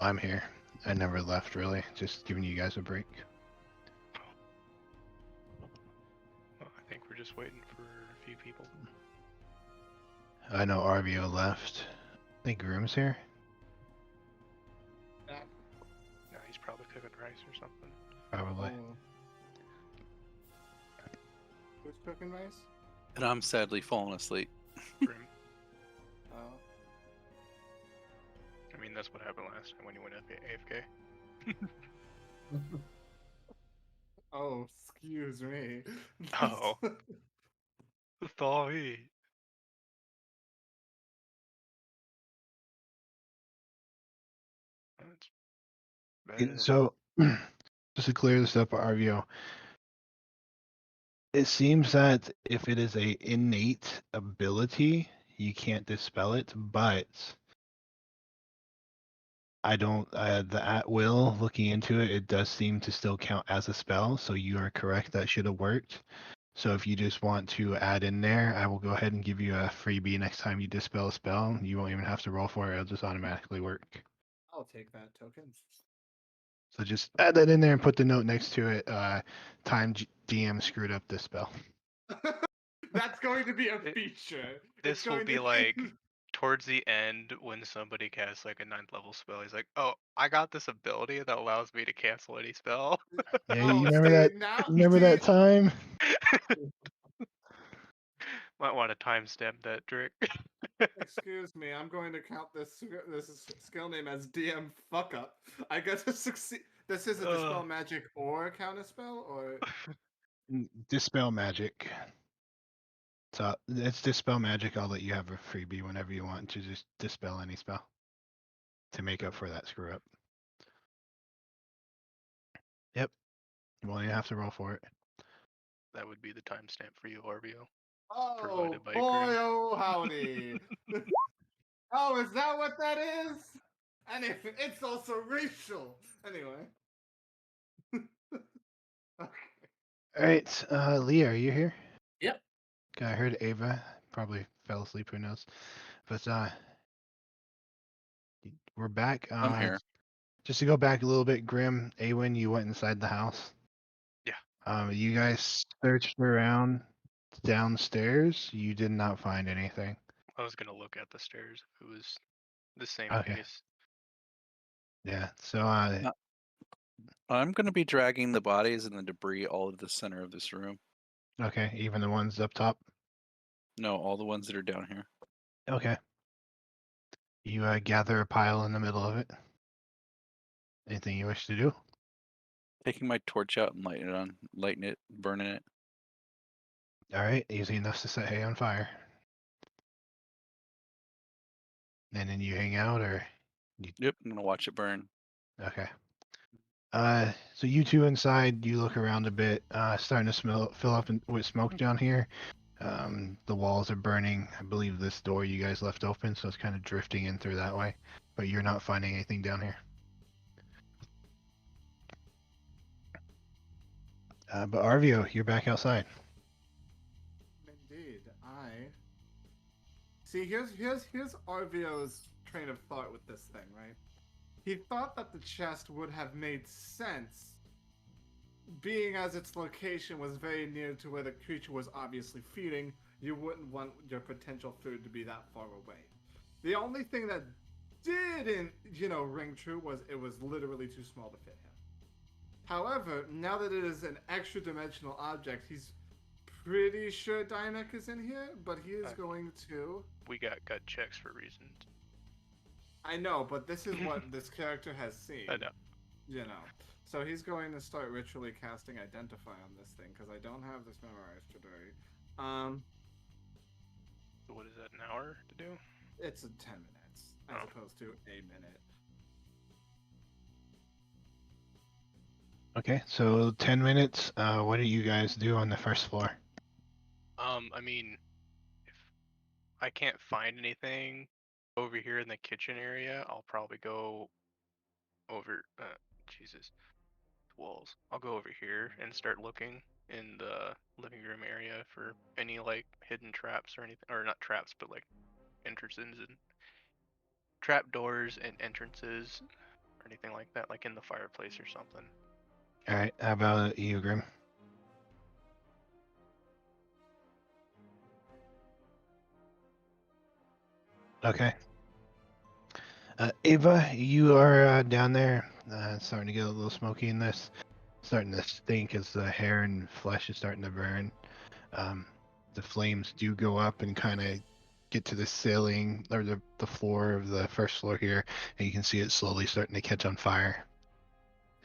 I'm here. I never left, really. Just giving you guys a break. Well, I think we're just waiting for a few people. I know RVO left. I think Groom's here. No, he's probably cooking rice or something. Probably. Oh. Who's cooking rice? And I'm sadly falling asleep. Grim. Oh. I mean, that's what happened last time when you went AFK. Oh, excuse me. Oh. Sorry. That's bad. So, just to clear this up, RVO, it seems that if it is a innate ability, you can't dispel it, but I don't, the at will, looking into it, it does seem to still count as a spell, so you are correct, that should have worked. So if you just want to add in there, I will go ahead and give you a freebie next time you dispel a spell. You won't even have to roll for it, it'll just automatically work. I'll take that token. So just add that in there and put the note next to it, DM screwed up this spell. That's going to be a It- feature. This It's will going be to like towards the end when somebody casts like a 9th level spell. He's like, "Oh, I got this ability that allows me to cancel any spell." Yeah, Oh, you remember see, that? now, Remember see, that time? Might want to timestamp that, Drake. Excuse me, I'm going to count this skill name as DM fuck up. I get to succeed. This is a dispel magic or counter spell, or Dispel magic. So it's dispel magic. I'll let you have a freebie whenever you want to just dispel any spell to make up for that screw up. Yep. You won't even have to roll for it. That would be the timestamp for you, RBO. oh Provided by boy, Grim. oh howdy. Oh, is that what that is? And it's also racial. Anyway. Okay. All right, Leah, are you here? Yep. Okay, I heard Ava probably fell asleep. Who knows? But we're back. I'm here. Just to go back a little bit, Grim, Awen, you went inside the house. Yeah. You guys searched around downstairs. You did not find anything. I was gonna look at the stairs if it was the same Okay. case. Yeah. So I'm going to be dragging the bodies and the debris all to the center of this room. okay, even the ones up top. No, all the ones that are down here. Okay. You gather a pile in the middle of it. Anything you wish to do? Taking my torch out and lighting it, burning it. All right, easy enough to set hay on fire. And then you hang out, or Yep, I'm going to watch it burn. okay. So you two inside, you look around a bit, starting to fill up with smoke down here. The walls are burning. I believe this door you guys left open, so it's kind of drifting in through that way. But you're not finding anything down here. But Arvio, you're back outside. Indeed, I see. Here's Arvio's train of thought with this thing, right? He thought that the chest would have made sense, being as its location was very near to where the creature was obviously feeding. You wouldn't want your potential food to be that far away. The only thing that didn't, ring true was it was literally too small to fit him. However, now that it is an extra dimensional object, he's pretty sure Dymek is in here, but he is going to... We got gut checks for reasons. I know, but this is what this character has seen. I know. So he's going to start ritually casting Identify on this thing, because I don't have this memorized today. So what is that, an hour to do? It's 10 minutes, as opposed to a minute. Okay, so 10 minutes. What do you guys do on the first floor? I mean, if I can't find anything over here in the kitchen area, I'll probably go over, Jesus, walls. I'll go over here and start looking in the living room area for any, like, hidden traps or anything, or not traps, but, like, entrances and trap doors and entrances anything like that, like in the fireplace or something. All right. How about you, Grim? Okay. Ava, you are down there. It's starting to get a little smoky in this. Starting to stink as the hair and flesh is starting to burn. The flames do go up and kind of get to the ceiling or the floor of the first floor here, and you can see it slowly starting to catch on fire.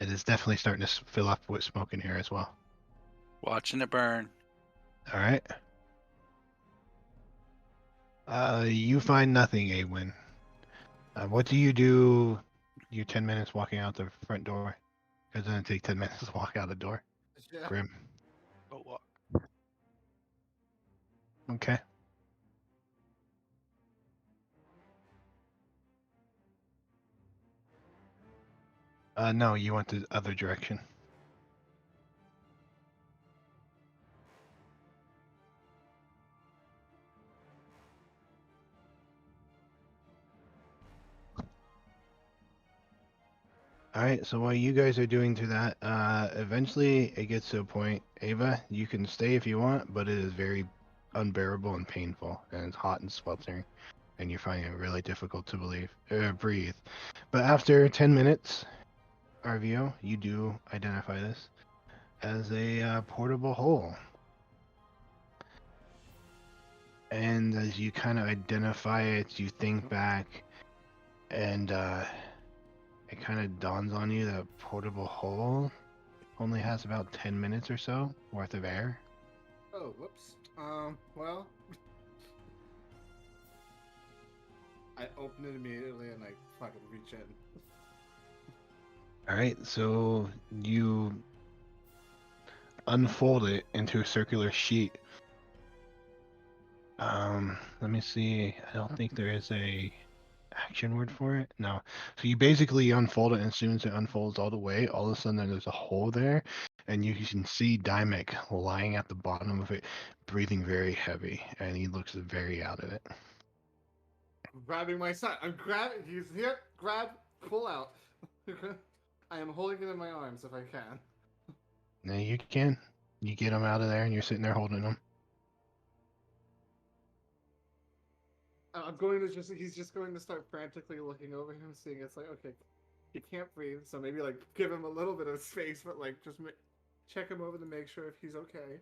It is definitely starting to fill up with smoke in here as well. Watching it burn. All right. You find nothing, Awin. What do you do? You're 10 minutes walking out the front door. It doesn't take 10 minutes to walk out the door. Yeah. Grim. Oh, what? Okay. No, you went the other direction. All right, so while you guys are doing to that, eventually it gets to a point. Ava, you can stay if you want, but it is very unbearable and painful, and it's hot and sweltering, and you're finding it really difficult to breathe. But after 10 minutes, RVO, you do identify this as a portable hole. And as you kind of identify it, you think back, and it kind of dawns on you that portable hole only has about 10 minutes or so worth of air. Oh, whoops. Well, I open it immediately and I fucking reach in. All right, so you unfold it into a circular sheet. Let me see. I don't think there is a action word for it. No. So you basically unfold it, and as soon as it unfolds all the way, all of a sudden there's a hole there, and you can see Dymek lying at the bottom of it, breathing very heavy, and he looks very out of it. I'm grabbing my son. I'm grabbing. He's here. Grab. Pull out. I am holding it in my arms if I can. Now you can. You get him out of there, and you're sitting there holding him. I'm going to just. He's just going to start frantically looking over him, seeing it's like, okay, he can't breathe, so maybe like give him a little bit of space, but like just check him over to make sure if he's okay.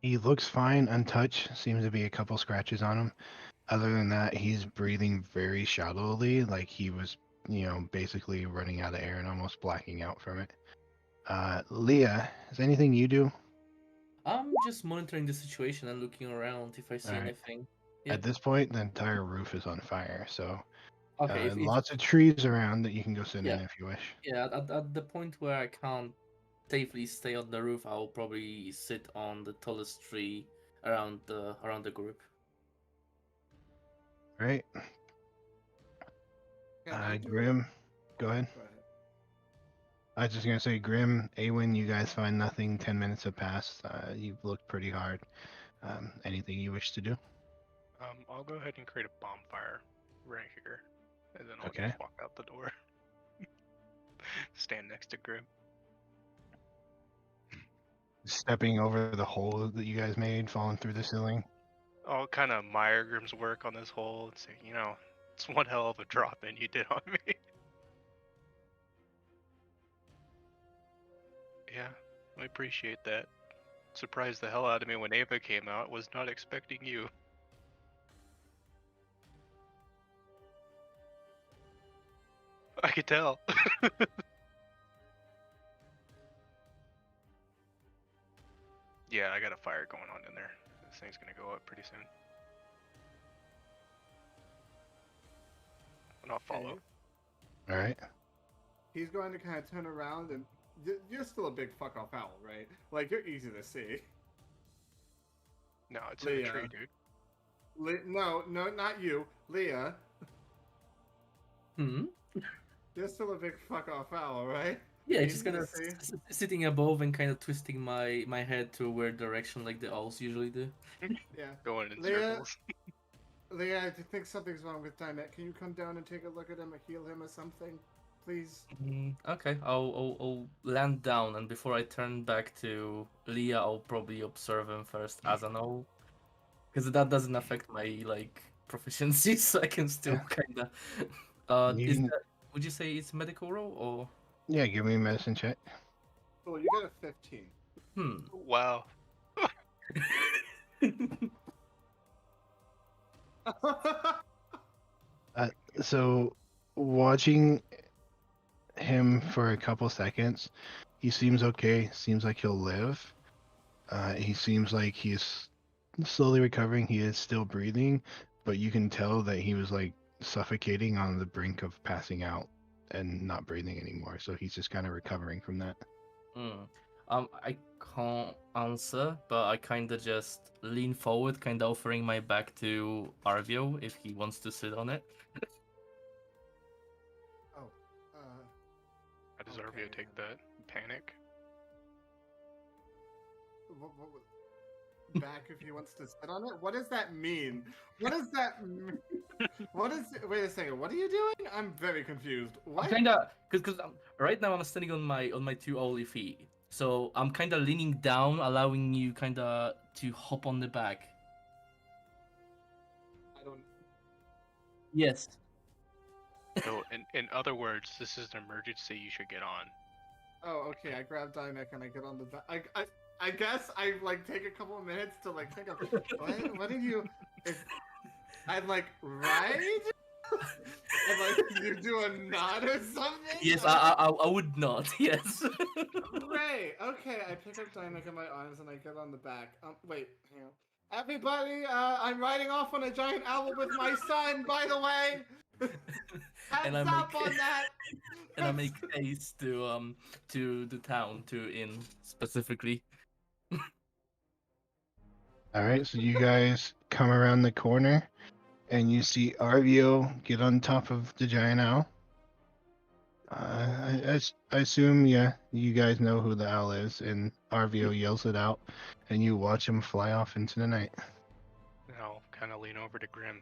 He looks fine, untouched. Seems to be a couple scratches on him. Other than that, he's breathing very shallowly, like he was, basically running out of air and almost blacking out from it. Leah, is anything you do? I'm just monitoring the situation and looking around if I see Alright. anything. Yeah. At this point, the entire roof is on fire, so Okay, if lots of trees around that you can go sit Yeah. in if you wish. yeah, at the point where I can't safely stay on the roof, I'll probably sit on the tallest tree around the group. Right? Can I do it? Grim, go ahead. Go ahead. I was just gonna say, Grim, Awin, you guys find nothing. 10 minutes have passed. You've looked pretty hard. Anything you wish to do? I'll go ahead and create a bonfire right here, and then I'll Okay. just walk out the door. Stand next to Grim. Stepping over the hole that you guys made, falling through the ceiling. I'll kind of admire Grim's work on this hole and say, it's one hell of a drop in you did on me. Yeah, I appreciate that. Surprised the hell out of me when Ava came out. Was not expecting you. I could tell. Yeah, I got a fire going on in there. This thing's gonna go up pretty soon. And I'll follow. Okay. All right. He's going to kind of turn around and you're still a big fuck off owl, right? Like you're easy to see. No, it's in a Leah. tree, dude. No, not you, Leah. Hmm. You're still a big fuck off owl, right? Yeah, Easy just kind to of see. sitting above and kind of twisting my head to a weird direction like the owls usually do. Yeah. Going in Leah, circles. Leah, I think something's wrong with Dinette. Can you come down and take a look at him or heal him or something? Please? Okay, I'll land down, and before I turn back to Leah, I'll probably observe him first as an all, because that doesn't affect my like proficiency, so I can still Yeah. kinda. You Is can- that? Would you say it's medical roll or? Yeah, give me a medicine check. Oh, you got a 15. Wow. So, watching him for a couple seconds, he seems okay. Seems like he'll live. He seems like he's slowly recovering. He is still breathing, but you can tell that he was like suffocating on the brink of passing out and not breathing anymore. So he's just kind of recovering from that. I can't answer, but I kind of just lean forward, kind of offering my back to Arvio if he wants to sit on it. Oh, How does Okay. Arvio take that? Panic? back if he wants to sit on it? What does that mean? What does that mean? What is? Wait a second. What are you doing? I'm very confused. What? Kind of, because right now I'm standing on my two only feet, so I'm kind of leaning down, allowing you kind of to hop on the back. I don't. Yes. So, in other words, this is an emergency. You should get on. Oh, okay. I grab Dynek and I get on the back. I guess I like take a couple of minutes to like think of what did you? I'd like right. And like you do a nod or something. Yes, I would not. Yes. Great. Okay, I pick up Dynek in my arms and I get on the back. Wait, hang on. Everybody, I'm riding off on a giant owl with my son. By the way, And heads I up make- on that. And I make haste to the town, to inn specifically. All right, so you guys come around the corner, and you see Arvio get on top of the giant owl. I assume, yeah, you guys know who the owl is, and Arvio yells it out, and you watch him fly off into the night. And I'll kind of lean over to Grim.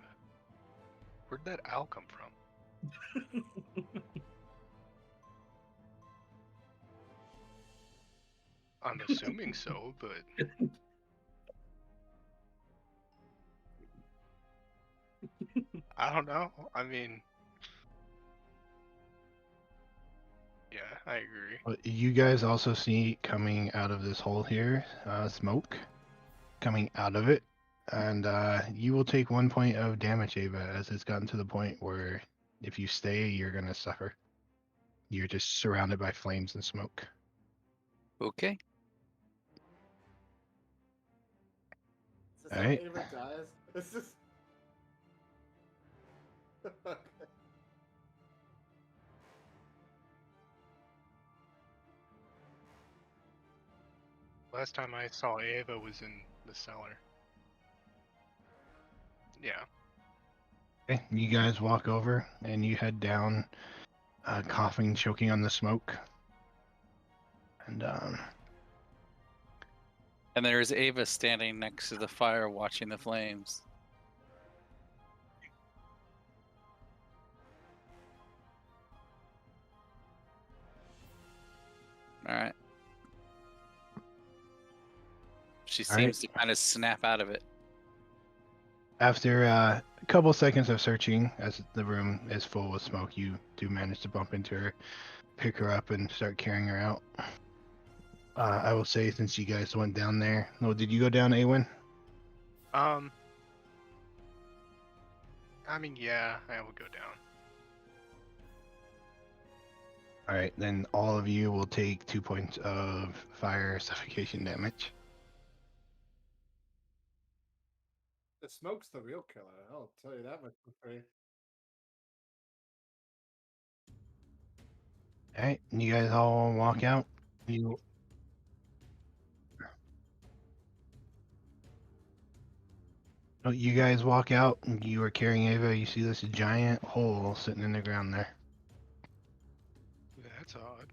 Where'd that owl come from? I'm assuming so, but I don't know. I mean, yeah, I agree. But you guys also see coming out of this hole here, smoke coming out of it, and you will take 1 point of damage, Ava, as it's gotten to the point where if you stay, you're gonna suffer. You're just surrounded by flames and smoke. Okay. Is this Alright. how Ava dies? It's just. Last time I saw Ava was in the cellar. Yeah. Okay, you guys walk over and you head down, coughing, choking on the smoke. And And there's Ava standing next to the fire watching the flames. Alright. She All right. seems to kind of snap out of it. after a couple seconds of searching, as the room is full with smoke, you do manage to bump into her, pick her up, and start carrying her out. I will say, since you guys went down there, no, did you go down, Awen? I mean, yeah, I would go down. All right, then all of you will take 2 points of fire suffocation damage. The smoke's the real killer. I'll tell you that much for free. All right, and you guys all walk out. You You guys walk out, and you are carrying Ava. You see this giant hole sitting in the ground there. That's odd.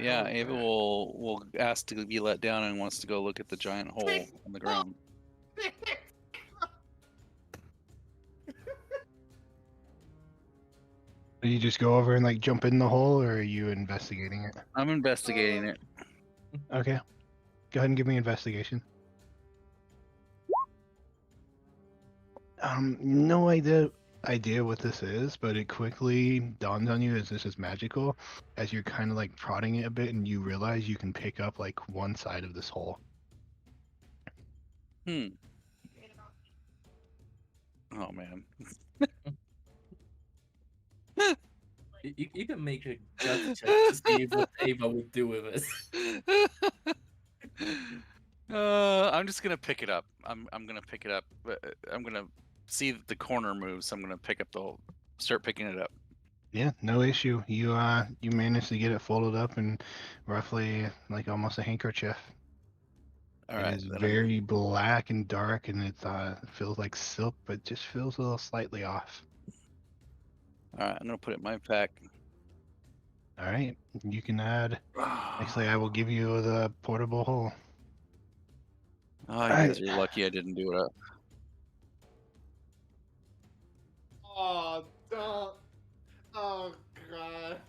Yeah, hell is Ava that? will ask to be let down and wants to go look at the giant hole on the ground. Do you just go over and like jump in the hole, or are you investigating it? I'm investigating it. Okay. Go ahead and give me investigation. No idea what this is, but it quickly dawns on you as this is magical, as you're kind of like prodding it a bit, and you realize you can pick up like one side of this hole. Hmm. Oh man. You can make a gut check to see what Ava would do with it. I'm just gonna pick it up. I'm gonna pick it up. I'm gonna see that the corner moves. So I'm gonna pick up the whole, start picking it up. Yeah, no issue. You managed to get it folded up in roughly like almost a handkerchief. All It right. is Then very black and dark, and it feels like silk, but just feels a little slightly off. all right. I'm gonna put it in my pack. All right, you can add. Actually, I will give you the portable hole. Oh, you guys are lucky I didn't do it up. Oh, don't. Oh, God.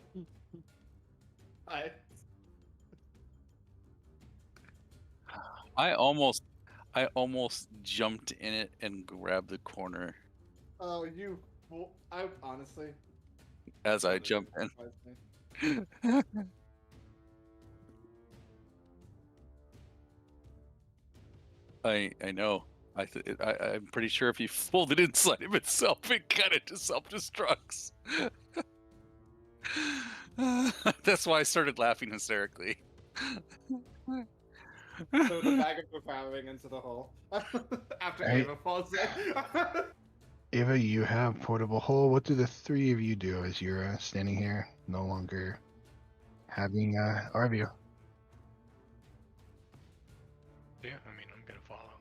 I almost jumped in it and grabbed the corner Oh, you. Well, I honestly. as I jumped in. I know. I'm pretty sure if you fold it inside of itself, it kind of just self-destructs. That's why I started laughing hysterically. So the bag of devouring into the hole after Right. Ava falls in. Ava, you have portable hole. What do the three of you do as you're standing here, no longer having Arvio? Yeah, I mean, I'm gonna follow.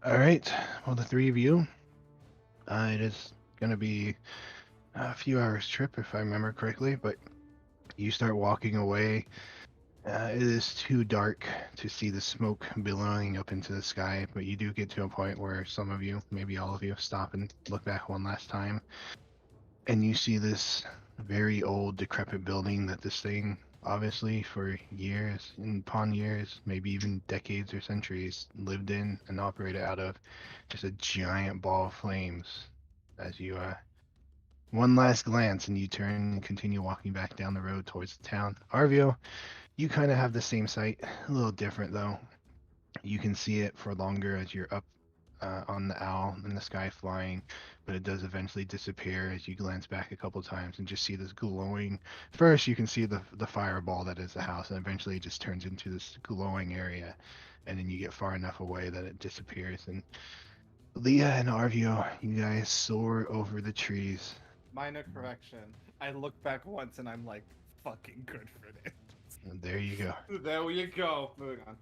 All right. Well, the three of you. It is gonna be a few hours trip, if I remember correctly. But you start walking away. It is too dark to see the smoke billowing up into the sky, but you do get to a point where some of you, maybe all of you, stop and look back one last time. And you see this very old, decrepit building that this thing, obviously, for years and upon years, maybe even decades or centuries, lived in and operated out of. Just a giant ball of flames. As you, one last glance, and you turn and continue walking back down the road towards the town. Arvio, you kind of have the same sight, a little different though. You can see it for longer as you're up on the owl in the sky flying, but it does eventually disappear as you glance back a couple times and just see this glowing. First, you can see the fireball that is the house, and eventually it just turns into this glowing area, and then you get far enough away that it disappears. And Leah and Arvio, you guys soar over the trees. Minor correction. I look back once and I'm like, fucking good for this. And there you go. There you go. Moving on.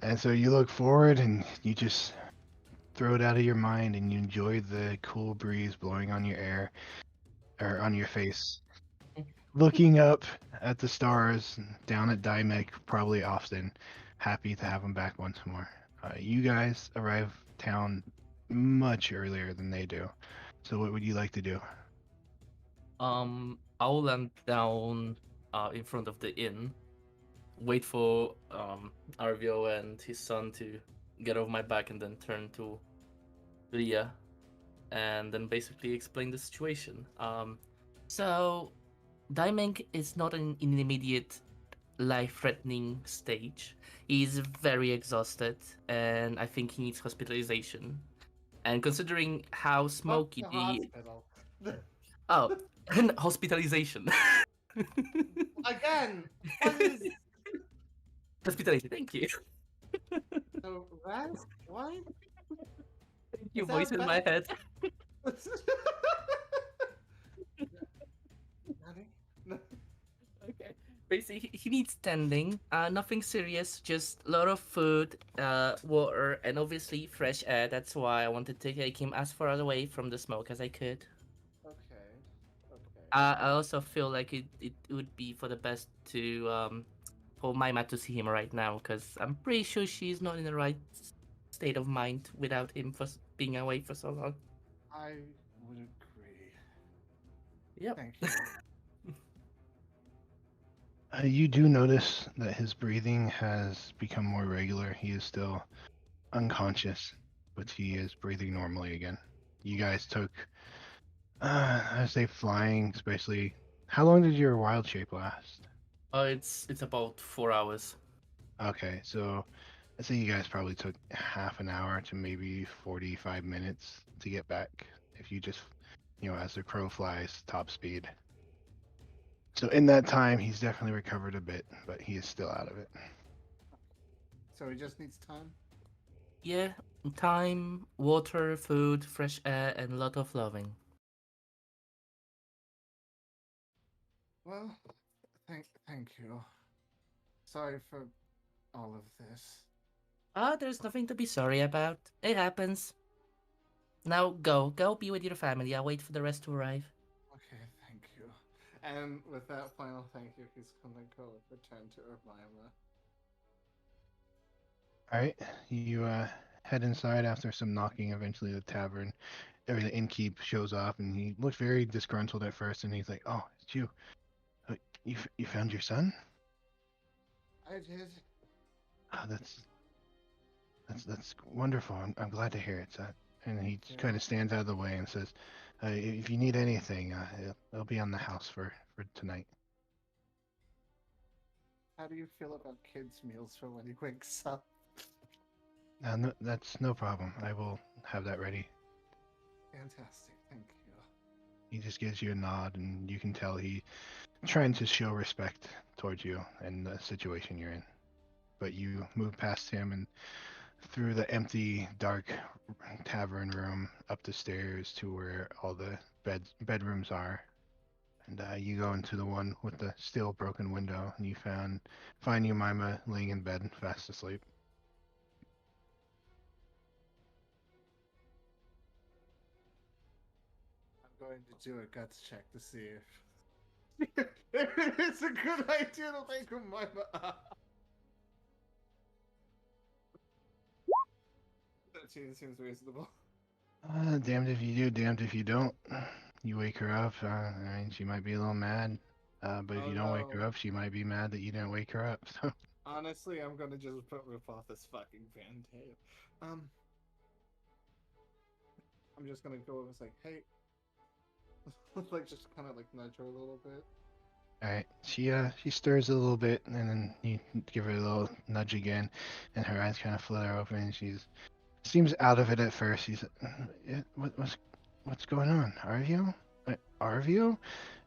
And so you look forward and you just throw it out of your mind and you enjoy the cool breeze blowing on your air or on your face. Looking up at the stars down at Dymek, probably often, happy to have them back once more. You guys arrive town much earlier than they do. So what would you like to do? I'll land down in front of the inn, wait for Arvio and his son to get off my back, and then turn to Leah, and then basically explain the situation. So Diamond is not in an immediate life-threatening stage. He's very exhausted, and I think he needs hospitalization. And considering how smoky Fuck the hospital. hospitalization. Again, what is Hospitalization. Thank you. the rest? What? Thank you. Is that Voice in my head. Okay. Basically, he needs tending. Nothing serious. Just a lot of food, water, and obviously fresh air. That's why I wanted to take him as far away from the smoke as I could. Okay. I also feel like it would be for the best to for Maima to see him right now, because I'm pretty sure she's not in the right state of mind without him being away for so long. I would agree. Yep. Thank you. You do notice that his breathing has become more regular. He is still unconscious, but he is breathing normally again. You guys took, I say flying, especially. How long did your wild shape last? It's about 4 hours. Okay, so I say you guys probably took half an hour to maybe 45 minutes to get back if you just, as the crow flies, top speed. So in that time, he's definitely recovered a bit, but he is still out of it. So he just needs time? Yeah, time, water, food, fresh air, and a lot of loving. Well, thank you. Sorry for all of this. There's nothing to be sorry about. It happens. Now go be with your family. I'll wait for the rest to arrive. Okay, thank you. And with that final thank you, he's gonna go return to Irvima. All right, you head inside after some knocking. Eventually, the tavern, or the innkeep shows up, and he looks very disgruntled at first. And he's like, "Oh, it's you. You found your son? I did. Oh, that's wonderful. I'm glad to hear it." And he Yeah. kind of stands out of the way and says, "If you need anything, it'll be on the house for tonight." How do you feel about kids' meals for when he wakes up? No, that's no problem. I will have that ready. Fantastic, thank you. He just gives you a nod, and you can tell he trying to show respect towards you and the situation you're in. But you move past him and through the empty, dark tavern room up the stairs to where all the bedrooms are. And you go into the one with the still broken window, and you find Umima laying in bed, fast asleep. I'm going to do a guts check to see if it's a good idea to wake Umima up. 13 seems reasonable. Damned if you do, damned if you don't. You wake her up, I mean, she might be a little mad. But if Oh, you don't wake no. her up, she might be mad that you didn't wake her up. So Honestly, I'm gonna just rip off this fucking band-aid. I'm just gonna go over and say, hey. Like, just kind of like nudge her a little bit. all right, she stirs a little bit, and then you give her a little nudge again, and her eyes kind of flutter open, and seems out of it at first. She's, what's going on? Arvio? Arvio?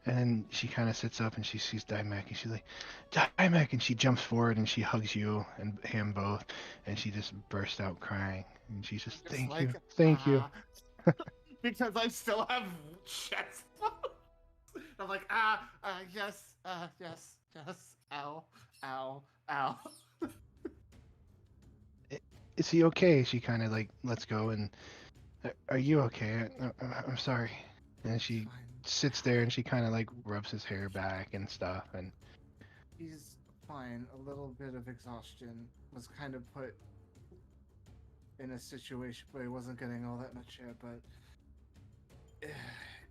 And then she kind of sits up and she sees Dymac, and she's like, Dymac, and she jumps forward and she hugs you and him both, and she just bursts out crying, and she says, Just thank like, you, thank you. because I still have chest bones. I'm like, yes, yes, ow, ow, ow. Is he okay? She kind of like lets go, and are you okay? I'm sorry. And she Fine. sits there and she kind of like rubs his hair back and stuff, and He's fine. A little bit of exhaustion was kind of put in a situation where he wasn't getting all that much air, but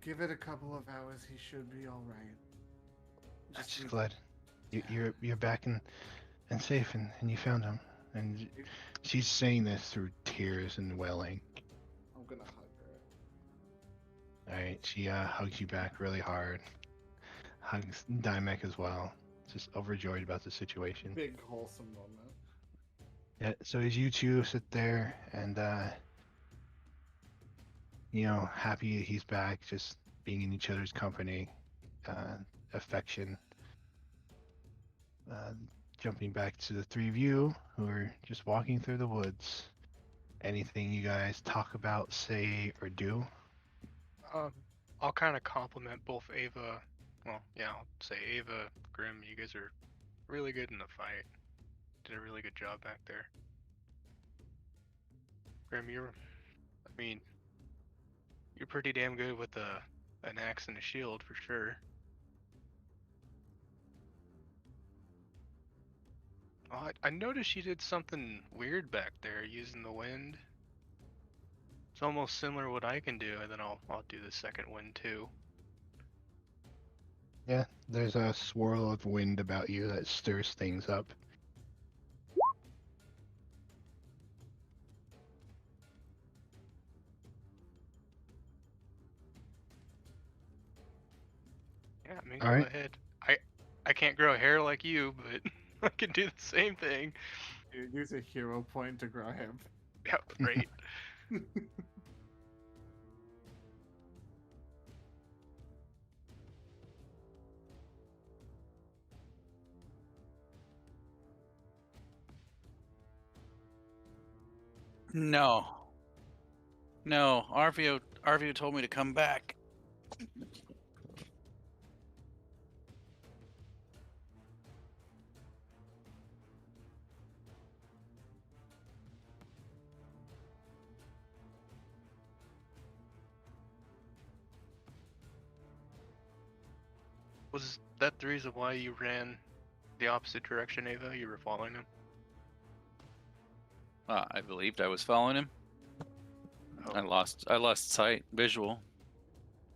give it a couple of hours, he should be all right. I'm just need- glad you're back and safe, and you found him. And she's saying this through tears and wailing. I'm gonna hug her. All right, she hugs you back really hard. Hugs Dymek as well. Just overjoyed about the situation. Big wholesome moment. Yeah. So as you two sit there and happy he's back, just being in each other's company, affection. Jumping back to the three of you who are just walking through the woods. Anything you guys talk about, say, or do? I'll kind of compliment both Ava. Well, yeah, I'll say Ava, Grim. You guys are really good in the fight. Did a really good job back there. Grim, you're pretty damn good with an axe and a shield for sure. I noticed you did something weird back there using the wind. It's almost similar to what I can do, and then I'll do the second wind too. Yeah, there's a swirl of wind about you that stirs things up. Yeah, I mean, All go right. ahead. I can't grow hair like you, but I can do the same thing. You use a hero point to grow him. Yep, right. No. No, Arvio told me to come back. Was that the reason why you ran the opposite direction, Ava? You were following him? I believed I was following him. Oh. I lost sight, visual.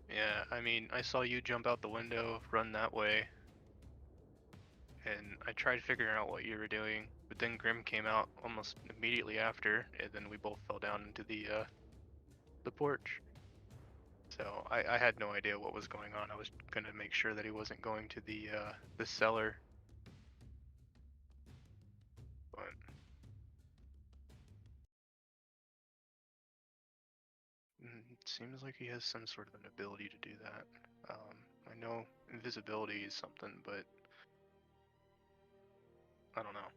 Yeah, I mean, I saw you jump out the window, run that way, and I tried figuring out what you were doing, but then Grim came out almost immediately after, and then we both fell down into the porch. So I had no idea what was going on. I was gonna make sure that he wasn't going to the cellar. But it seems like he has some sort of an ability to do that. I know invisibility is something, but I don't know.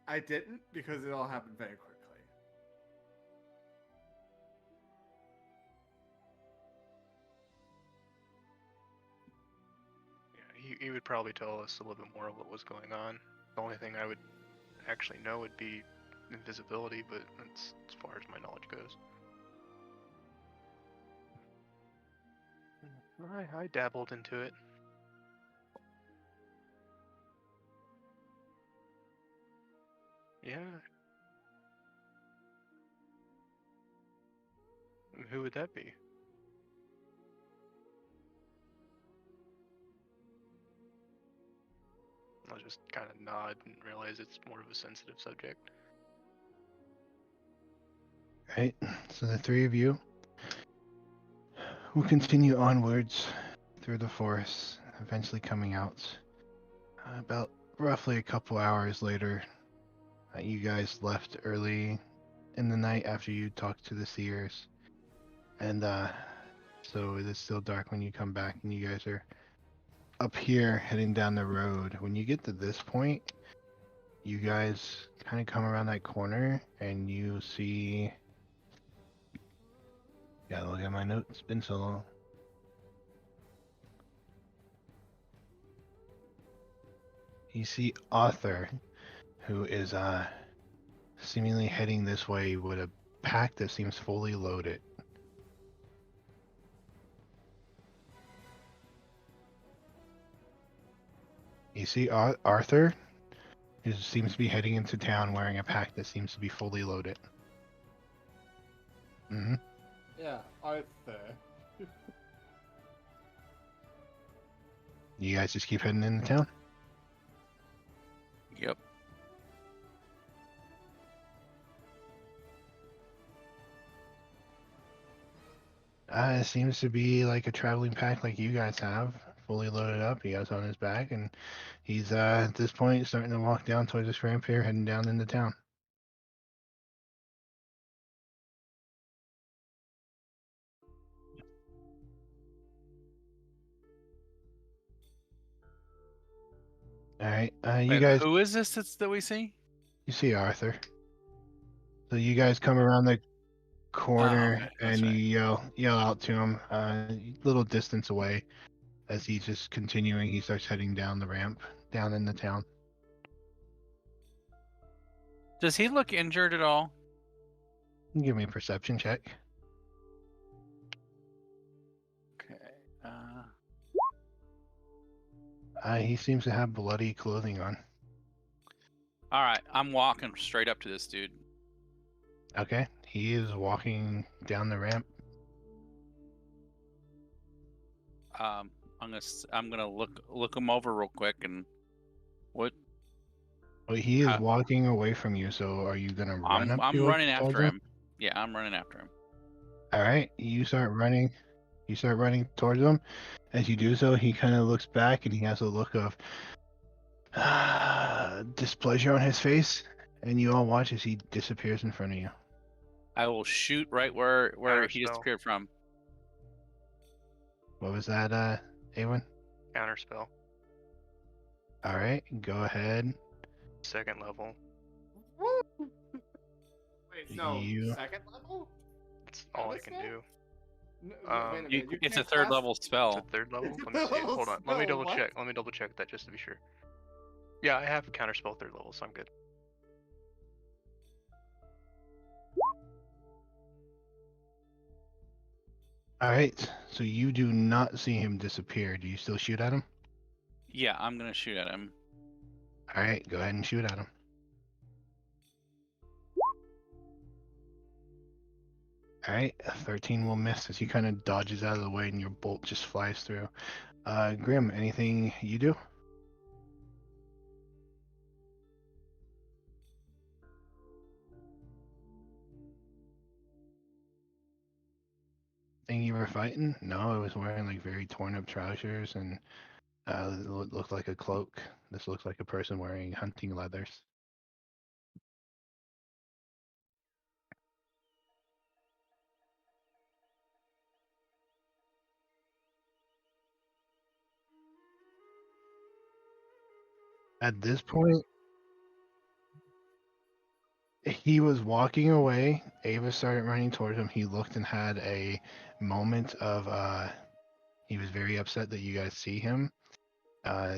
I didn't because it all happened very quickly. Yeah, he would probably tell us a little bit more of what was going on. The only thing I would actually know would be invisibility, but that's as far as my knowledge goes. I dabbled into it. Yeah. Who would that be? I'll just kind of nod and realize it's more of a sensitive subject. Right. So the three of you will continue onwards through the forest, eventually coming out about roughly a couple hours later. You guys left early in the night after you talked to the seers, and so it is still dark when you come back, and you guys are up here heading down the road. When you get to this point, you guys kind of come around that corner, and you see. Gotta look at my notes. It's been so long. You see Arthur, who is seemingly heading this way with a pack that seems fully loaded. You see Arthur, who seems to be heading into town wearing a pack that seems to be fully loaded. Mm-hmm. Yeah, Arthur. You guys just keep heading into town? Yep. It seems to be like a traveling pack like you guys have, fully loaded up. He has on his back, and he's at this point starting to walk down towards this ramp here, heading down into town. All right, you And guys, who is this that we see? you see Arthur. So you guys come around the corner okay, and that's you right. yell out to him, little distance away. As he's just continuing, he starts heading down the ramp down into town. Does he look injured at all? Give me a perception check. He seems to have bloody clothing on. All right, I'm walking straight up to this dude. Okay, he is walking down the ramp. I'm gonna look him over real quick and what? Well, he is How- walking away from you. So are you gonna run up I'm running towards after him. Yeah, I'm running after him. All right, you start running. You start running towards him. As you do so, he kind of looks back and he has a look of displeasure on his face, and you all watch as he disappears in front of you. I will shoot right where he Counterspell. disappeared from. What was that, Awen? Counterspell. All right, go ahead. 2nd level. Wait, no, You- 2nd level? That's all I can Counterspell? do. No, Um, wait a minute, you It's a can't third cast- level It's spell. a 3rd level. It's a Let me see. third level Hold on. Let me spell, double what? check. Let me double check that just to be sure. Yeah, I have counterspell 3rd level, so I'm good. All right, so you do not see him disappear. Do you still shoot at him? Yeah, I'm gonna shoot at him. All right, go ahead and shoot at him. All right, a 13 will miss as he kind of dodges out of the way and your bolt just flies through. Grim, anything you do? Thing you were fighting? No, it was wearing like very torn up trousers and it looked like a cloak. This looks like a person wearing hunting leathers. At this point, he was walking away. Ava started running towards him. He looked and had a moment of he was very upset that you guys see him.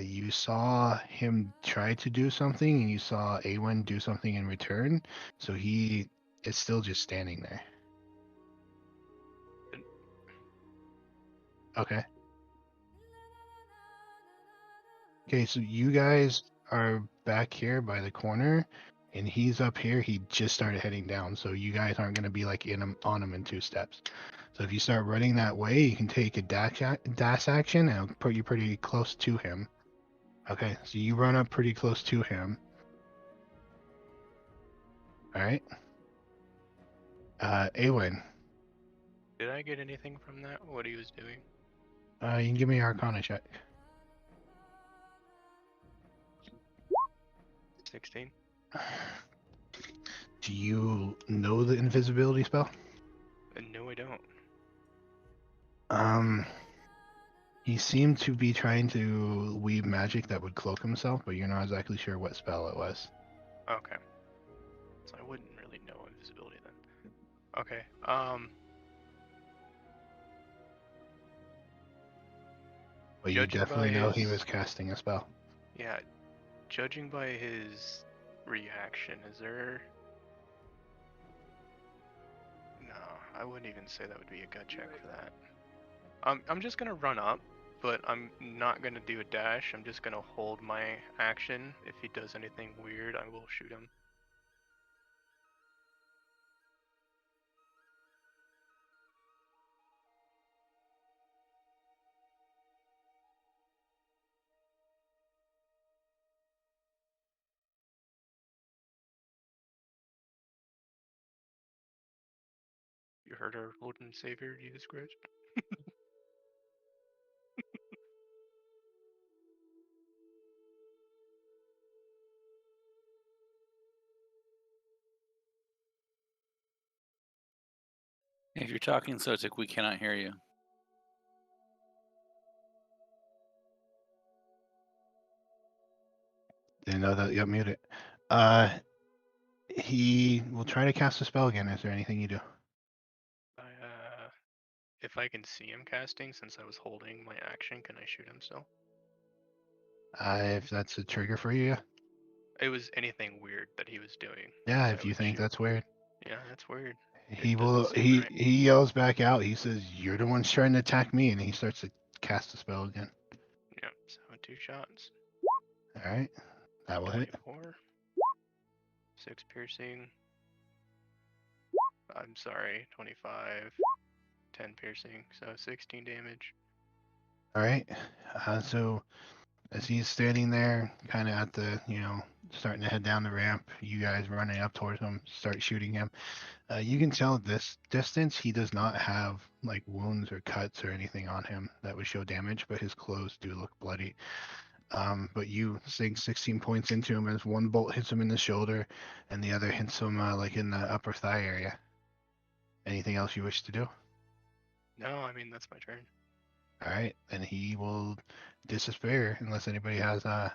You saw him try to do something and you saw Awen do something in return. So he is still just standing there. Okay. Okay, so you guys are back here by the corner, and he's up here. He just started heading down, so you guys aren't going to be like on him in 2 steps. So if you start running that way, you can take a dash action, and it'll put you pretty close to him. Okay, so you run up pretty close to him. All right. Awen, Did I get anything from that? What he was doing? you can give me an Arcana check. 16. Do you know the invisibility spell? No, I don't. He seemed to be trying to weave magic that would cloak himself, but you're not exactly sure what spell it was. Okay. So I wouldn't really know invisibility then. Okay. But you Judging by definitely know he his- was casting a spell. Yeah. Judging by his reaction, is there? No, I wouldn't even say that would be a gut check for that. I'm just gonna run up, but I'm not gonna do a dash. I'm just gonna hold my action. If he does anything weird, I will shoot him. You heard our Lord and Savior, Jesus Christ. If you're talking Sotic, we cannot hear you. Didn't know that you got muted. He will try to cast a spell again. Is there anything you do? If I can see him casting, since I was holding my action, can I shoot him still? If that's a trigger for you, yeah. It was anything weird that he was doing. Yeah, I if you would think shoot. that's weird. Yeah, that's weird. He doesn't will. seem He right. he yells back out. He says, "You're the ones trying to attack me," and he starts to cast a spell again. Yeah. Yep, so 2 shots. All right, that will hit. 24. 6 piercing. I'm sorry, 25. 10 piercing, so 16 damage. All right. So as he's standing there, kind of at the, starting to head down the ramp, you guys running up towards him, start shooting him. You can tell at this distance he does not have like wounds or cuts or anything on him that would show damage, but his clothes do look bloody. But you sink 16 points into him as one bolt hits him in the shoulder and the other hits him like in the upper thigh area. Anything else you wish to do? No, I mean, that's my turn. All right, and he will disappear unless anybody has a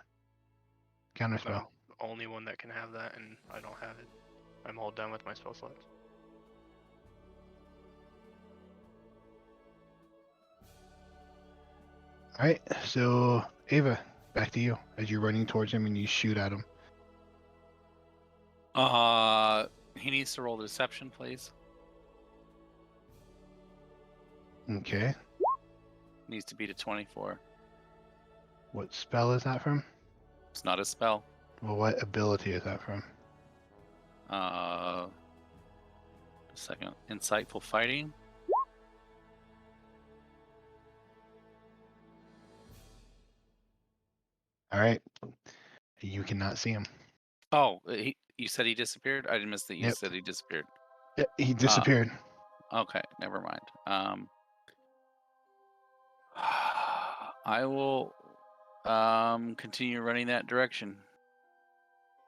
counter I'm spell. the only one that can have that, and I don't have it. I'm all done with my spell slots. All right, so Ava, back to you as you're running towards him and you shoot at him. He needs to roll deception, please. Okay, Needs to beat a 24. what spell is that from? It's not a spell. Well, what ability is that from? A second. Insightful fighting. All right, you cannot see him. Oh, you said he disappeared? I didn't miss that you Yep. said he disappeared. Yeah, he disappeared. Okay, never mind. I will continue running that direction.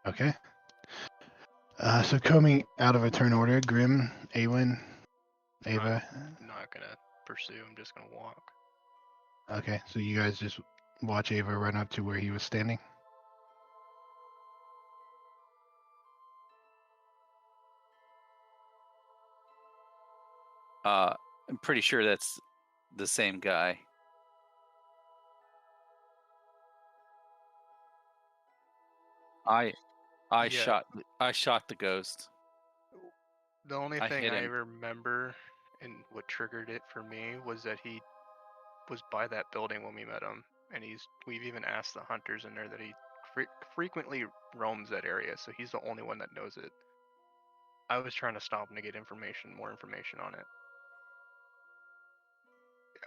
Okay. So coming out of a turn order, Grim, Awen, Ava. I'm not gonna pursue, I'm just gonna walk. Okay, so you guys just watch Ava run up to where he was standing. I'm pretty sure that's the same guy. I Yeah. shot the ghost. The only I thing hit I him. remember and what triggered it for me was that he was by that building when we met him, and we've even asked the hunters in there that he frequently roams that area, so he's the only one that knows it. I was trying to stop him to get more information on it.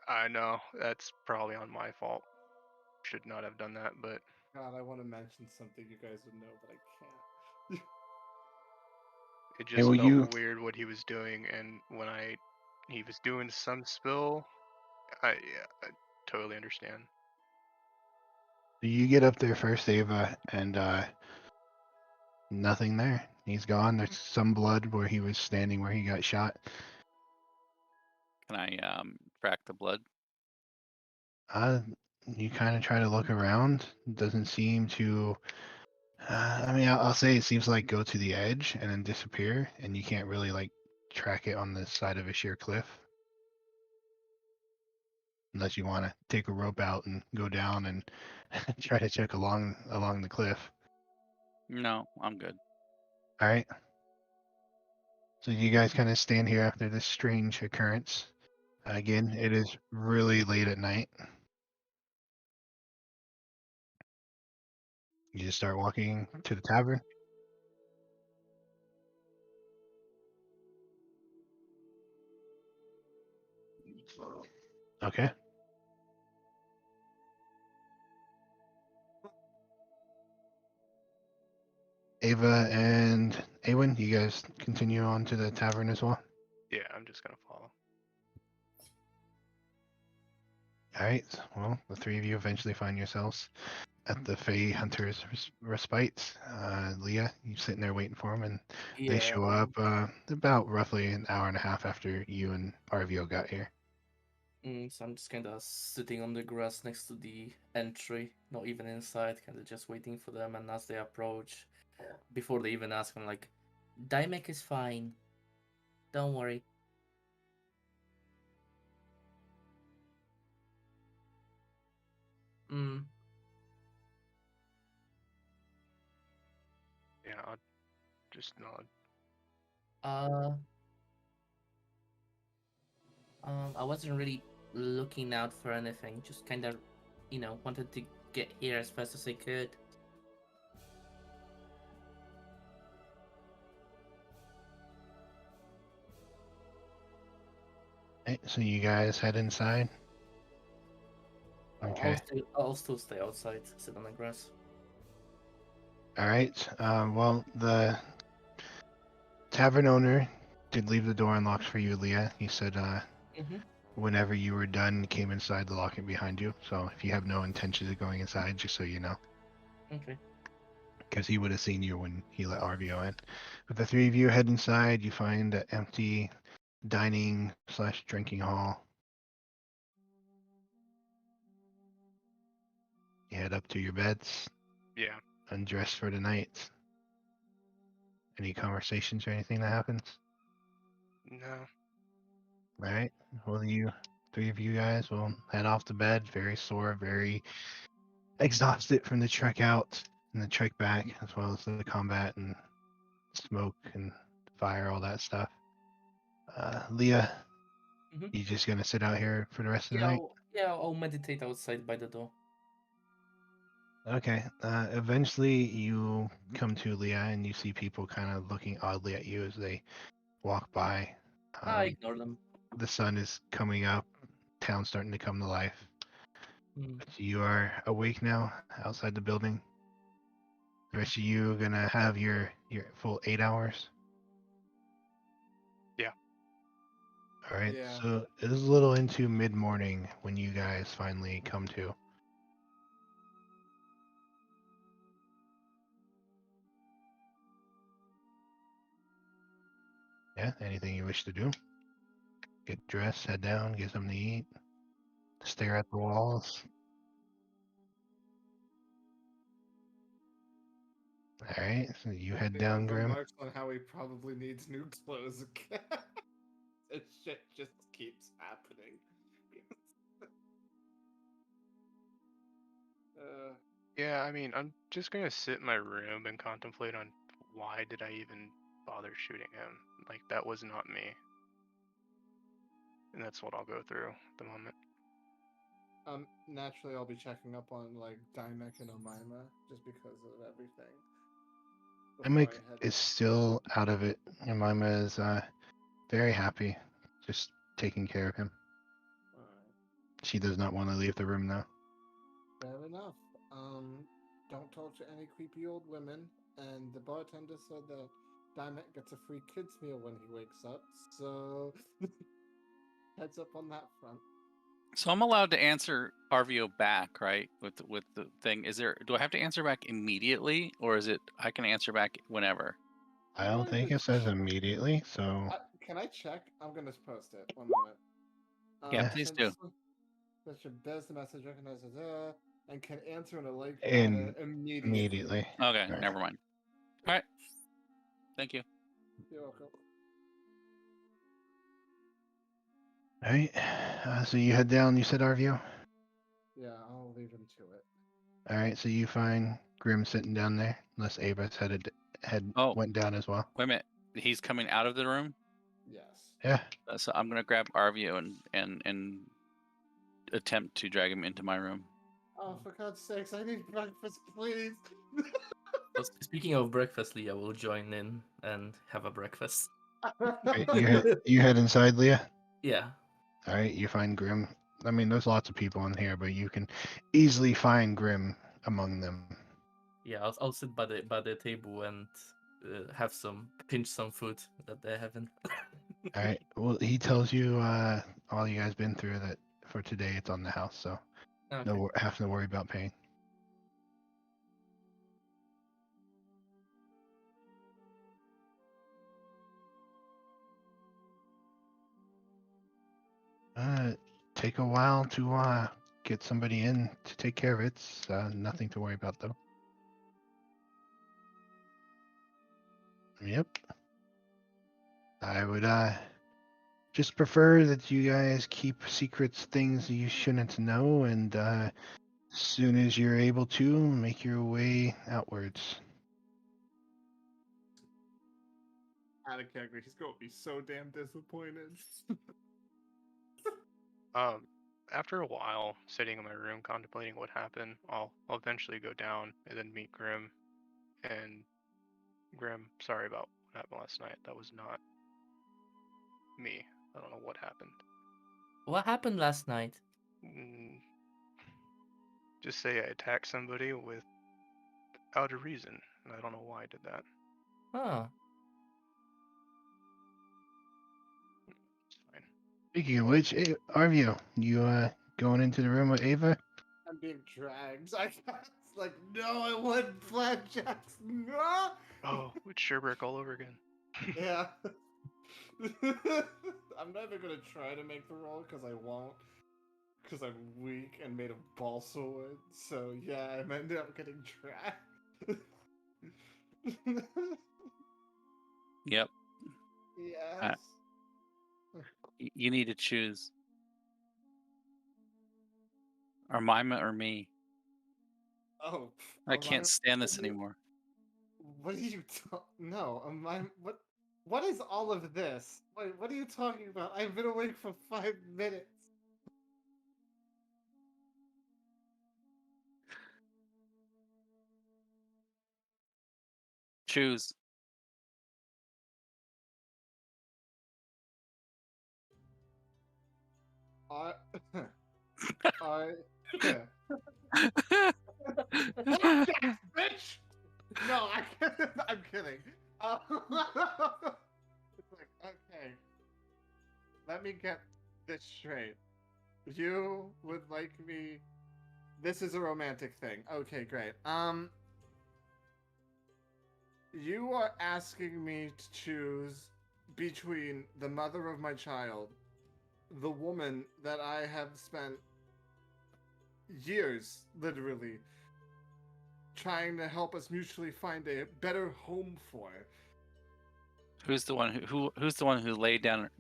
I know that's probably on my fault. Should not have done that, but God, I want to mention something you guys would know, but I can't. it Hey, just well, felt weird what he was doing, and when he was doing some spill, I totally understand. you get up there first, Ava, and nothing there. He's gone. There's some blood where he was standing where he got shot. Can I track the blood? You kind of try to look around. Doesn't seem to. I mean, I'll say it seems like go to the edge and then disappear, and you can't really like track it on the side of a sheer cliff. Unless you want to take a rope out and go down and try to check along the cliff. No, I'm good. All right. So you guys kind of stand here after this strange occurrence. Again, it is really late at night. You just start walking to the tavern. Okay. Ava and Awen, you guys continue on to the tavern as well. Yeah, I'm just gonna follow. All right. Well, the three of you eventually find yourselves at the Fey Hunter's Respite. Leah, you're sitting there waiting for them, and they show up about roughly an hour and a half after you and Arvio got here. So I'm just kind of sitting on the grass next to the entry, not even inside, kind of just waiting for them. And as they approach, before they even ask, I'm like, Dymek is fine. Don't worry. Yeah, I'll just nod. I wasn't really looking out for anything, just kind of wanted to get here as fast as I could. Right, so you guys head inside. Okay. I'll still stay outside, sit on the grass. All right. Well, the tavern owner did leave the door unlocked for you, Leah. He said Mm-hmm. whenever you were done, came inside to lock it behind you. So if you have no intentions of going inside, just so you know, Okay. because he would have seen you when he let RVO in. But the three of you head inside. You find an empty dining/drinking hall. You head up to your beds, Yeah. undress for the night. Any conversations or anything that happens? No. All right. Well, you three of you guys will head off to bed, very sore, very exhausted from the trek out and the trek back, as well as the combat and smoke and fire, all that stuff. Leah, Mhm. you just gonna sit out here for the rest of the night? I'll meditate outside by the door. Okay. Eventually, you come to Leah, and you see people kind of looking oddly at you as they walk by. I ignore them. The sun is coming up. Town's starting to come to life. Mm. But you are awake now, outside the building. The rest of you gonna have your full 8 hours. Yeah. All right. Yeah. So it is a little into mid morning when you guys finally come to. Yeah. Anything you wish to do? Get dressed, head down, get something to eat, stare at the walls. All right. So you head Yeah, down, Grim. remarks on how he probably needs new clothes again. This shit just keeps happening. Yeah, I mean, I'm just gonna sit in my room and contemplate on why did I even bother shooting him? Like, that was not me. And that's what I'll go through at the moment. Naturally, I'll be checking up on like Dymek and Omima just because of everything. before Emik I head is out. still out of it. And Mima is very happy, just taking care of him. Alright, She does not want to leave the room now. fair enough. Don't talk to any creepy old women. And the bartender said that Dymek gets a free kids meal when he wakes up. So heads up on that front. So I'm allowed to answer RVO back, right? With the thing, do I have to answer back immediately, or is it I can answer back whenever? I don't think it says immediately, so Can I check? I'm gonna post it. 1 moment. Yeah, please do. There's the message recognizes and can answer in a lake In immediately. immediately. Okay, Alright. never mind. All right. Thank you. You're welcome. All right. So you head down. You said RVO. Yeah, I'll leave him to it. All right. So you find Grim sitting down there, unless Ava's Oh. went down as well. Wait a minute. He's coming out of the room. Yes. Yeah. So I'm gonna grab RVO and attempt to drag him into my room. Oh, for God's sakes, I need breakfast, please. So speaking of breakfast, Leah will join in and have a breakfast. Right, you head inside, Leah. Yeah. All right. You find Grim. I mean, there's lots of people in here, but you can easily find Grim among them. Yeah, I'll sit by the table and have pinch some food that they haven't. All right. Well, he tells you all you guys been through that for today. It's on the house, so Okay. no have to worry about paying. Take a while to get somebody in to take care of it. It's nothing to worry about though. Yep. I would just prefer that you guys keep secrets, things you shouldn't know, and as soon as you're able to, make your way outwards. Out of character, he's gonna be so damn disappointed. after a while, sitting in my room contemplating what happened, I'll eventually go down and then meet Grim. And Grim, sorry about what happened last night. That was not me. I don't know what happened. What happened last night? Just say I attacked somebody without a reason, and I don't know why I did that. Huh. It's fine. Speaking of which, Arvio, you going into the room with Ava? I'm being dragged. I guess. Like, no, I want flapjacks. No. Oh, it's Sherbrick all over again. Yeah. I'm never gonna try to make the roll because I won't. Because I'm weak and made of balsa wood. So yeah, I ended up getting dragged. Yep. Yes. You need to choose. Or Mima or me. Oh. I can't stand this anymore. What are you No, what is all of this? Wait, what are you talking about? I've been awake for 5 minutes. Choose. I bitch! No, I'm kidding. It's like, okay. Let me get this straight. You would like me. This is a romantic thing. Okay, great. You are asking me to choose between the mother of my child, the woman that I have spent years, literally, trying to help us mutually find a better home for. Who's the one who's the one who laid down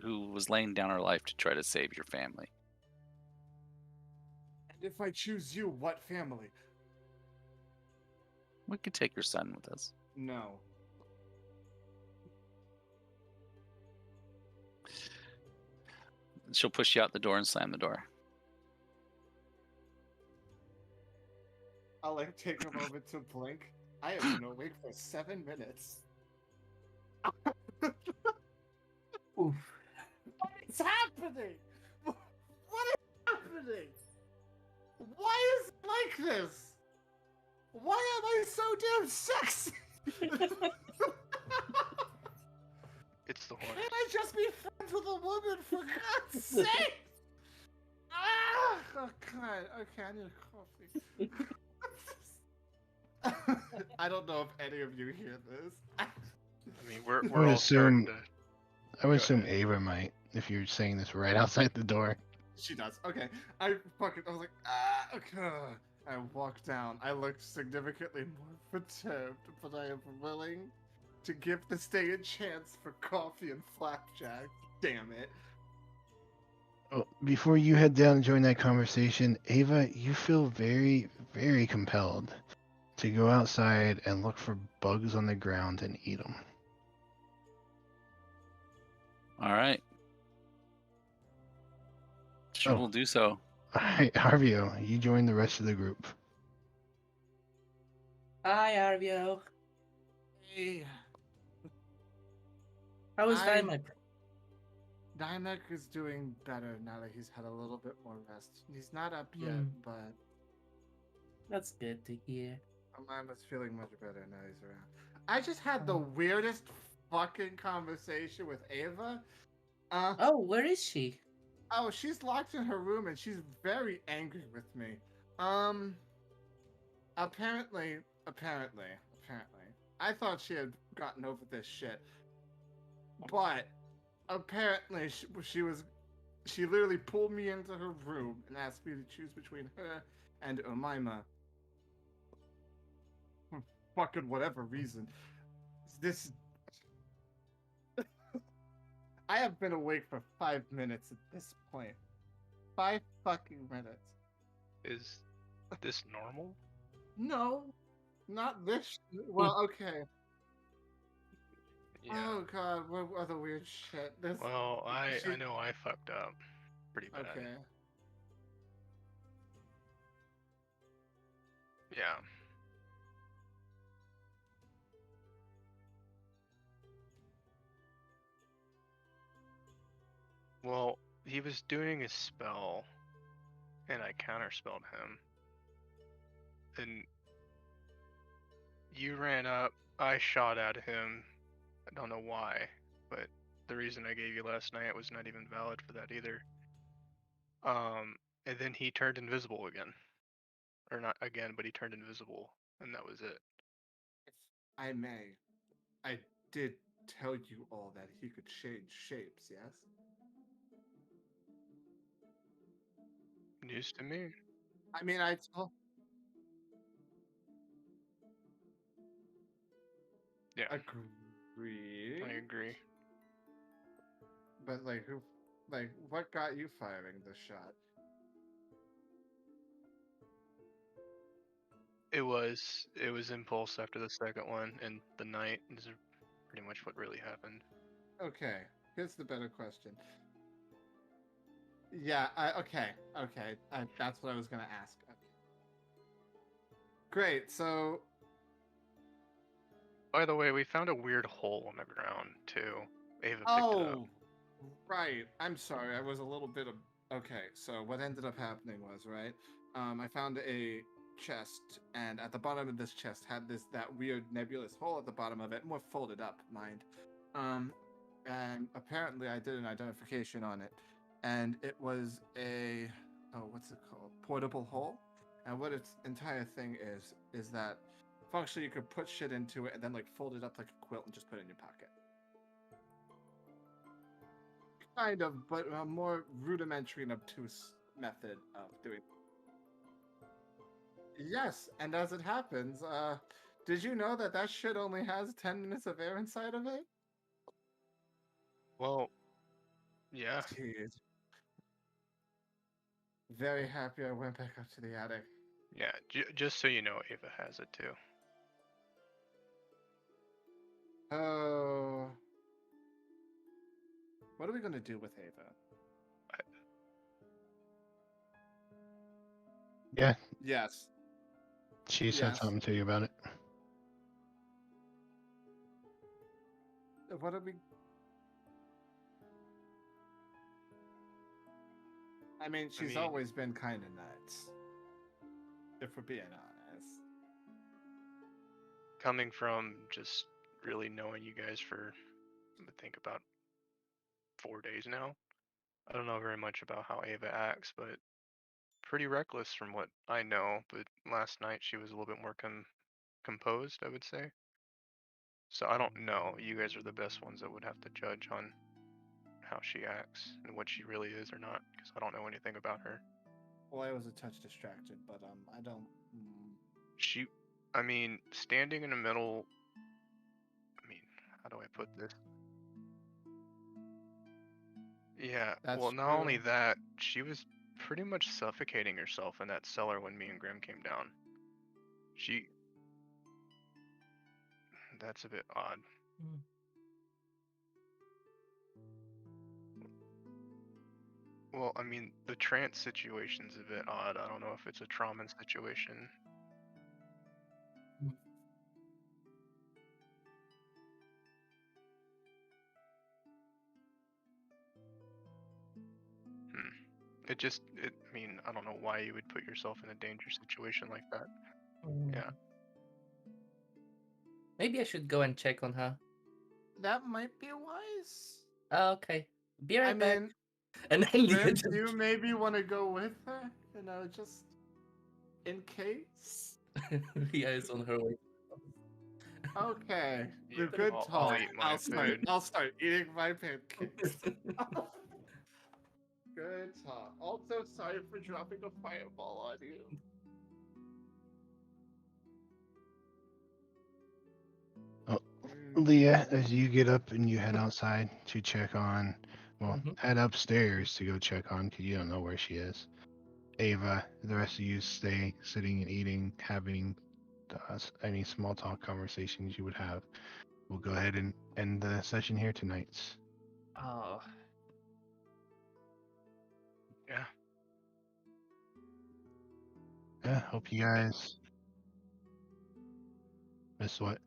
who was laying down her life to try to save your family? And if I choose you, what family? We could take your son with us. No. She'll push you out the door and slam the door. I'll like take a moment to blink. I have been awake for 7 minutes. Oof. What is happening? What is happening? Why is it like this? Why am I so damn sexy? It's the horn. Can't I just be friends with a woman, for God's sake? Ah! Oh, God. Okay, I need a coffee. I don't know if any of you hear this. I mean, we're would all starting assume- to. I would Go assume ahead. Ava might, if you're saying this right outside the door. She does. Okay. I was like, okay. I walk down. I look significantly more perturbed, but I am willing to give this day a chance for coffee and flapjack. Damn it. Oh, before you head down and join that conversation, Ava, you feel very, very compelled to go outside and look for bugs on the ground and eat them. All right. She Oh. will do so. All right, Arvio, you join the rest of the group. Hi, Arvio. Hey. How is I- Dymak? Dymek is doing better now that he's had a little bit more rest. He's not up yet, Hmm. but That's good to hear. Mama's feeling much better now he's around. I just had the weirdest fucking conversation with Ava. Oh, where is she? Oh, she's locked in her room and she's very angry with me. Apparently, I thought she had gotten over this shit. But apparently she literally pulled me into her room and asked me to choose between her and Umima. For fucking whatever reason. This I have been awake for 5 minutes at this point. 5 fucking minutes. Is this normal? No, not this. Well, okay. Yeah. Oh god, what other weird shit? This. Well, I she- know I fucked up. pretty bad. Okay. Yeah. Well, he was doing a spell, and I counterspelled him. And you ran up, I shot at him. I don't know why, but the reason I gave you last night was not even valid for that either. And then he turned invisible again. Or not again, but he turned invisible, and that was it. If I may, I did tell you all that he could change shapes, yes? News to me. I mean, I told. Yeah, Agree. I agree. But like, who? Like, what got you firing the shot? It was impulse after the second one, and the night is pretty much what really happened. Okay, here's the better question. Yeah, okay. That's what I was gonna ask. Okay. Great. So, By the way, we found a weird hole in the ground too. Ava picked it up. oh, right. I'm sorry. I was a little bit of. Okay, so what ended up happening was right. I found a chest, and at the bottom of this chest had that weird nebulous hole at the bottom of it, more folded up, mind. And apparently I did an identification on it, and it was a what's it called? Portable hole. And what its entire thing is that functionally you could put shit into it and then like fold it up like a quilt and just put it in your pocket. Kind of, but a more rudimentary and obtuse method of doing. Yes, and as it happens, did you know that that shit only has 10 minutes of air inside of it? Well, yeah. Jeez. Very happy I went back up to the attic. Yeah, just so you know, Ava has it too. Oh. What are we gonna do with Ava? Yeah, Yes. she said Yes. something to you about it. What are we? I mean, she's mean- always been kind of nuts. If we're being honest. Coming from just really knowing you guys for, I think, about 4 days now, I don't know very much about how Ava acts, but pretty reckless from what I know. But last night she was a little bit more composed, I would say. So I don't know. You guys are the best ones that would have to judge on how she acts and what she really is or not, because I don't know anything about her. Well, I was a touch distracted, but I don't. I mean, standing in the middle. I mean, how do I put this? Yeah. That's Well, not only true. that, she was pretty much suffocating herself in that cellar when me and Grim came down. That's a bit odd. Mm. Well, I mean, the trance situation's a bit odd. I don't know if it's a trauma situation. I mean, I don't know why you would put yourself in a dangerous situation like that. Yeah. Maybe I should go and check on her. That might be wise. Oh, okay. Be right I back. mean, And then Leah Grim, just... do you maybe want to go with her? You know, just in case. Leah is on her way. Okay, Yeah, good I'll talk. eat my food. I'll start eating my pancakes. Good talk. Also, sorry for dropping a fireball on you. Oh, Leah, as you get up and you head outside to check on, well, Mhm. head upstairs to go check on because you don't know where she is. Ava, the rest of you stay sitting and eating, having any small talk conversations you would have. We'll go ahead and end the session here tonight. Oh. Yeah, hope you guys miss what?